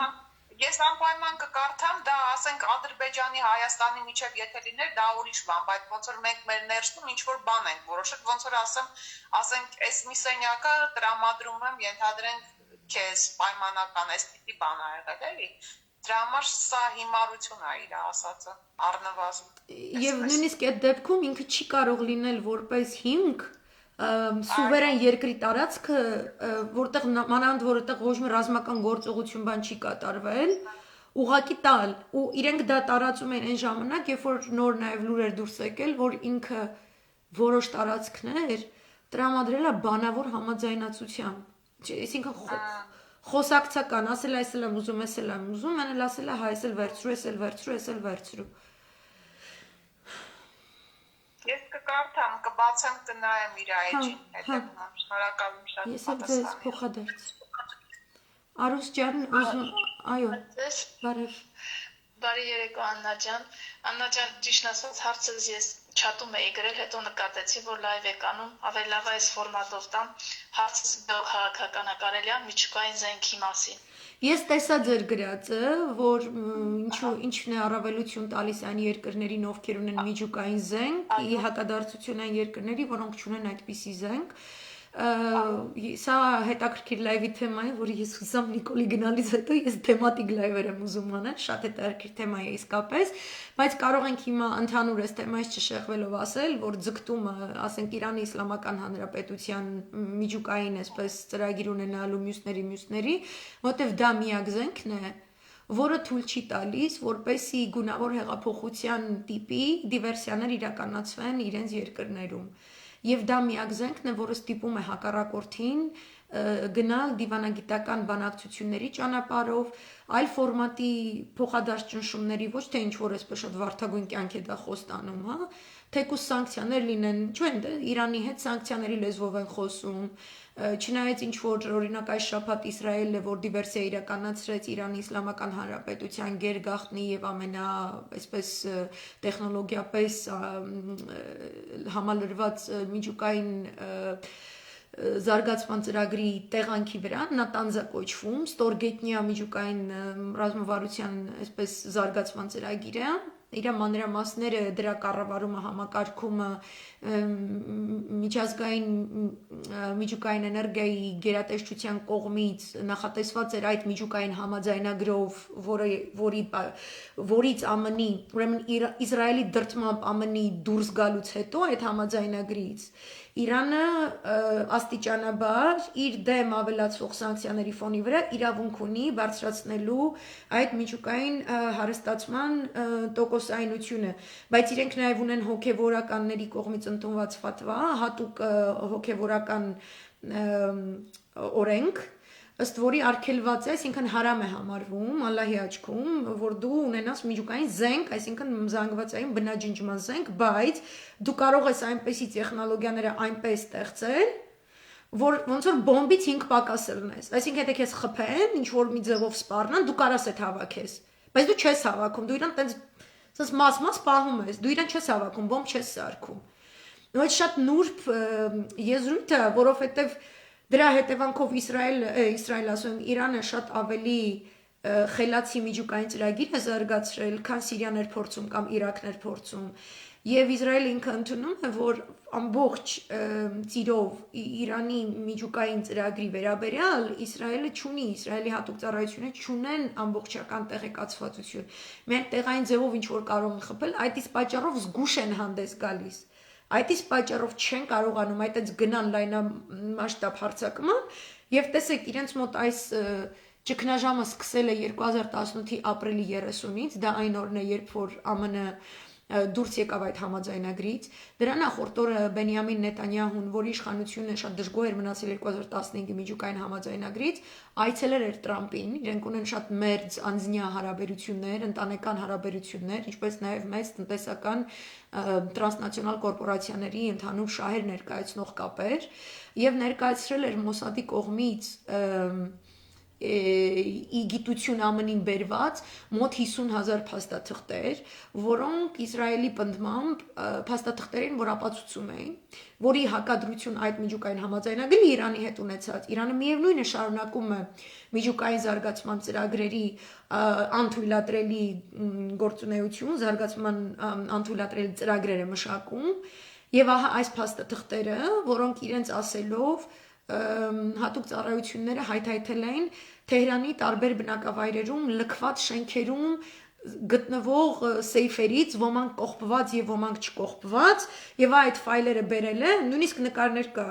Ես անպայման կկարդամ, դա ասենք Ադրբեջանի, Հայաստանի միջև եթե լիներ, դա ուրիշ բան, բայց ոնց որ մենք մեր ներսում ինչ որ բան ենք որոշել, ոնց որ ասենք, այս մի սենյակը տրամադրում եմ, ենթադրենք քեզ պայմանական այս տիպի բան ա եղել, էլի։ Դրա համար սա հիմարություն է իր ասածը, առնվազն։ Եվ նույնիսկ այդ դեպքում ինքը չի կարող լինել որպես հիմք սուվերեն երկրի տարածքը, որտեղ մանավանդ որտեղ ոչ մի ռազմական գործողություն բան չի կատարվել, ուղղակի տալ, ու իրենք դա տարածում են այն ժամանակ, երբ որ նոր նաև լուրեր դուրս եկել, որ ինքը որոշ տարածքներ տրամադրել է բանավոր համաձայնացությամբ, այսինքն խոսակցական, ասել այս էլ եմ ուզում, այս էլ եմ ուզում, մեն էլ ասել է հա այս էլ վերցրու, այս էլ վերցրու, այս էլ վերցրու։ Ես կկարդամ, կբացեմ, կնայեմ իր այջին, հետևում, շնորհակալ եմ շատ։ Ես էլ ձեզ փոխադարձ։ Արուս ջան, ուզում, այո, բարև։ Բարի երեկո Աննա ջան։ Աննա ջան, ճիշտ ասած հարցս ես չաթում էի գրել, հետո նկատեցի, որ լայվ եք անում, ավելի լավ է այս ֆորմատով տամ, հարցս քաղաքական է կարելի է միջուկային զենքի մասին։ Ես տեսա ձեր գրածը, որ ինչն է առավելություն տալիս այն երկրներին, ովքեր ունեն միջուկային զենք, ի հակադարձություն այն երկրների, որոնք չունեն այդպիսի զենք։ Սա հետաքրքիր լայվի թեմա է, որ ես հուսամ Նիկոլի գնալից հետո ես թեմատիկ լայվեր եմ ուզում անել, շատ հետաքրքիր թեմա է իսկապես, բայց կարող ենք հիմա ընդհանուր այս թեմայից չշեղվելով ասել, որ ձգտումը, ասենք Իրանի Իսլամական Հանրապետության միջուկային այսպես ծրագիր ունենալու մյուսների, որտեվ դա միակ զենքն է, որը թույլ չի տալիս, որպեսզի գունավոր հեղափոխության տիպի դիվերսիաներ իրականացվեն իրենց երկրներում։ Եվ դա միակ զենքն է, որը ստիպում է հակառակորդին գնալ դիվանագիտական բանակցությունների ճանապարհով, այլ ֆորմատի փոխադարձ ճնշումների, ոչ թե ինչ որ այսպես շատ վարդագույն կյանք է դա խոստանում, հա, թեկուզ սանկցիաներ լինեն, չեն դե Իրանի հետ սանկցիաների լեզվով են խոսում, չնայած ինչ որ օրինակ այս շաբաթ Իսրայելը որ դիվերսիա իրականացրեց Իրանի Իսլամական Հանրապետության գերգաղտնի եւ ամենա այսպես տեխնոլոգիապես համալրված միջուկային զարգացման ծրագրի տեղանքի վրա Նատանզա կոչվում, ստորգետնյա միջուկային ռազմավարության այսպես զարգացման ծրագիրը, իր մանրամասները դրա կառավարումը համակարգումը միջազգային միջուկային էներգիայի գերատեսչության կողմից նախատեսված էր այդ միջուկային համաձայնագրով, որից ԱՄՆ-ի, ուրեմն Իսրայելի դրդմամբ ԱՄՆ-ի դուրս գալուց հետո այդ համաձայնագրից Իրանը աստիճանաբար իր դեմ ավելացվող սանկցիաների ֆոնի վրա իրավունք ունի բարձրացնելու այդ միջուկային հարստացման տոկոսայնությունը, բայց իրենք նաև ունեն հոգևորականների կողմից ընդունված ֆաթվա, հատուկ հոգևորական օրենք, ըստ որի արգելված է, այսինքն հարամ է համարվում Ալլահի աչքում, որ դու ունենաս միջուկային զենք, այսինքն զանգվածային բնաջնջման զենք, բայց դու կարող ես այնպեսի տեխնոլոգիաները այնպես ստեղծել, որ ոնց որ բոմբից 5 պակաս լնես, այսինքն եթե քեզ խփեն, ինչ որ մի ձևով սպառնան, դու կարաս այդ հավաքես, բայց դու չես հավաքում, դու իրան տենց մաս պահում ես, դու իրան չես հավաքում, բոմբ չես սարքում։ Այդ շատ նուրբ եզրույթ է, որովհետև դրա հետևանքով Իսրայել ասում Իրանը շատ ավելի խելացի միջուկային ծրագիր է զարգացրել, քան Սիրիան էր փորձում կամ Իրաքն էր փորձում, եւ Իսրայելը ինքը ընդունում է, որ ամբողջ ծիրով Իրանի միջուկային ծրագրի վերաբերյալ Իսրայելը չունի, Իսրայելի հատուկ ծառայությունը չունեն ամբողջական տեղեկացվածություն, միայն տեղային ձևով ինչ որ կարող են խփել, այդ իսկ պատճառով զգուշ են հանդես գալիս։ Այդ իսկ պատճառով չեն կարողանում այդպես գնան լայնամասշտաբ հարձակման եւ տեսեք իրենց մոտ այս ճգնաժամը սկսել է 2018-ի ապրիլի 30-ից, դա այն օրն է, երբ որ ԱՄՆ դուրս եկավ այդ համաձայնագրից, դրա նախորդ օրը Բենյամին Նետանյահուն, որի իշխանությունը շատ դժգոհ էր մնացել 2015-ի միջուկային համաձայնագրից, այցելել էր Տրամպին, իրենք ունեն շատ մերձ անձնյա հարաբերություններ, ընտանեկան հարաբերություններ, ինչպես նաև մեծ տնտեսական տրանսնացիոնալ կորպորացիաների ընդհանուր շահեր ներկայացնող կապեր, եւ ներկայացրել էր Մոսադի կողմից ի գիտություն ԱՄՆ-ին բերված մոտ 50,000 փաստաթղթեր, որոնք Իսրայելի պնդմամբ փաստաթղթեր են, որ ապացուցում էին, որի հակադրություն այդ միջուկային համաձայնագրի Իրանի հետ ունեցած, Իրանը միևնույնն է շարունակում է միջուկային զարգացման ծրագրերի անթույլատրելի գործունեություն, զարգացման անթույլատրելի ծրագրեր է մշակում, եւ ահա այս փաստաթղթերը, որոնք իրենց ասելով հատուկ ծառայությունները հայթայթել էին Թեհրանի տարբեր բնակավայրերում լքված շենքերում գտնվող սեյֆերից, ոմանք կողպված եւ ոմանք չկողպված, եւ այդ ֆայլերը բերել է, նույնիսկ նկարներ կա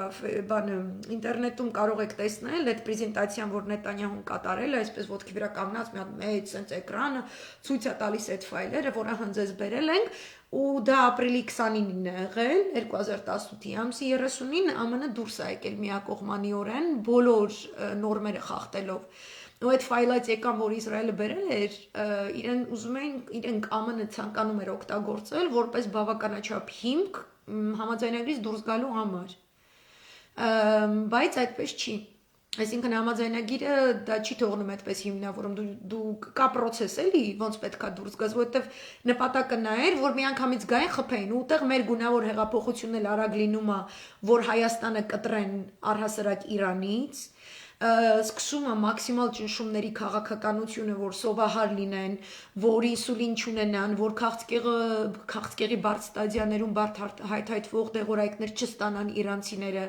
ինտերնետում կարող եք տեսնել այդ պրեզենտացիան, որ Նետանյահուն կատարել է, այսպես ոտքի վրա կանգնած մի հատ մեծ sense էկրանը ցույց է տալիս այդ ֆայլերը, որը հենց բերել ենք, ու դա ապրիլի 29-ին է եղել 2018-ի ամսի 30-ին ԱՄՆ դուրս է եկել միակողմանիորեն բոլոր նորմերը խախտելով։ Ու այդ ֆայլից եկան, որ Իսրայելը բերել էր, իրեն ուզում էին, իրենք ԱՄՆ ցանկանում էր օգտագործել որպես բավականաչափ հիմք համաձայնագրից դուրս գալու համար։ Բայց այդպես չի։ Այսինքն համաձայնագիրը դա չի թողնում այդպես հիմնավորում, դու կա process էլի, ոնց պետքա դուրս գաս, որովհետև նպատակը նա էր, որ միանգամից գային խփեին, ու ուտեղ մեր գունավոր հեղափոխությունն էլ արագ լինում է, որ Հայաստանը կտրեն առհասարակ Իրանից, սկսում է մաքսիմալ ճնշումների քաղաքականությունը, որ սովահար լինեն, որ ինսուլին չունենան, որ քաղցկեղի բարդ ստադիաներում բարդ հայթայթվող դեղորայքներ չստանան իրանցիները,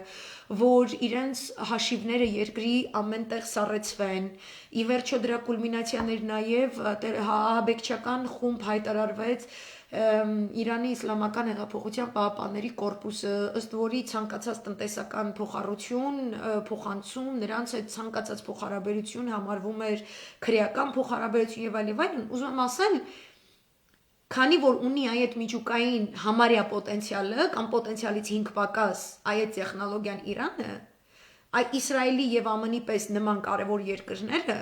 որ իրենց հաշիվները երկրի ամեն տեղ սառեցվեն։ Ի վերջո դրա կուլմինացիան էր նաև ահաբեկչական խումբ հայտարարվեց Իրանի Իսլամական հեղափոխության պահապանների կորպուսը, ըստ որի ցանկացած տնտեսական փոխառություն, փոխանցում, նրանց այդ ցանկացած փոխհարաբերություն համարվում էր քրեական փոխհարաբերություն եւ այլն, ուզում եմ ասել, քանի որ ունի այդ միջուկային համարյա պոտենցիալը կամ պոտենցիալից 5 պակաս այդ տեխնոլոգիան Իրանը, Իսրայելի եւ ԱՄՆ-ի պես նման կարևոր երկրները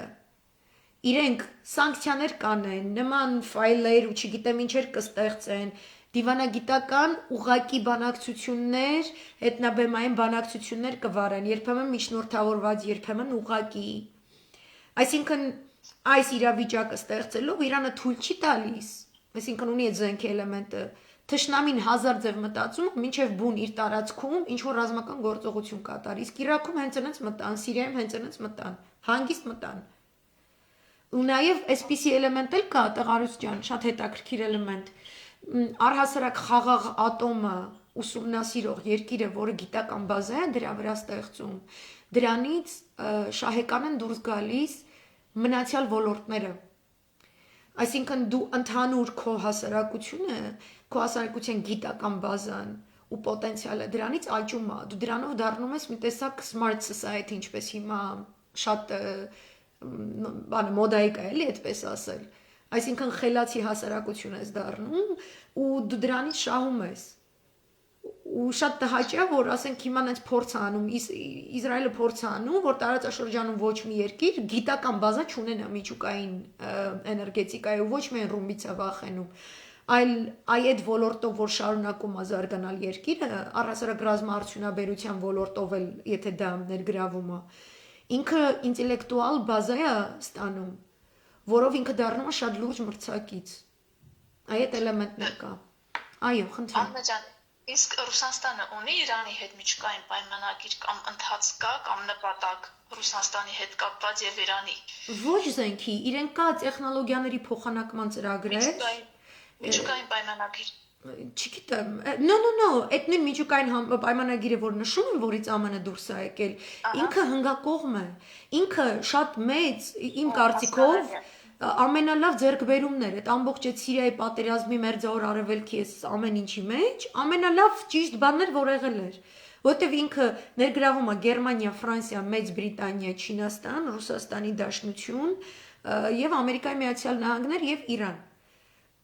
իրենք սանկցիաներ կանեն, նման ֆայլեր ու չգիտեմ ինչեր կստեղծեն, դիվանագիտական ուղակի բանակցություններ, հետնաբեմային բանակցություններ կվարեն, երբեմն միջնորդավորված, երբեմն ուղակի։ Այսինքն այս իրավիճակը ստեղծելով Իրանը թույլ չի տալիս, այսինքն ունի այդ զենքի էլեմենտը, թշնամին հազար ձև մտածում, մինչև բուն իր տարածքում ինչ որ ռազմական գործողություն կատարի, իսկ Իրաքում հենց այնց մտան, Սիրիայում հենց այնց մտան, հանգիստ մտան։ Ու նաև այսպիսի էլեմենտ էլ կա, Տղարուց ջան, շատ հետաքրքիր էլեմենտ։ Առհասարակ խաղաղ ատոմը ուսումնասիրող երկիրը, որը գիտական բազա է դրա վրա ստեղծում, դրանից շահեկան են դուրս գալիս մնացյալ ոլորտները։ Այսինքն դու ընդհանուր քո հասարակությունը, քո հասարակության գիտական բազան ու պոտենցիալը դրանից աճում է։ Դու դրանով դառնում ես մի տեսակ smart society, ինչպես հիմա շատ բան մոդայի կա էլի այդպես ասել։ Այսինքն խելացի հասարակություն ես դառնում ու դու դրանից շահում ես։ Ու շատ տհաճ է, որ ասենք հիմա այնց փորձ անում, Իսրայելը փորձ անում, որ տարածաշրջանում ոչ մի երկիր գիտական բազա չունենա միջուկային էներգետիկայի ու ոչ միայն ռումբից է վախենում, այլ այդ ոլորտով, որ շարունակում է զարգանալ երկիրը, առհասարակ ռազմաարդյունաբերության ոլորտով էլ, եթե դա ներգրավում է, ինքը ինտելեկտուալ բազա է ստանում, որով ինքը դառնում է շատ լուրջ մրցակից։ Այդ էլեմենտն կա։ Այո, խնդրեմ։ Աննա ջան, իսկ Ռուսաստանը ունի Իրանի հետ միջուկային պայմանագիր կամ ընթաց կա կամ նպատակ Ռուսաստանի հետ կապված եւ Իրանի։ Ոչ զենքի, իրենք կա տեխնոլոգիաների փոխանակման ծրագրեր։ Միջուկային պայմանագիր։ Չգիտեմ, no, այդ նույն միջուկային պայմանագիրը, որ նշում են, որից ԱՄՆ դուրս է եկել, ինքը հնգակողմ է, ինքը շատ մեծ, իմ կարծիքով, ամենալավ ձեռքբերումներ, այդ ամբողջ այդ Սիրիայի պատերազմի մերձավոր արևելքի էս ամեն ինչի մեջ, ամենալավ ճիշտ բաններ, որ եղել էր, որտեվ ինքը ներգրավում է Գերմանիա, Ֆրանսիա, Մեծ Բրիտանիա, Չինաստան, Ռուսաստանի Դաշնություն եւ Ամերիկայի Միացյալ Նահանգներ եւ Իրան։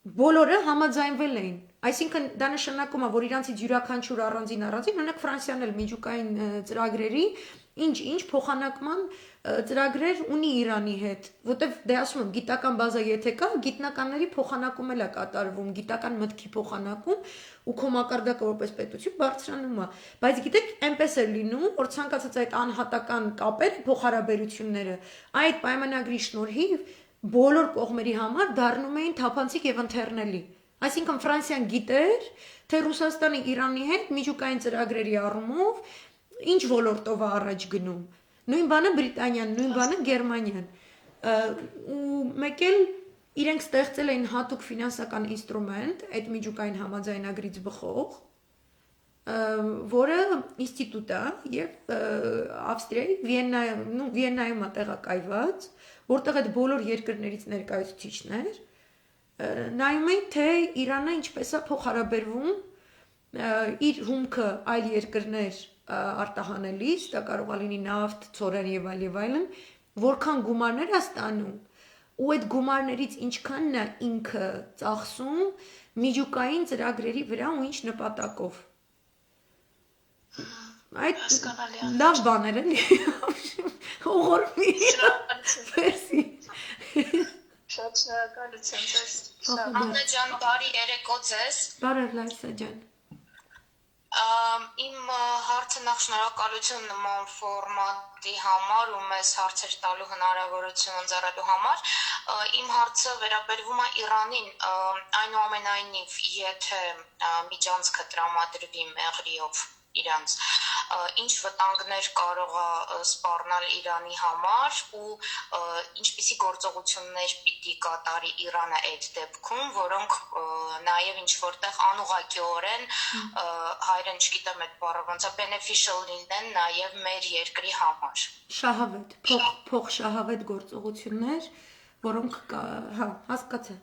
Բոլորը համաձայնվել էին։ Այսինքն դա նշանակում է, որ իրանցից յուրաքանչյուր առանձին, օրինակ Ֆրանսիան էլ միջուկային ծրագրերի ինչ փոխանակման ծրագրեր ունի Իրանի հետ, որտեվ դե ասում եմ, գիտական բազա եթե կա, գիտնականների փոխանակում էլ է կատարվում, գիտական մտքի փոխանակում ու քո մակարդակը որպես պետություն բարձրանում է, բայց գիտեք, այնպես է լինում, որ ցանկացած այդ անհատական կապերը, փոխհարաբերությունները, այդ պայմանագրի շնորհիվ բոլոր կողմերի համար դառնում էին թափանցիկ եւ ընթեռնելի։ Այսինքն Ֆրանսիան գիտեր, թե Ռուսաստանի Իրանի հետ միջուկային ծրագրերի առումով ինչ ոլորտով է առաջ գնում։ Նույն բանը Բրիտանիան, նույն բանը Գերմանիան։ Ու մեկ էլ իրենք ստեղծել էին հատուկ ֆինանսական ինստրումենտ այդ միջուկային համաձայնագրից բխող, որը ինստիտուտ է եւ Ավստրիայի Վիեննայում է տեղակայված, որտեղ այդ բոլոր երկրներից ներկայացուցիչներ նայում էին, թե Իրանը ինչպես է փոխհարաբերվում իր հումքը այլ երկրներ արտահանելիս, դա կարող է լինի նավթ, ցորեն եւ այլն, որքան գումարներ է ստանում ու այդ գումարներից ինչքանն է ինքը ծախսում միջուկային ծրագրերի վրա ու ինչ նպատակով։ Այդ լավ բաներ են։ Ուղղորմի։ Ֆերսի։ Շատ շնորհակալություն ձեզ։ Աննա ջան, բարի երեկո ձեզ։ Բարև Լայսա ջան։ Իմ հարցը նախ շնորհակալություն նման ֆորմատի համար ու մեզ հարցեր տալու հնարավորություն ընձեռելու համար։ Իմ հարցը վերաբերվում է Իրանին, այնուամենայնիվ, եթե միջանցքը տրամադրվի մեղրիով իրանց, ինչ վտանգներ կարող է սպառնալ Իրանի համար ու ինչպիսի գործողություններ պիտի կատարի Իրանը այդ դեպքում, որոնք նաև ինչ որտեղ անուղղակիորեն հայերեն չգիտեմ այդ բառը ոնց է beneficial լինեն նաև մեր երկրի համար։ Շահավետ, փոխշահավետ գործողություններ, որոնք հա, հասկացա։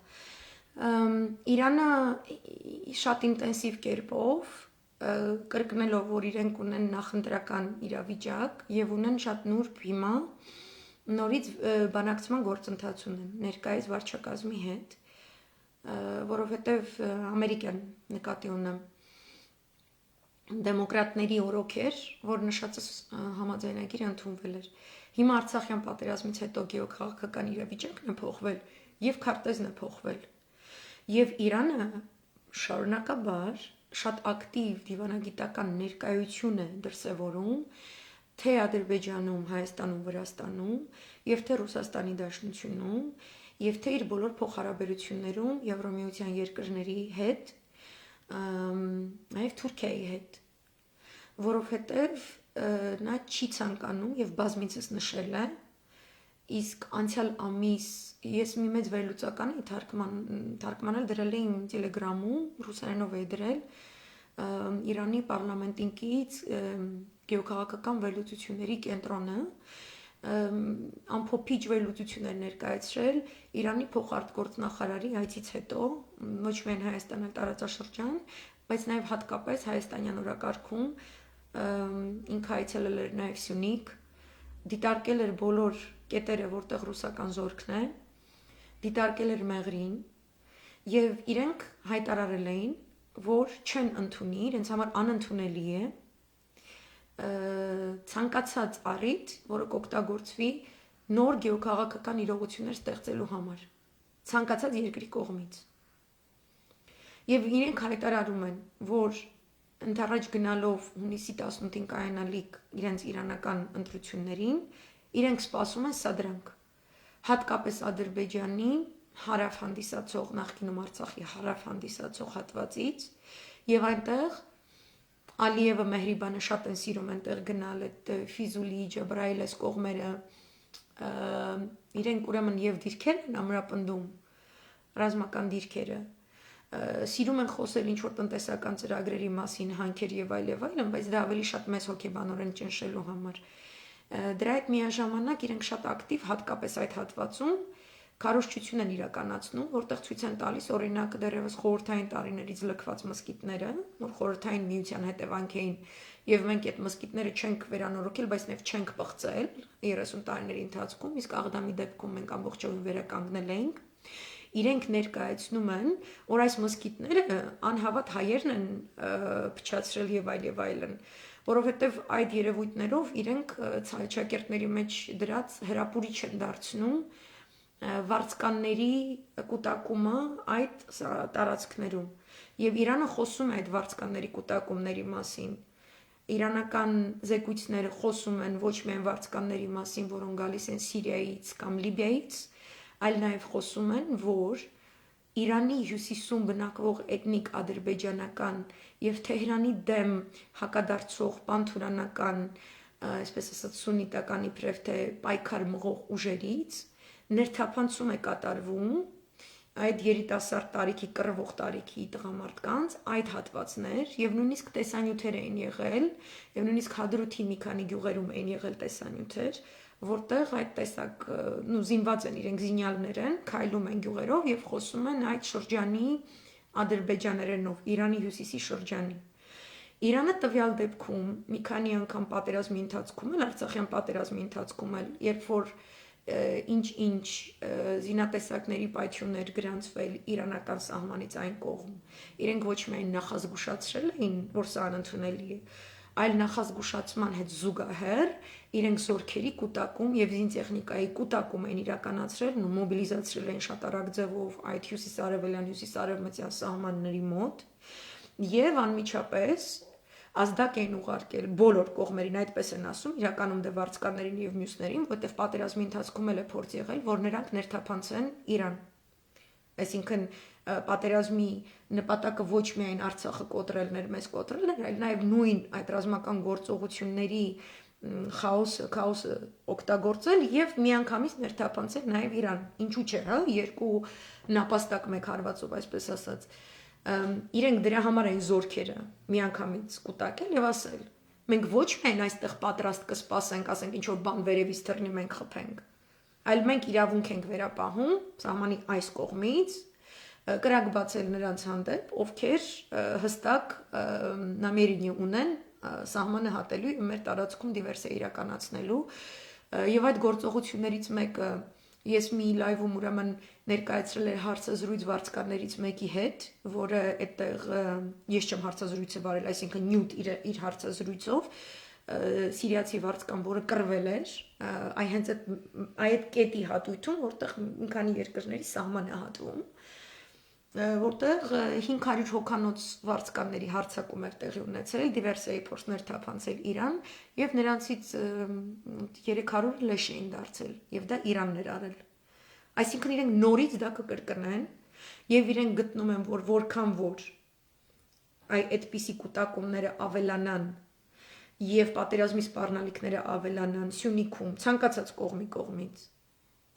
Իրանը շատ ինտենսիվ կերպով կրկնելով, որ իրենք ունեն նախընտրական իրավիճակ եւ ունեն շատ նուրբ հիմա նորից բանակցման գործընթաց ունեն ներկայիս վարչակազմի հետ, որովհետեւ ամերիկյան նկատի ունեմ դեմոկրատների օրոք էր, որ նշածս համաձայնագիրը ընդունվել էր։ Հիմա Արցախյան պատերազմից հետո գեոքաղաքական իրավիճակն է փոխվել եւ քարտեզն է փոխվել։ Եվ Իրանը շարունակաբար շատ ակտիվ դիվանագիտական ներկայություն է դրսևորում թե Ադրբեջանում, Հայաստանում, Վրաստանում եւ թե Ռուսաստանի Դաշնությունում եւ թե իր բոլոր փոխհարաբերություններում Եվրոմիության երկրների հետ, նաեւ Թուրքիայի հետ, որովհետեւ նա չի ցանկանում եւ բազմիցս նշել է, իսկ անցյալ ամիս ես մի մեծ վերլուծական էի թարգմանել դրել էի իմ Telegram-ում, ռուսերենով էի դրել Իրանի պարլամենտինկից գեոքաղաքական վերլուծությունների կենտրոնը ամփոփիչ վերլուծություններ ներկայացրել Իրանի փոխարտգործնախարարի այցից հետո, ոչ միայն Հայաստան, այլ տարածաշրջան, բայց նաև հատկապես հայաստանյան օրակարգում ինքը այցելել էր նաև Սյունիք, դիտարկել էր բոլոր կետերը, որտեղ ռուսական զորքն է, դիտարկել էր Մեղրին եւ իրենք հայտարարել էին, որ չեն ընդունի, իրենց համար անընդունելի է ցանկացած առիթ, որը կօգտագործվի նոր գեոքաղաքական իրողություններ ստեղծելու համար, ցանկացած երկրի կողմից։ Եվ իրենք հայտարարում են, որ ընդառաջ գնալով հունիսի 18-ին կայանալիք իրենց իրանական ընտրություններին, իրենք սպասում են սադրանք, հատկապես Ադրբեջանի հարավ հանդիսացող, նախկինում Արցախի հարավ հանդիսացող հատվածից, եւ այնտեղ Ալիևը Մեհրիբանը շատ են սիրում այնտեղ գնալ այդ Ֆիզուլի, Ջաբրայիլես կողմերը, իրենք ուրեմն եւ դիրքեր են ամրապնդում ռազմական դիրքերը, սիրում են խոսել ինչ-որ տնտեսական ծրագրերի մասին, հանքեր եւ այլն, բայց դա ավելի շատ մեծ հոգեբանորեն ճնշելու համար։ Դրա հետ միաժամանակ իրենք շատ ակտիվ հատկապես այդ հատվածում քարոզչություն են իրականացնում, որտեղ ցույց են տալիս օրինակ դեռևս խորհրդային տարիներից լքված մզկիթները, որ խորհրդային միության հետևանք էին եւ մենք այդ մզկիթները չենք վերանորոգել, բայց նաեւ չենք պղծել 30 տարիների ընթացքում, իսկ Աղդամի դեպքում մենք ամբողջովին վերականգնել էինք։ Իրենք ներկայացնում են, որ այս մզկիթները անհավատ հայերն են փչացրել եւ այլն, որովհետեւ այդ երևույթներով իրենք ցայչակերտների մեջ դրած հրապուրիչ են դարձնում վարձկանների կուտակումը այդ տարածքներում եւ Իրանը խոսում է այդ վարձկանների կուտակումների մասին։ Իրանական զեկույցները խոսում են ոչ միայն վարձկանների մասին, որոնք գալիս են Սիրիայից կամ Լիբիայից, այլ նաեւ խոսում են, որ Իրանի հյուսիսում բնակվող էթնիկ ադրբեջանական եւ Թեհրանի դեմ հակադարձող պանթուրանական, այսպես ասած սուննիտական իբրև թե պայքար մղող ուժերից ներթափանցում է կատարվում այդ երիտասարդ տարիքի, կռվող տարիքի տղամարդկանց այդ հատվածներ եւ նույնիսկ տեսանյութեր էին եղել եւ նույնիսկ Հադրութի մի քանի գյուղերում էին եղել տեսանյութեր, որտեղ այդ տեսակ զինված են իրենք զինյալներ են, քայլում են գյուղերով եւ խոսում են այդ շրջանի ադրբեջաներենով, Իրանի հյուսիսի շրջանի։ Իրանը տվյալ դեպքում մի քանի անգամ պատերազմի ընթացքում էլ, Արցախյան պատերազմի ընթացքում էլ, երբ որ ինչ զինատեսակների պայթյուններ գրանցվել իրանական սահմանից այն կողմ, իրենք ոչ միայն նախազգուշացրել էին, որ սա անընդունելի է, այլ նախազգուշացման հետ զուգահեռ իրենք զորքերի կուտակում եւ զինտեխնիկայի կուտակում են իրականացրել ու մոբիլիզացրել են շատ արագ ձևով այդ հյուսիսարևելյան, հյուսիսարևմտյան սահմանների մոտ եւ անմիջապես ազդակ էին ուղարկել բոլոր կողմերին, այդպես են ասում, իրականում դե վարձկաններին եւ մյուսներին, որտեղ պատերազմի ընթացքում էլ է փորձ եղել, որ նրանք ներթափանցեն Իրան։ Այսինքն պատերազմի նպատակը ոչ միայն Արցախը կոտրելն էր, մեզ կոտրելն էր, այլ նաեւ նույն այդ ռազմական գործողությունների քաոսը օգտագործել եւ միանգամից ներթափանցել նաեւ Իրան։ Ինչու՞ չէ, հա, երկու նապաստակ մեկ հարվածով, այսպես ասած։ Իրենք դրա համար են զորքերը միանգամից կուտակել եւ ասել. մենք ոչ միայն այստեղ պատրաստ կսպասենք, ասենք ինչ որ բան վերևից թռնի մենք խփենք, այլ մենք իրավունք ենք վերապահում սահմանի այս կողմից կրակ բացել նրանց հանդեպ, ովքեր հստակ նամերինի ունեն սահմանը հատելու եւ մեր տարածքում դիվերսիա իրականացնելու եւ այդ գործողություններից մեկը ես մի լայվում ուրեմն ներկայացրել էր հարցազրույց վարձկաններից մեկի հետ, որը այդտեղ ես չեմ հարցազրույցը վարել, այսինքն նյութ իր հարցազրույցով սիրիացի վարձկան, որը կռվել էր, հենց այդ կետի հատույթում, որտեղ մի քանի երկրների սահման է հատվում, որտեղ 500 հոգանոց վարձկանների հարձակում էր տեղի ունեցել, դիվերսիայի փորձներ թափանցել Իրան եւ նրանցից 300 լեշ էին դարձել եւ դա Իրանն էր արել։ Այսինքն իրենք նորից դա կկրկնեն եւ իրենք գտնում են, որ որքան որ այդպիսի կուտակումները ավելանան եւ պատերազմի սպառնալիքները ավելանան Սյունիքում ցանկացած կողմից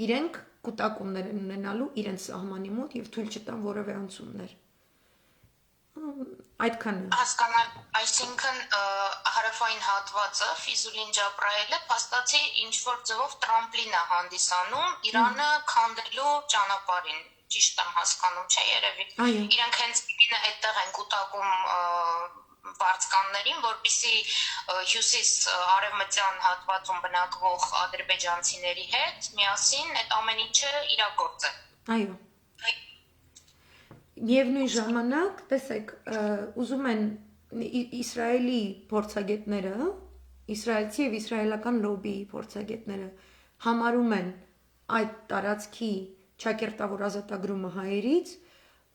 իրենք կուտակումներ են ունենալու իրենց սահմանի մոտ եւ թույլ չտան որևէ անցումներ։ Այդքանը։ Հասկանալ, այսինքն հարավային հատվածը Ֆիզուլին Ջաբրայելը փաստացի ինչ որ ձևով տրամպլին է հանդիսանում Իրանը քանդելու ճանապարհին, ճիշտ եմ հասկանում, չէ՞ երևի։ Իրանք հենց այդտեղ են կուտակում վարձկաններին, որպեսզի հյուսիս արևմտյան հատվածում բնակվող ադրբեջանցիների հետ միասին այդ ամեն ինչը իրագործեն։ Այո։ Եվ նույն ժամանակ, տեսեք, ուզում են Իսրայելի փորձագետները, իսրայելցի եւ իսրայելական լոբիի փորձագետները համարում են այդ տարածքի ճակերտավոր ազատագրումը հայերից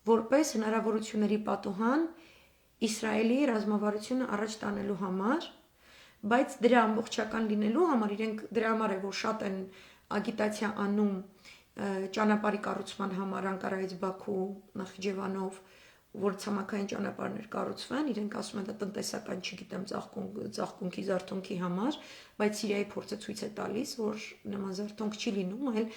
որպես հնարավորությունների պատուհան Իսրայելի ռազմավարությունը առաջ տանելու համար, բայց դրա ամբողջական լինելու համար իրենք դրա համար է որ շատ են ագիտացիա անում ճանապարհի կառուցման համար Անկարայից Բաքու, Նախիջևանով, որ ցամաքային ճանապարհներ կառուցվեն, իրենք ասում են դա տնտեսական, չգիտեմ, ծաղկունքի զարթոնքի համար, բայց Սիրիայի փորձը ցույց է տալիս, որ նման զարթոնք չի լինում, այլ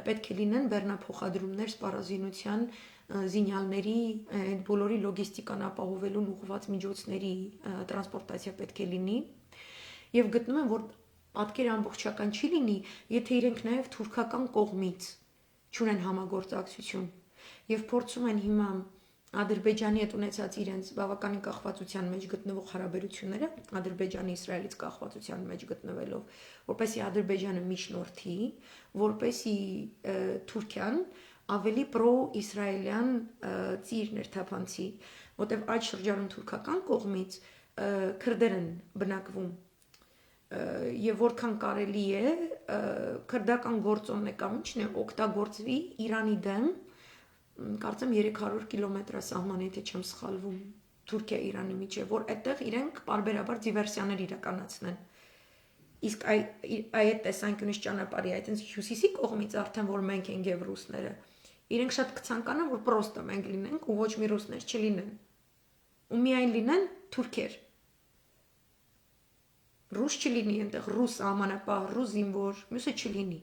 պետք է լինեն բեռնափոխադրումներ սպառազինության զինյալների այդ բոլորի լոգիստիկան ապահովելուն ուղղված միջոցների տրանսպորտացիա պետք է լինի եւ գտնում են որ պատկերը ամբողջական չի լինի եթե իրենք նաեւ թուրքական կողմից չունեն համագործակցություն եւ փորձում են հիմա Ադրբեջանի հետ ունեցած իրենց բավականին կախվածության մեջ գտնվող հարաբերությունները Ադրբեջանի Իսրայելից կախվածության մեջ գտնվելով որպեսզի Ադրբեջանը միջնորդի որպեսզի Թուրքիան ավելի պրո-իսրայելյան ծիր ներթափանցի, որտեղ այդ շրջանում թուրքական կողմից քրդեր են բնակվում եւ որքան կարելի է քրդական գործոնն է կամ ինչն է օգտագործվի Իրանի դեմ կարծեմ 300 կիլոմետր սահման եթե չեմ սխալվում Թուրքիա Իրանի միջև որ այդտեղ իրենք բարբերաբար դիվերսիաներ իրականացնեն իսկ այդ տեսանկյունից ճանապարհի այդ հյուսիսի կողմից արդեն որ մենք ենք եւ ռուսները իրենք շատ կցանկանան որ պրոստը մենք լինենք ու ոչ մի ռուսներ չլինեն ու միայն լինեն թուրքեր ռուս չլինի այնտեղ ռուս ամանապահ ռուս զինվոր մյուսը չլինի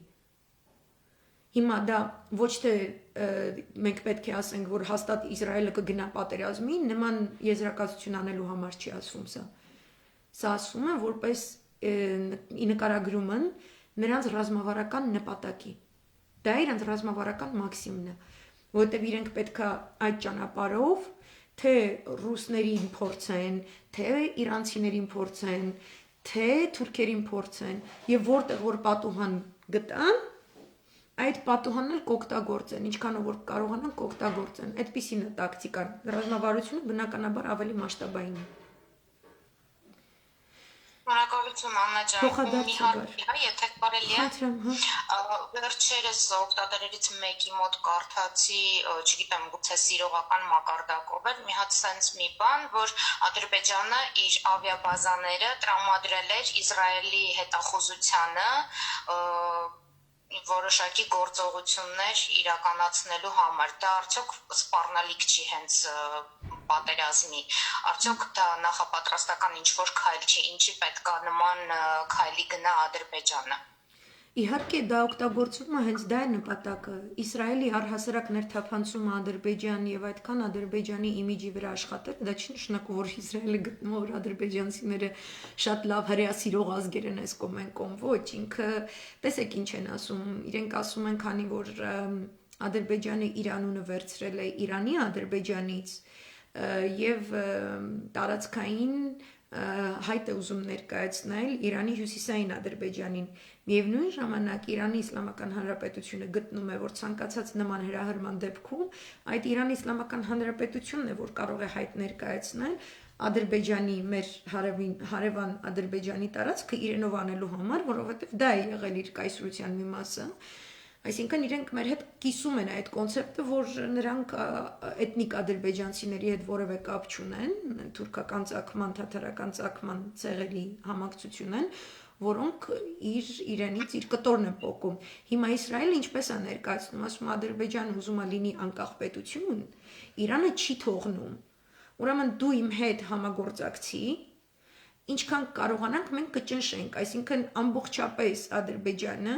հիմա դա ոչ թե մենք պետք է ասենք որ հաստատ Իսրայելը կգնա պատերազմի նման եզրակացություն անելու համար չի ասվում սա ասվում է որպես ի նկարագրումն նրանց ռազմավարական նպատակի դա իրենց ռազմավարական մաքսիմն է որովհետև իրենք պետքա այդ ճանապարհով թե ռուսներին փորձեն թե իրանցիներին փորձեն թե թուրքերին փորձեն եւ որտեղ որ պատուհան գտան այդ պատուհանն էլ կօգտագործեն ինչքանով որ կարողանան կօգտագործեն այդպիսին է տակտիկան ռազմավարությունը բնականաբար ավելի մասշտաբային է Շնորհակալություն Աննա ջան, մի հարց է, եթե կարելի է։ Վերջերս օգտատերերից մեկի մոտ կարդացի, չգիտեմ, գուցե սիրողական մակարդակով էր, մի հատ sense մի բան, որ Ադրբեջանը իր ավիաբազաները տրամադրել էր Իսրայելի հետախուզությանը որոշակի գործողություններ իրականացնելու համար։ Դա արդյոք սպառնալիք չի հենց պատերազմի։ Արդյոք դա նախապատրաստական ինչ-որ քայլ չի, ինչի պետք է նման քայլի գնա Ադրբեջանը։ Իհարկե դա օգտագործվում է հենց դա է նպատակը։ Իսրայելի առհասարակ ներթափանցումը Ադրբեջան եւ այդքան Ադրբեջանի իմիջի վրա աշխատել, դա չի նշանակում, որ Իսրայելը գտնում որ ադրբեջանցիները շատ լավ հրեասիրող ազգեր են այս կողմ են կողմ, ոչ, ինքը տեսեք ինչ են ասում, իրենք ասում են, քանի որ Ադրբեջանը իր անունը վերցրել է Իրանի Ադրբեջանից եւ տարածքային հայտ է ուզում ներկայացնել Իրանի հյուսիսային Ադրբեջանին։ Միևնույն ժամանակ Իրանի Իսլամական Հանրապետությունը գտնում է, որ ցանկացած նման հրահրման դեպքում այդ Իրանի Իսլամական Հանրապետությունն է, որ կարող է հայտ ներկայացնել Ադրբեջանի մեր հարևան Ադրբեջանի տարածքը իրենով անելու համար, որովհետև դա է եղել իր կայսրության մի մասը։ Այսինքն իրենք մեր հետ կիսում են այդ կոնցեպտը, որ նրանք էթնիկ ադրբեջանցիների հետ որևէ կապ չունեն, թուրքական ցակման, թաթարական ցակման ցեղերի համակցություն են, որոնք իրենից իր կտորն են պոկում։ Հիմա Իսրայելը ինչպես է ներկայացնում, ասում Ադրբեջանը ուզում է լինի անկախ պետություն, Իրանը չի թողնում։ Ուրեմն դու իմ հետ համագործակցի, ինչքան կարողանանք մենք կճնշենք, այսինքն ամբողջապես Ադրբեջանը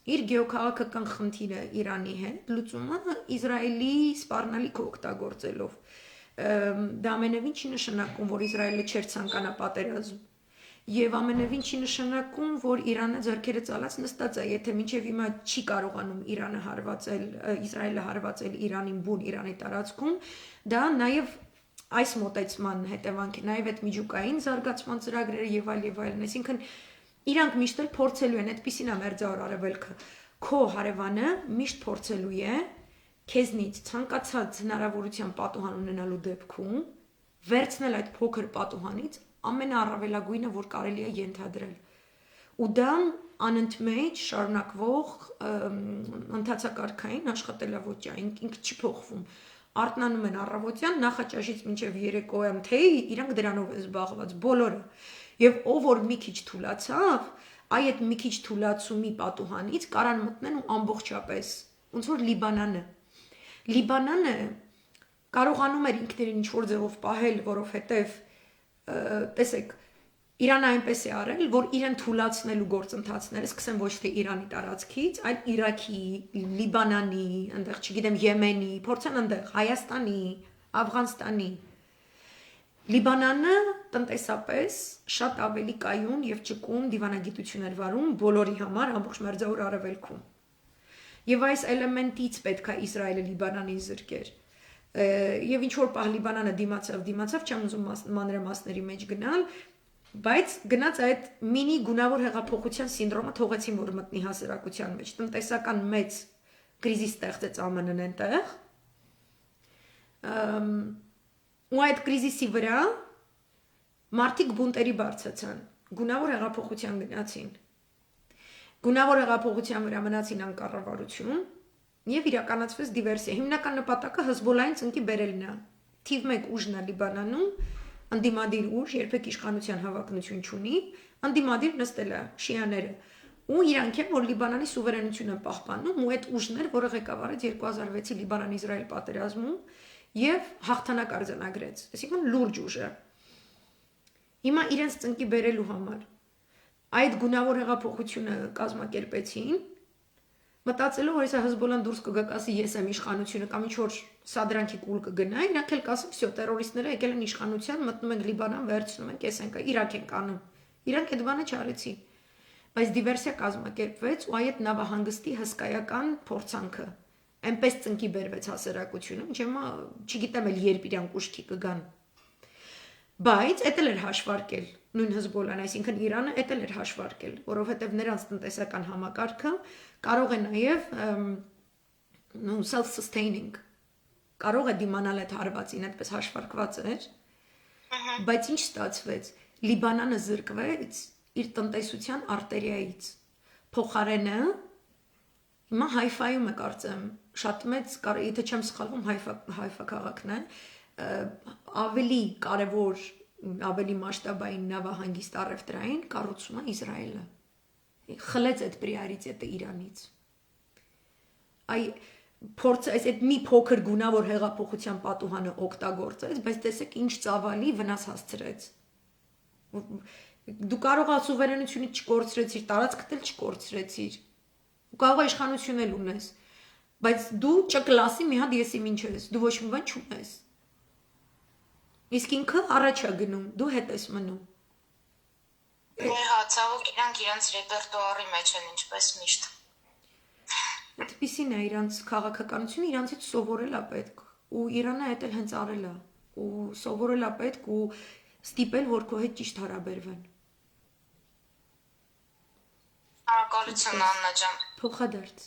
իր գեոքաղաքական խնդիրը Իրանի հետ լուծում է Իսրայելի սպառնալիքը օգտագործելով։ Դա ամենևին չի նշանակում, որ Իսրայելը չէր ցանկանա պատերազմ։ Եվ ամենևին չի նշանակում, որ Իրանը ձեռքերը ծալած նստած է, եթե մինչև հիմա չի կարողանում Իսրայելը հարվածել Իրանին բուն Իրանի տարածքում, դա նաև այս մոտեցման հետևանք է, նաև այդ միջուկային զարգացման ծրագրերը եւ այլն, այսինքն իրանք միշտ էլ փորձելու են, այդպեսին է մերձավոր արևելքը, քո հարևանը միշտ փորձելու է քեզնից ցանկացած հնարավորության պատուհան ունենալու դեպքում վերցնել այդ փոքր պատուհանից ամենաառավելագույնը, որ կարելի է ենթադրել։ Ու դա անընդմեջ շարունակվող ընթացակարգային աշխատելավոճ է, ինքը չի փոխվում։ Արթնանում են առավոտյան նախաճաշից մինչև երեկոյան թեյ, իրանք դրանով են զբաղված բոլորը։ Եվ ով որ մի քիչ թուլացավ, այդ մի քիչ թուլացումի պատուհանից կարան մտնեն ու ամբողջապես, ոնց որ Լիբանանը կարողանում էր ինքներին ինչ-որ ձևով պահել, որովհետև տեսեք, Իրանը այնպես է արել, որ իրեն թուլացնելու գործընթացները սկսեն ոչ թե Իրանի տարածքից, այլ Իրաքի, Լիբանանի, այնտեղ, չգիտեմ, Եմենի, փորձեն այնտեղ Հայաստանի, Աֆղանստանի։ Լիբանանը տնտեսապես շատ ավելի կայուն եւ ճկուն դիվանագիտություն էր վարում բոլորի համար ամբողջ մերձավոր արևելքում։ Եվ այս էլեմենտից պետք է Իսրայելը Լիբանանին զրկեր։ Եվ ինչ որ պահ Լիբանանը դիմացավ, չեմ ուզում մանրամասների մեջ գնալ, բայց գնաց այդ մինի գունավոր հեղափոխության սինդրոմը թողեցին, որ մտնի հասարակության մեջ, տնտեսական մեծ կրիզիս ստեղծեց ԱՄՆ-ն այնտեղ։ Ու այդ կրիզիսի վրա մարդիկ բունտերի բարձացան, գունավոր հեղափոխության գնացին։ Գունավոր հեղափոխության վրա մնացին անկառավարություն եւ իրականացվեց դիվերսիա։ Հիմնական նպատակը Հեզբոլլահին ծնկի բերելն է։ Թիվ 1 ուժն է Լիբանանում, անդիմադիր ուժ, երբեք իշխանության հավակնություն չունի, անդիմադիր նստել է շիաները։ Ու իրանք են, որ Լիբանանի սուվերենությունը պահպանում, ու այդ ուժն էր, որը ղեկավարեց 2006-ի Լիբանան-Իսրայել պատերազմում եւ հաղթանակ արձանագրեց։ Այսինքն լուրջ ուժ է։ Հիմա իրենց ծնկի բերելու համար այդ գունավոր հեղափոխությունը կազմակերպեցին, մտածելով, որ հեսա Հեզբոլլան դուրս կգա, ես եմ իշխանությունը կամ ինչ-որ սադրանքի կուլ կգնա, իրանք էլ կասեն, всё, տերորիստները եկել են իշխանության, մտնում են Լիբանան, վերցնում են, կես են կա, Իրաք են կանում։ Իրանք այդ բանը չարեցին։ Բայց դիվերսիա կազմակերպվեց ու այդ նավահանգստի հսկայական փորձանքը։ Այնպես ծնկի բերվեց հասարակությունը, ինչեւ չգիտեմ էլ երբ իրանք ուշքի կգան։ Բայց էդ էլ էր հաշվարկել նույն Հեզբոլլան, այսինքն Իրանը էդ էլ էր հաշվարկել, որովհետև նրանց տնտեսական համակարգը կարող է նաև self-sustaining, կարող է դիմանալ այդ հարվածին, այդպես հաշվարկված էր, բայց ինչ ստացվեց, Լիբանանը զրկվեց իր տնտեսության արտերիայից, փոխարենը, հիմա Հայֆայում է կարծեմ, շատ մեծ, եթե չեմ սխալվում, Հայֆա քաղաքն է, ավելի կարևոր, ավելի մասշտաբային նավահանգիստ առևտրային կառուցում է Իսրայելը։ Խլեց այդ պրիորիտետը Իրանից։ Այդ մի փոքր գունավոր հեղափոխության պատուհանը օգտագործեց, բայց տեսեք ինչ ծավալի վնաս հասցրեց։ Դու կարող ես սուվերենությունը չկորցրեցիր, տարածքդ էլ չկորցրեցիր։ Դու կարող ես իշխանություն էլ ունես, բայց դու չկլասի մի հատ եսի ինչ ես, դու ոչ մի բան չունես։ Իսկ ինքը առաջ է գնում, դու հետ ես մնում։ Հա, ցավոք իրանք իրենց ռեպերտուարի մեջ են ինչպես միշտ։ Այդպիսին է իրանց քաղաքականությունը, իրանցից սովորել է պետք, ու Իրանը այդ էլ հենց արել է, ու սովորել է պետք ու ստիպել, որ քո հետ ճիշտ հարաբերվեն։ Շնորհակալություն Աննա ջան։ Փոխադարձ։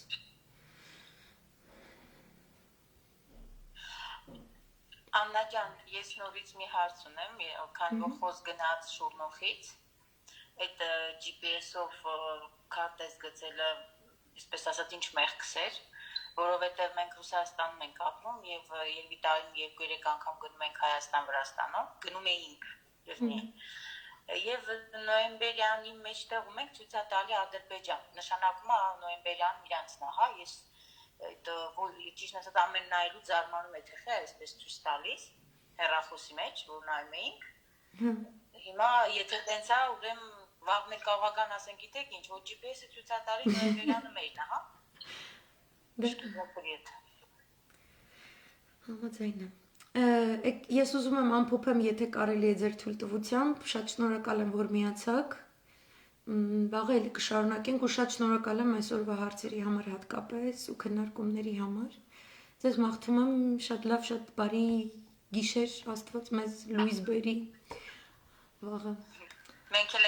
Աննա ջան, ես նորից մի հարց ունեմ, քանի որ խոսք գնաց Շուռնոխից, այդ GPS-ով քարտեզ գծելը, այսպես ասած, ինչ մեղքս էր, որովհետև մենք Ռուսաստանում ենք ապրում եւ երևի տարին 2-3 անգամ գնում ենք Հայաստան-Վրաստանով, գնում էինք, եւ նոյեմբերյանի մեջտեղում ենք ցույցատալի Ադրբեջան, նշանակում է նոյեմբերյան իրանցն է, հա, ես այդ ճիշտ ասած ամեն նայելու զարմանում է թե խե այսպես ցույց տալիս հեռախոսի մեջ, որ նայում էինք։ Հիմա եթե տենց է, ուրեմն վաղ մեր կավական ասենք գիտեք ինչ, որ GPS-ը ցույցատալի նոյեմբերյանը մերն է, հա։ Համաձայն եմ։ Ես ուզում եմ ամփոփեմ, եթե կարելի է ձեր թույլտվությամբ, շատ շնորհակալ եմ, որ միացաք։ Վաղը էլի կշարունակենք ու շատ շնորհակալ եմ այսօրվա հարցերի համար հատկապես ու քննարկումների համար։ Ձեզ մաղթում եմ շատ լավ, շատ բարի գիշեր, Աստված մեզ լույս բերի։ Վաղը։ Մենք էլ